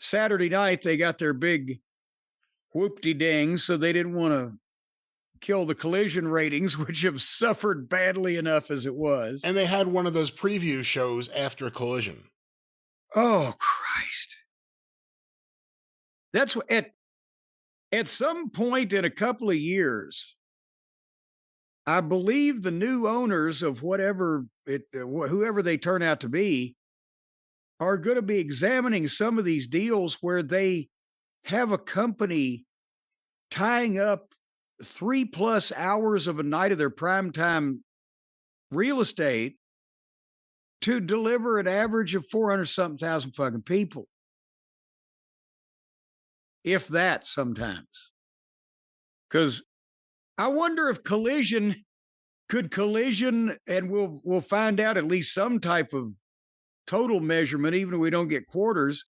Saturday night they got their big whoop-de-ding, so they didn't want to kill the Collision ratings, which have suffered badly enough as it was. And they had one of those preview shows after Collision. Oh, Christ. That's what at some point in a couple of years, I believe the new owners of whoever they turn out to be are going to be examining some of these deals where they have a company tying up 3+ hours of a night of their primetime real estate to deliver an average of 400-something thousand fucking people. If that, sometimes. Because I wonder if Collision, and we'll find out at least some type of total measurement, even if we don't get quarters.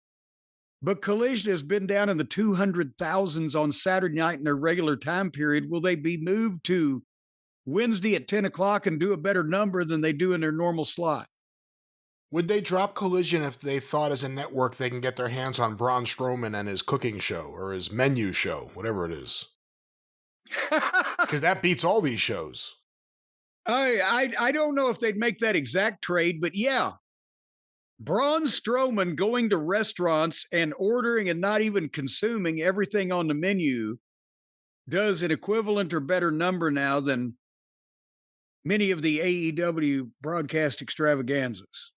But Collision has been down in the 200,000s on Saturday night in their regular time period. Will they be moved to Wednesday at 10 o'clock and do a better number than they do in their normal slot? Would they drop Collision if they thought as a network they can get their hands on Braun Strowman and his cooking show or his menu show, whatever it is? Because that beats all these shows. I don't know if they'd make that exact trade, but yeah. Braun Strowman going to restaurants and ordering and not even consuming everything on the menu does an equivalent or better number now than many of the AEW broadcast extravaganzas.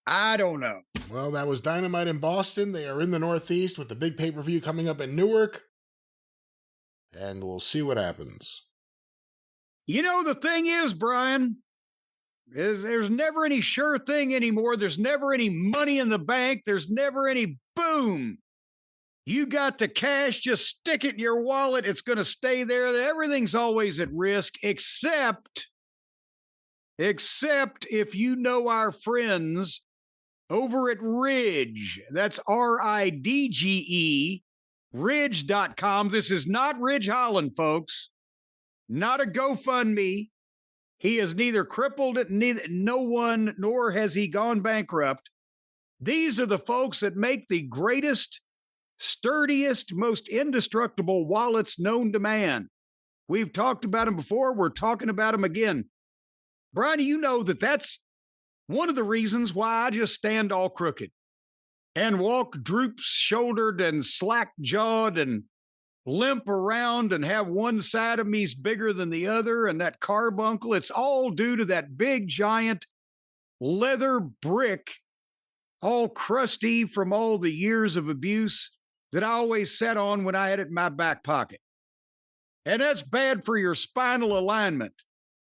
I don't know. Well, that was Dynamite in Boston. They are in the Northeast with the big pay-per-view coming up in Newark. And we'll see what happens. You know, the thing is, Brian, There's never any sure thing anymore. There's never any money in the bank. There's never any boom. You got the cash, just stick it in your wallet. It's going to stay there. Everything's always at risk, except if you know our friends over at Ridge. That's RIDGE, Ridge.com. This is not Ridge Holland, folks. Not a GoFundMe. He is neither crippled, no one, nor has he gone bankrupt. These are the folks that make the greatest, sturdiest, most indestructible wallets known to man. We've talked about them before. We're talking about them again. Brian, you know that's one of the reasons why I just stand all crooked and walk droop-shouldered and slack-jawed and limp around and have one side of me's bigger than the other and that carbuncle. It's all due to that big, giant leather brick, all crusty from all the years of abuse that I always sat on when I had it in my back pocket. And that's bad for your spinal alignment.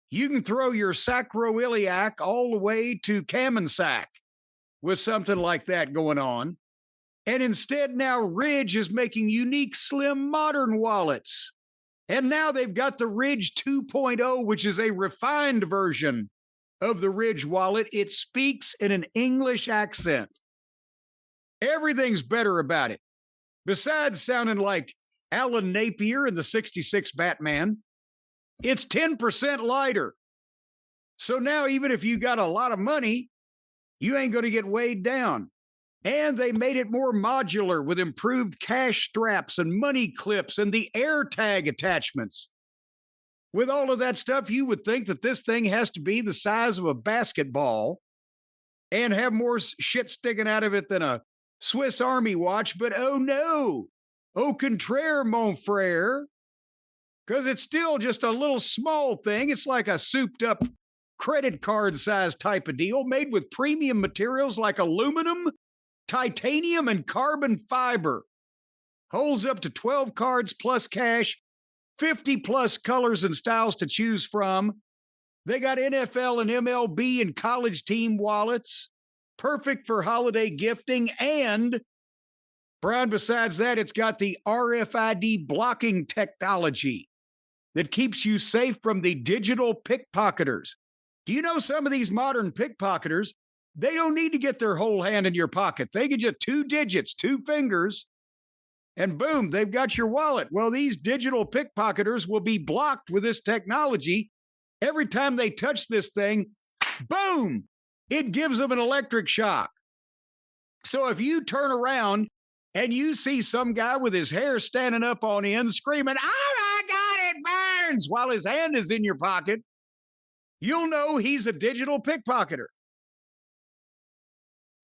You can throw your sacroiliac all the way to Kamansak with something like that going on. And instead, now Ridge is making unique, slim, modern wallets. And now they've got the Ridge 2.0, which is a refined version of the Ridge wallet. It speaks in an English accent. Everything's better about it. Besides sounding like Alan Napier in the 66 Batman, it's 10% lighter. So now, even if you got a lot of money, you ain't going to get weighed down. And they made it more modular with improved cash straps and money clips and the AirTag attachments. With all of that stuff, you would think that this thing has to be the size of a basketball and have more shit sticking out of it than a Swiss Army watch. But oh no, au contraire, mon frere, because it's still just a little small thing. It's like a souped up credit card size type of deal made with premium materials like aluminum, titanium, and carbon fiber. Holds up to 12 cards plus cash, 50 plus colors and styles to choose from. They got NFL and MLB and college team wallets, perfect for holiday gifting. And, Brian, besides that, it's got the RFID blocking technology that keeps you safe from the digital pickpocketers. Do you know some of these modern pickpocketers, they don't need to get their whole hand in your pocket. They can just 2 digits, 2 fingers, and boom, they've got your wallet. Well, these digital pickpocketers will be blocked with this technology. Every time they touch this thing, boom, it gives them an electric shock. So if you turn around and you see some guy with his hair standing up on end screaming, "Oh my God, it burns," while his hand is in your pocket, you'll know he's a digital pickpocketer.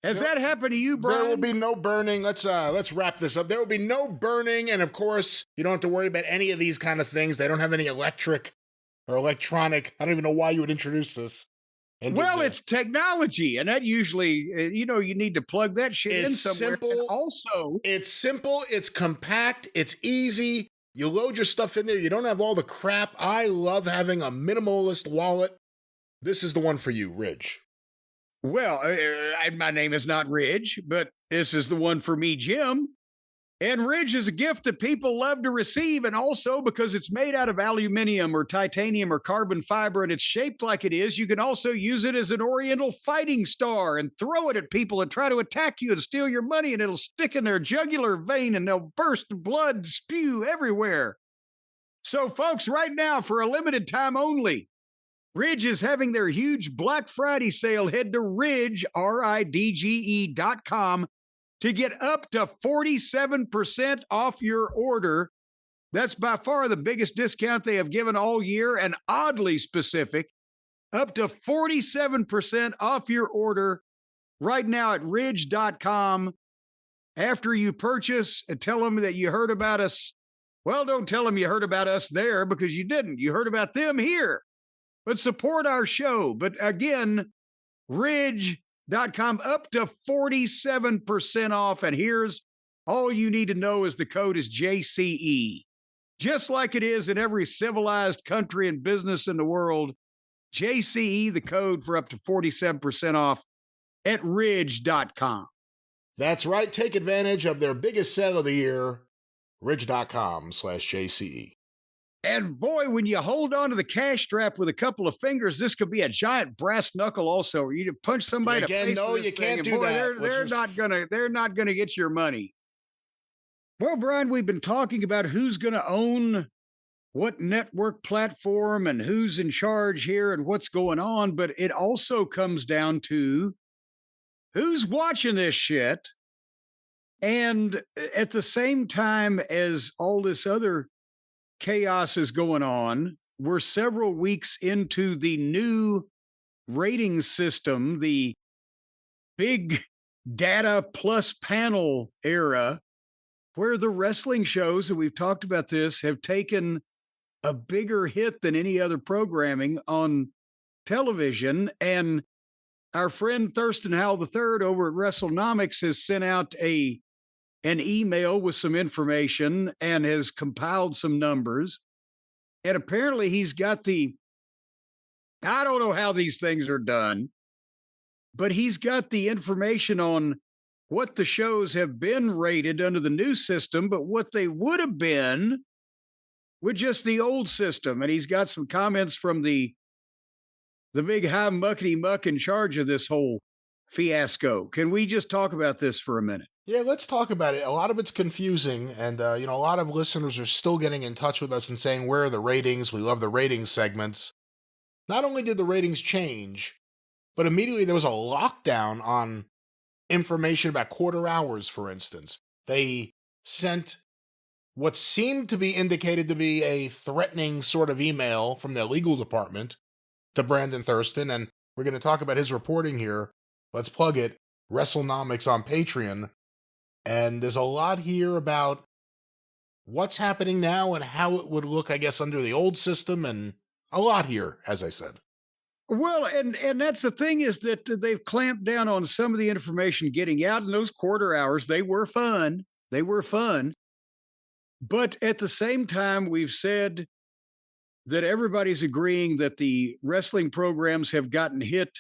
Has that happened to you, Brian? There will be no burning. Let's wrap this up. There will be no burning, and of course, you don't have to worry about any of these kind of things. They don't have any electric or electronic. I don't even know why you would introduce this. Well, it's technology, and that usually, you need to plug that shit in somewhere. Simple. And also, it's simple. It's compact. It's easy. You load your stuff in there. You don't have all the crap. I love having a minimalist wallet. This is the one for you, Ridge. Well, my name is not Ridge, but this is the one for me, Jim. And Ridge is a gift that people love to receive, and also because it's made out of aluminum or titanium or carbon fiber, and it's shaped like it is, you can also use it as an oriental fighting star and throw it at people and try to attack you and steal your money, and it'll stick in their jugular vein and they'll burst blood, spew everywhere. So, folks, right now, for a limited time only, Ridge is having their huge Black Friday sale. Head to Ridge, RIDGE.com to get up to 47% off your order. That's by far the biggest discount they have given all year, and oddly specific. Up to 47% off your order right now at Ridge.com. After you purchase, tell them that you heard about us. Well, don't tell them you heard about us there, because you didn't. You heard about them here. But support our show. But again, Ridge.com, up to 47% off. And here's all you need to know is the code is JCE. Just like it is in every civilized country and business in the world, JCE, the code for up to 47% off at ridge.com. That's right. Take advantage of their biggest sale of the year, ridge.com/JCE. And boy, when you hold on to the cash strap with a couple of fingers, this could be a giant brass knuckle also. You punch somebody in the face. No, you can't do that. They're not gonna get your money. Well, Brian, we've been talking about who's gonna own what network platform and who's in charge here and what's going on, but it also comes down to who's watching this shit. And at the same time as all this other chaos is going on, we're several weeks into the new rating system, the big data plus panel era, where the wrestling shows, and we've talked about this, have taken a bigger hit than any other programming on television. And our friend Thurston Howell III over at WrestleNomics has sent out an email with some information and has compiled some numbers. And apparently he's got I don't know how these things are done, but he's got the information on what the shows have been rated under the new system, but what they would have been with just the old system. And he's got some comments from the big high muckety muck in charge of this whole fiasco. Can we just talk about this for a minute? Yeah, let's talk about it. A lot of it's confusing, and a lot of listeners are still getting in touch with us and saying, where are the ratings? We love the ratings segments. Not only did the ratings change, but immediately there was a lockdown on information about quarter hours, for instance. They sent what seemed to be indicated to be a threatening sort of email from their legal department to Brandon Thurston, and we're going to talk about his reporting here. Let's plug it. WrestleNomics on Patreon. And there's a lot here about what's happening now and how it would look, I guess, under the old system, and a lot here, as I said. Well, and that's the thing, is that they've clamped down on some of the information getting out in those quarter hours. They were fun. But at the same time, we've said that everybody's agreeing that the wrestling programs have gotten hit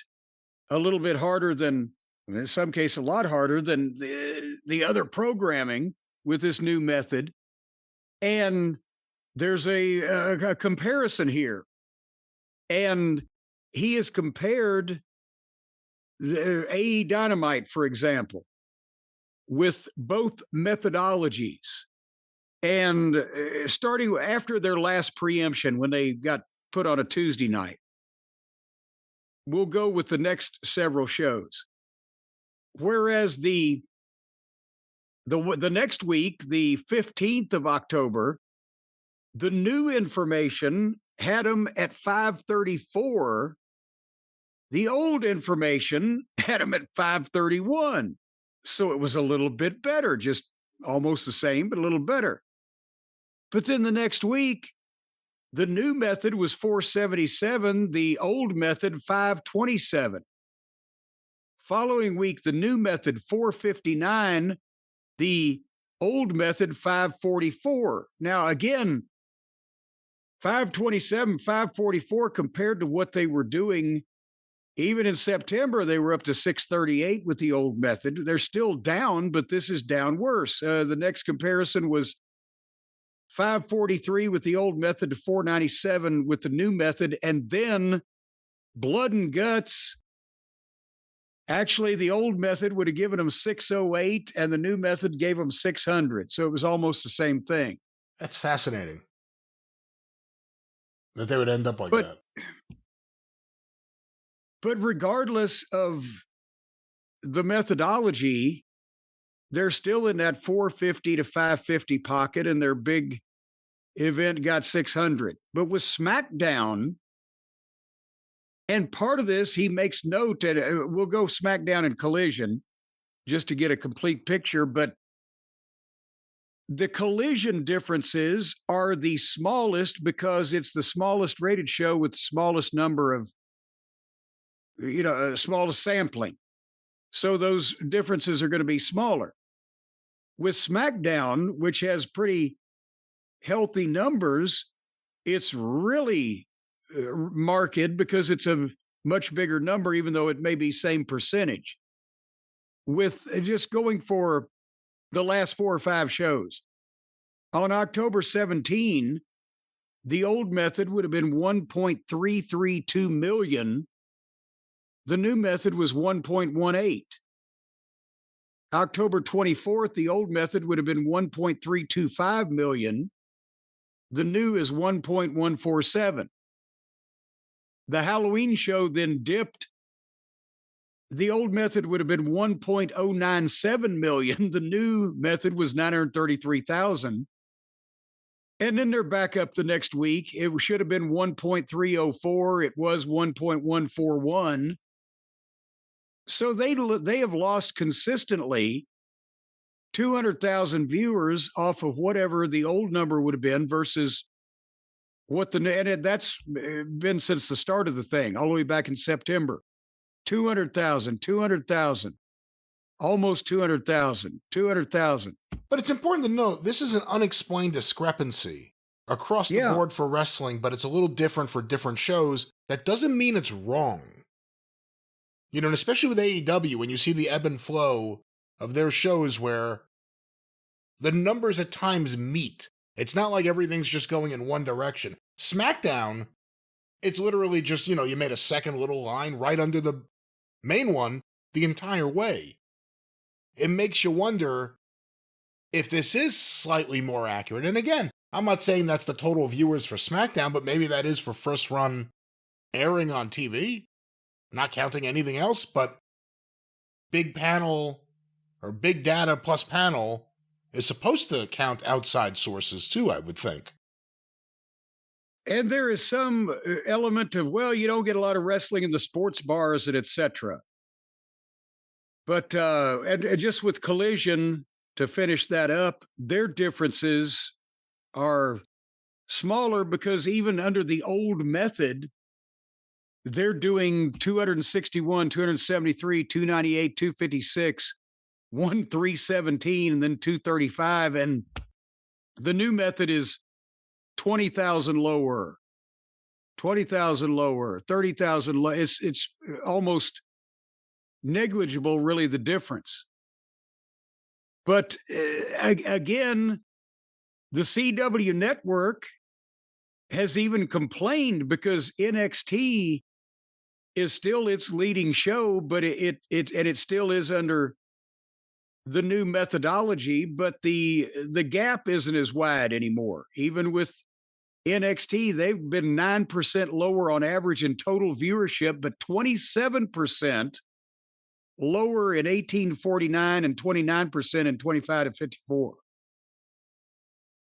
a little bit harder than, in some cases, a lot harder than the other programming with this new method. And there's a comparison here. And he has compared the AEW Dynamite, for example, with both methodologies. And starting after their last preemption, when they got put on a Tuesday night, we'll go with the next several shows. Whereas the next week, the 15th of October, the new information had them at 534. The old information had them at 531. So it was a little bit better, just almost the same, but a little better. But then the next week, the new method was 477, the old method 527. Following week, the new method 459, the old method 544. Now, again, 527, 544 compared to what they were doing. Even in September, they were up to 638 with the old method. They're still down, but this is down worse. The next comparison was 543 with the old method to 497 with the new method. And then blood and guts. Actually, the old method would have given them 608 and the new method gave them 600. So it was almost the same thing. That's fascinating that they would end up like that. But regardless of the methodology, they're still in that 450 to 550 pocket, and their big event got 600. But with SmackDown, and part of this, he makes note that we'll go SmackDown and Collision just to get a complete picture, but the Collision differences are the smallest because it's the smallest rated show with the smallest number of, smallest sampling. So those differences are going to be smaller. With SmackDown, which has pretty healthy numbers, it's really market because it's a much bigger number, even though it may be same percentage. With just going for the last 4 or 5 shows. On October 17, the old method would have been 1.332 million. The new method was 1.18. October 24th, the old method would have been 1.325 million. The new is 1.147. The Halloween show then dipped. The old method would have been 1.097 million. The new method was 933,000. And then they're back up the next week. It should have been 1.304. It was 1.141. So they have lost consistently 200,000 viewers off of whatever the old number would have been versus what that's been since the start of the thing, all the way back in September. 200,000, almost 200,000, 200,000. But it's important to note, this is an unexplained discrepancy across the board for wrestling, but it's a little different for different shows. That doesn't mean it's wrong. You know, and especially with AEW, when you see the ebb and flow of their shows where the numbers at times meet. It's not like everything's just going in one direction. SmackDown, it's literally just, you know, you made a second little line right under the main one the entire way. It makes you wonder if this is slightly more accurate. And again, I'm not saying that's the total viewers for SmackDown, but maybe that is for first run airing on TV. Not counting anything else, but big panel or big data plus panel is supposed to count outside sources too, I would think. And there is some element of, well, you don't get a lot of wrestling in the sports bars and etc. But and just with Collision, to finish that up, their differences are smaller because even under the old method, they're doing 261, 273, 298, 256, 317, and then 235. And the new method is 20,000 lower, 20,000 lower, 30,000 lower. It's almost negligible, really, the difference. But again, the CW network has even complained because NXT is still its leading show, but it still is under the new methodology, but the gap isn't as wide anymore. Even with NXT, they've been 9% lower on average in total viewership, but 27% lower in 1849 and 29% in 25 to 54.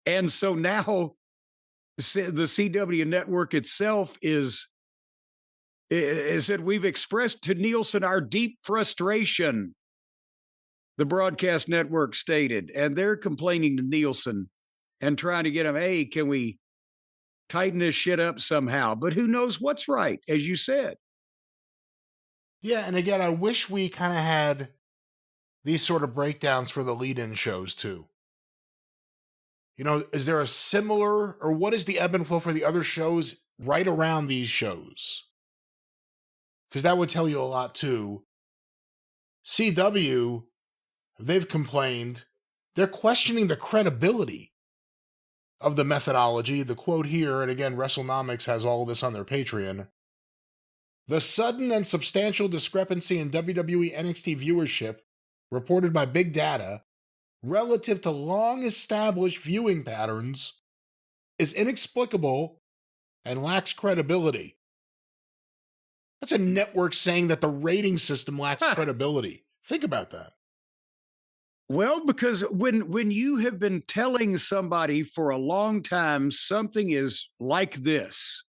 And so now the CW network itself is that we've expressed to Nielsen our deep frustration, the broadcast network stated, and they're complaining to Nielsen and trying to get him, hey, can we tighten this shit up somehow? But who knows what's right, as you said. Yeah, and again, I wish we kind of had these sort of breakdowns for the lead-in shows too. You know, is there a similar, or what is the ebb and flow for the other shows right around these shows? Because that would tell you a lot too. CW, they've complained, they're questioning the credibility of the methodology. The quote here, and again, WrestleNomics has all this on their Patreon. The sudden and substantial discrepancy in WWE NXT viewership reported by Big Data relative to long-established viewing patterns is inexplicable and lacks credibility. That's a network saying that the rating system lacks credibility. Think about that. Well, because when you have been telling somebody for a long time something is like this,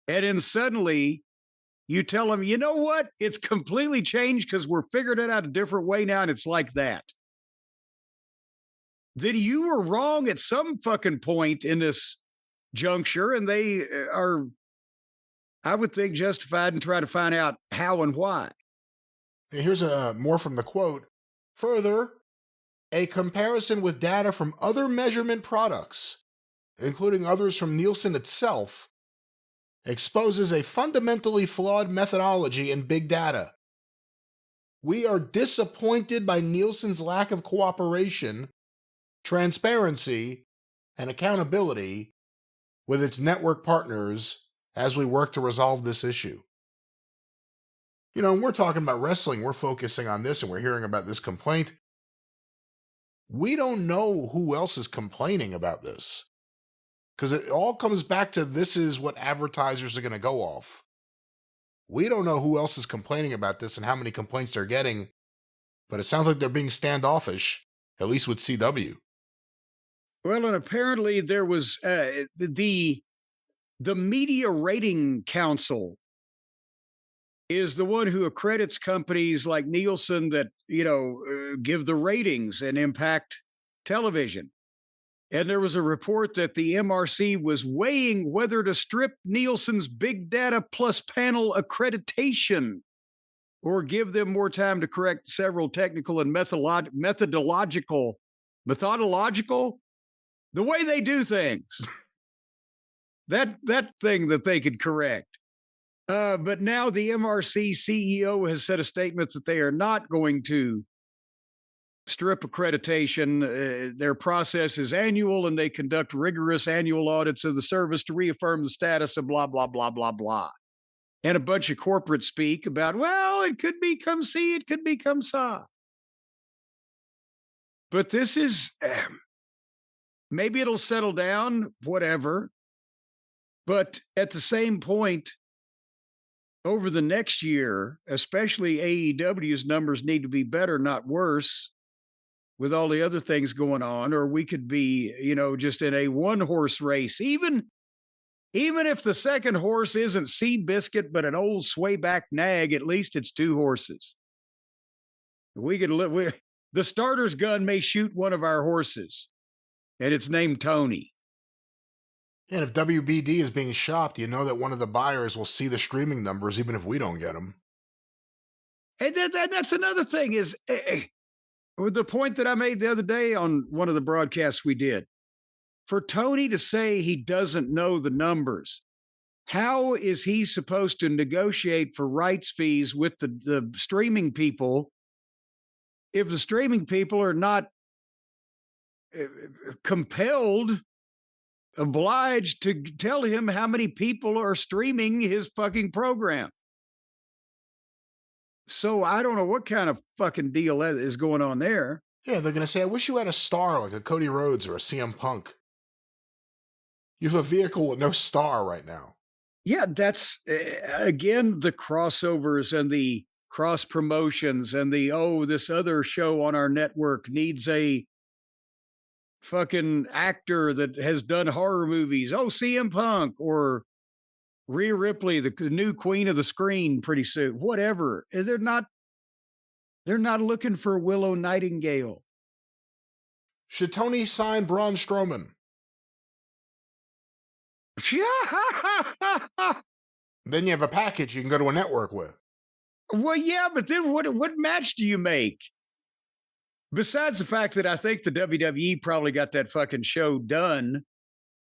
and then suddenly you tell them, you know what? It's completely changed because we're figuring it out a different way now, and it's like that. Then you were wrong at some fucking point in this juncture, and they are, I would think, justified in trying to find out how and why. Here's more from the quote. Further, a comparison with data from other measurement products, including others from Nielsen itself, exposes a fundamentally flawed methodology in big data. We are disappointed by Nielsen's lack of cooperation, transparency, and accountability with its network partners as we work to resolve this issue. You know, when we're talking about wrestling, we're focusing on this and we're hearing about this complaint. We don't know who else is complaining about this. Because it all comes back to this is what advertisers are going to go off. We don't know who else is complaining about this and how many complaints they're getting, but it sounds like they're being standoffish, at least with CW. Well, and apparently there was the Media Rating Council is the one who accredits companies like Nielsen that, give the ratings and Impact Television. And there was a report that the MRC was weighing whether to strip Nielsen's Big Data Plus panel accreditation or give them more time to correct several technical and methodological, the way they do things. that thing that they could correct. But now the MRC CEO has said a statement that they are not going to strip accreditation. Their process is annual, and they conduct rigorous annual audits of the service to reaffirm the status of blah, blah, blah, blah, blah. And a bunch of corporate speak about, well, it could become C, it could become SA. But this is, maybe it'll settle down, whatever. But at the same point, over the next year, especially AEW's numbers need to be better, not worse, with all the other things going on, or we could be, just in a one-horse race. Even if the second horse isn't Seabiscuit, but an old swayback nag, at least it's two horses. We could live. The starter's gun may shoot one of our horses, and it's named Tony. And if WBD is being shopped, you know that one of the buyers will see the streaming numbers, even if we don't get them. And that's another thing is, the point that I made the other day on one of the broadcasts we did, for Tony to say he doesn't know the numbers, how is he supposed to negotiate for rights fees with the streaming people if the streaming people are not obliged to tell him how many people are streaming his fucking program? So I don't know what kind of fucking deal is going on there. Yeah, they're going to say, I wish you had a star like a Cody Rhodes or a CM Punk. You have a vehicle with no star right now. Yeah, that's, again, the crossovers and the cross promotions and this other show on our network needs a fucking actor that has done horror movies. Oh, CM Punk or Rhea Ripley, the new queen of the screen pretty soon. Whatever. They're not looking for Willow Nightingale. Should Tony sign Braun Strowman? Then you have a package you can go to a network with. Well, yeah, but then what match do you make? Besides the fact that I think the WWE probably got that fucking show done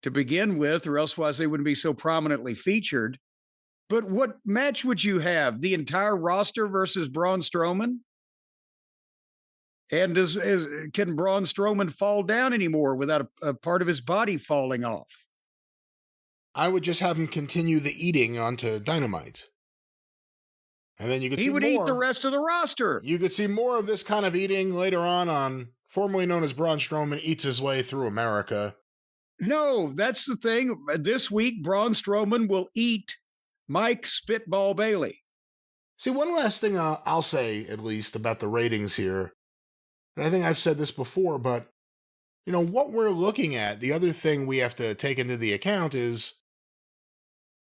to begin with, or elsewise they wouldn't be so prominently featured. But what match would you have? The entire roster versus Braun Strowman? And can Braun Strowman fall down anymore without a part of his body falling off? I would just have him continue the eating onto Dynamite. And then you could see more. He would eat the rest of the roster. You could see more of this kind of eating later on formerly known as Braun Strowman eats his way through America. No, that's the thing. This week, Braun Strowman will eat Mike Spitball Bailey. See, one last thing I'll say, at least, about the ratings here. And I think I've said this before, but, what we're looking at, the other thing we have to take into the account is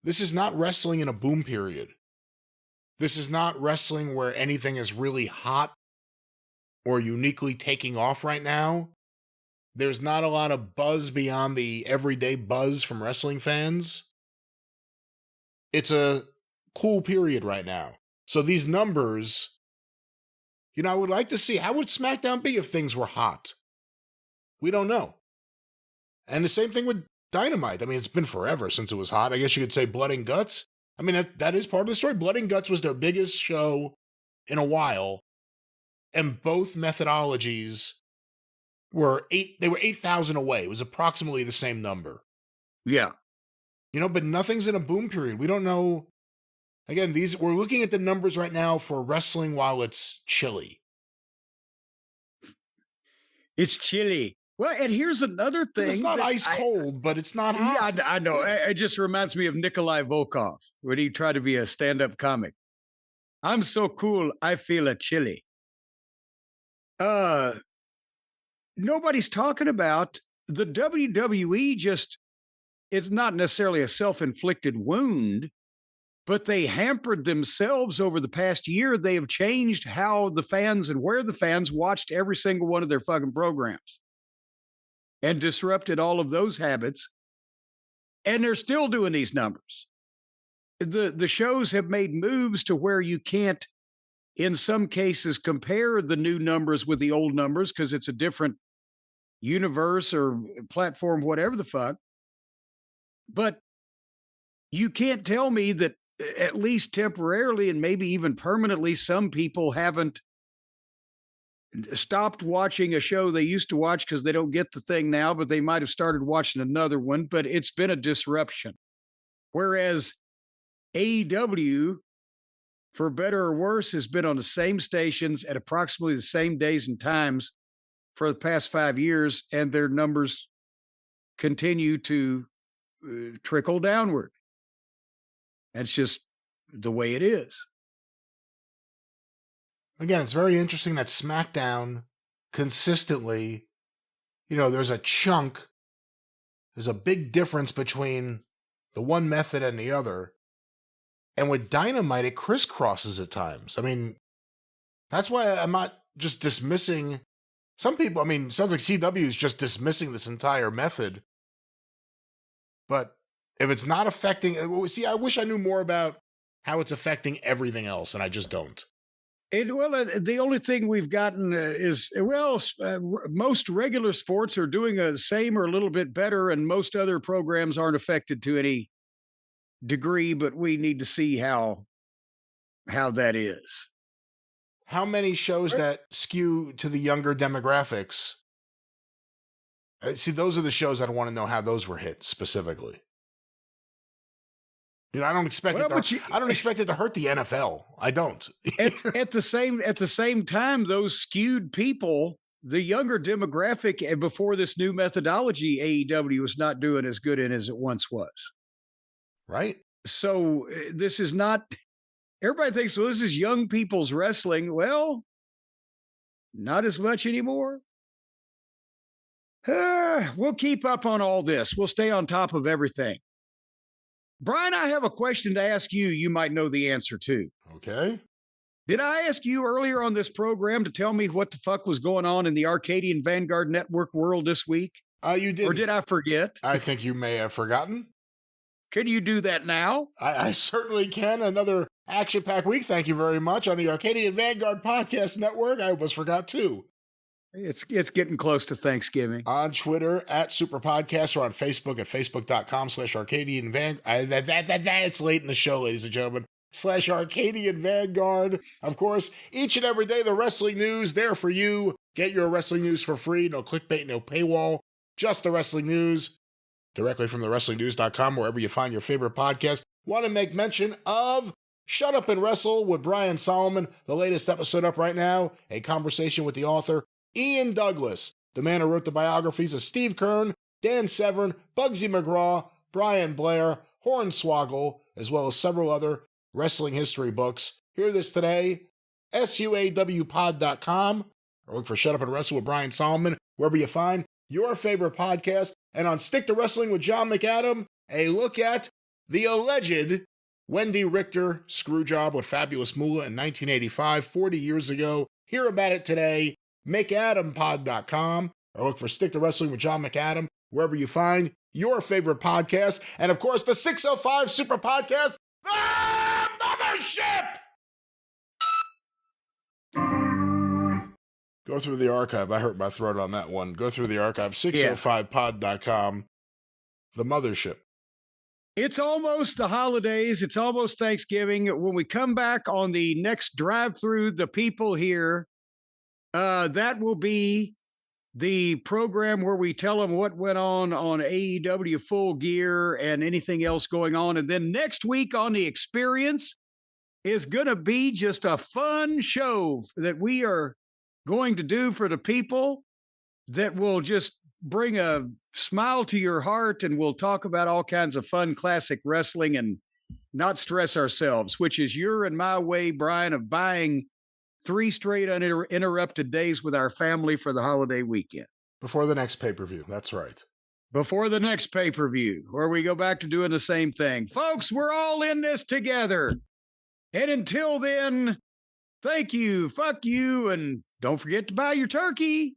this is not wrestling in a boom period. This is not wrestling where anything is really hot or uniquely taking off right now. There's not a lot of buzz beyond the everyday buzz from wrestling fans. It's a cool period right now. So these numbers, I would like to see, how would SmackDown be if things were hot? We don't know. And the same thing with Dynamite. I mean, it's been forever since it was hot. I guess you could say Blood and Guts. I mean, that is part of the story. Blood and Guts was their biggest show in a while, and both methodologies were 8,000 away. It was approximately the same number. Yeah. But nothing's in a boom period. We don't know. Again, we're looking at the numbers right now for wrestling while it's chilly. It's chilly. Well, and here's another thing. It's not ice cold, but it's not hot. Yeah, I know. It just reminds me of Nikolai Volkov when he tried to be a stand-up comic. I'm so cool, I feel a chilly. Nobody's talking about the WWE. It's not necessarily a self-inflicted wound, but they hampered themselves over the past year. They have changed how the fans and where the fans watched every single one of their fucking programs and disrupted all of those habits. And they're still doing these numbers. The shows have made moves to where you can't, in some cases, compare the new numbers with the old numbers because it's a different universe or platform, whatever the fuck. But you can't tell me that at least temporarily and maybe even permanently, some people haven't stopped watching a show they used to watch because they don't get the thing now, but they might have started watching another one, but it's been a disruption. Whereas AEW, for better or worse, has been on the same stations at approximately the same days and times for the past 5 years, and their numbers continue to trickle downward. That's just the way it is. Again, it's very interesting that SmackDown consistently, there's a big difference between the one method and the other. And with Dynamite, it crisscrosses at times. I mean, that's why I'm not just dismissing some people. I mean, it sounds like CW is just dismissing this entire method. But if it's not affecting, I wish I knew more about how it's affecting everything else, and I just don't. The only thing we've gotten is, most regular sports are doing the same or a little bit better, and most other programs aren't affected to any degree, but we need to see how that is. How many shows that skew to the younger demographics? See, those are the shows I want to know how those were hit specifically. I don't expect I don't expect it to hurt the NFL. I don't. at the same time, those skewed people, the younger demographic, and before this new methodology, AEW was not doing as good in as it once was. Right. So this is not. Everybody thinks, well, this is young people's wrestling. Well, not as much anymore. We'll keep up on all this. We'll stay on top of everything. Brian, I have a question to ask you. You might know the answer to. Okay. Did I ask you earlier on this program to tell me what the fuck was going on in the Arcadian Vanguard Network world this week? You did. Or did I forget? I think you may have forgotten. Can you do that now? I certainly can. Another action-packed week. Thank you very much on the Arcadian Vanguard Podcast Network. I almost forgot too. It's getting close to Thanksgiving. On Twitter at Superpodcast or on Facebook at facebook.com/Arcadian Vanguard. That's late in the show, ladies and gentlemen. /Arcadian Vanguard. Of course, each and every day, the wrestling news there for you. Get your wrestling news for free. No clickbait, no paywall. Just the wrestling news. Directly from thewrestlingnews.com, wherever you find your favorite podcast. Want to make mention of Shut Up and Wrestle with Brian Solomon. The latest episode up right now. A conversation with the author, Ian Douglas, the man who wrote the biographies of Steve Keirn, Dan Severn, Bugsy McGraw, Brian Blair, Hornswoggle, as well as several other wrestling history books. Hear this today, suawpod.com, or look for Shut Up and Wrestle with Brian Solomon, wherever you find your favorite podcast. And on Stick to Wrestling with John McAdam, a look at the alleged Wendy Richter screwjob with Fabulous Moolah in 1985, 40 years ago. Hear about it today, McAdamPod.com, or look for Stick to Wrestling with John McAdam, wherever you find your favorite podcast. And of course, the 605 Superpodcast, the Mothership! Go through the archive. I hurt my throat on that one. Go through the archive, 605pod.com. The mothership. It's almost the holidays. It's almost Thanksgiving. When we come back on the next drive through the people here, that will be the program where we tell them what went on AEW Full Gear and anything else going on. And then next week on The Experience is going to be just a fun show that we are going to do for the people that will just bring a smile to your heart, and we'll talk about all kinds of fun classic wrestling and not stress ourselves, which is your and my way, Brian, of buying 3 straight uninterrupted days with our family for the holiday weekend. Before the next pay-per-view. That's right. Before the next pay-per-view, where we go back to doing the same thing. Folks, we're all in this together. And until then, thank you, fuck you, and don't forget to buy your turkey.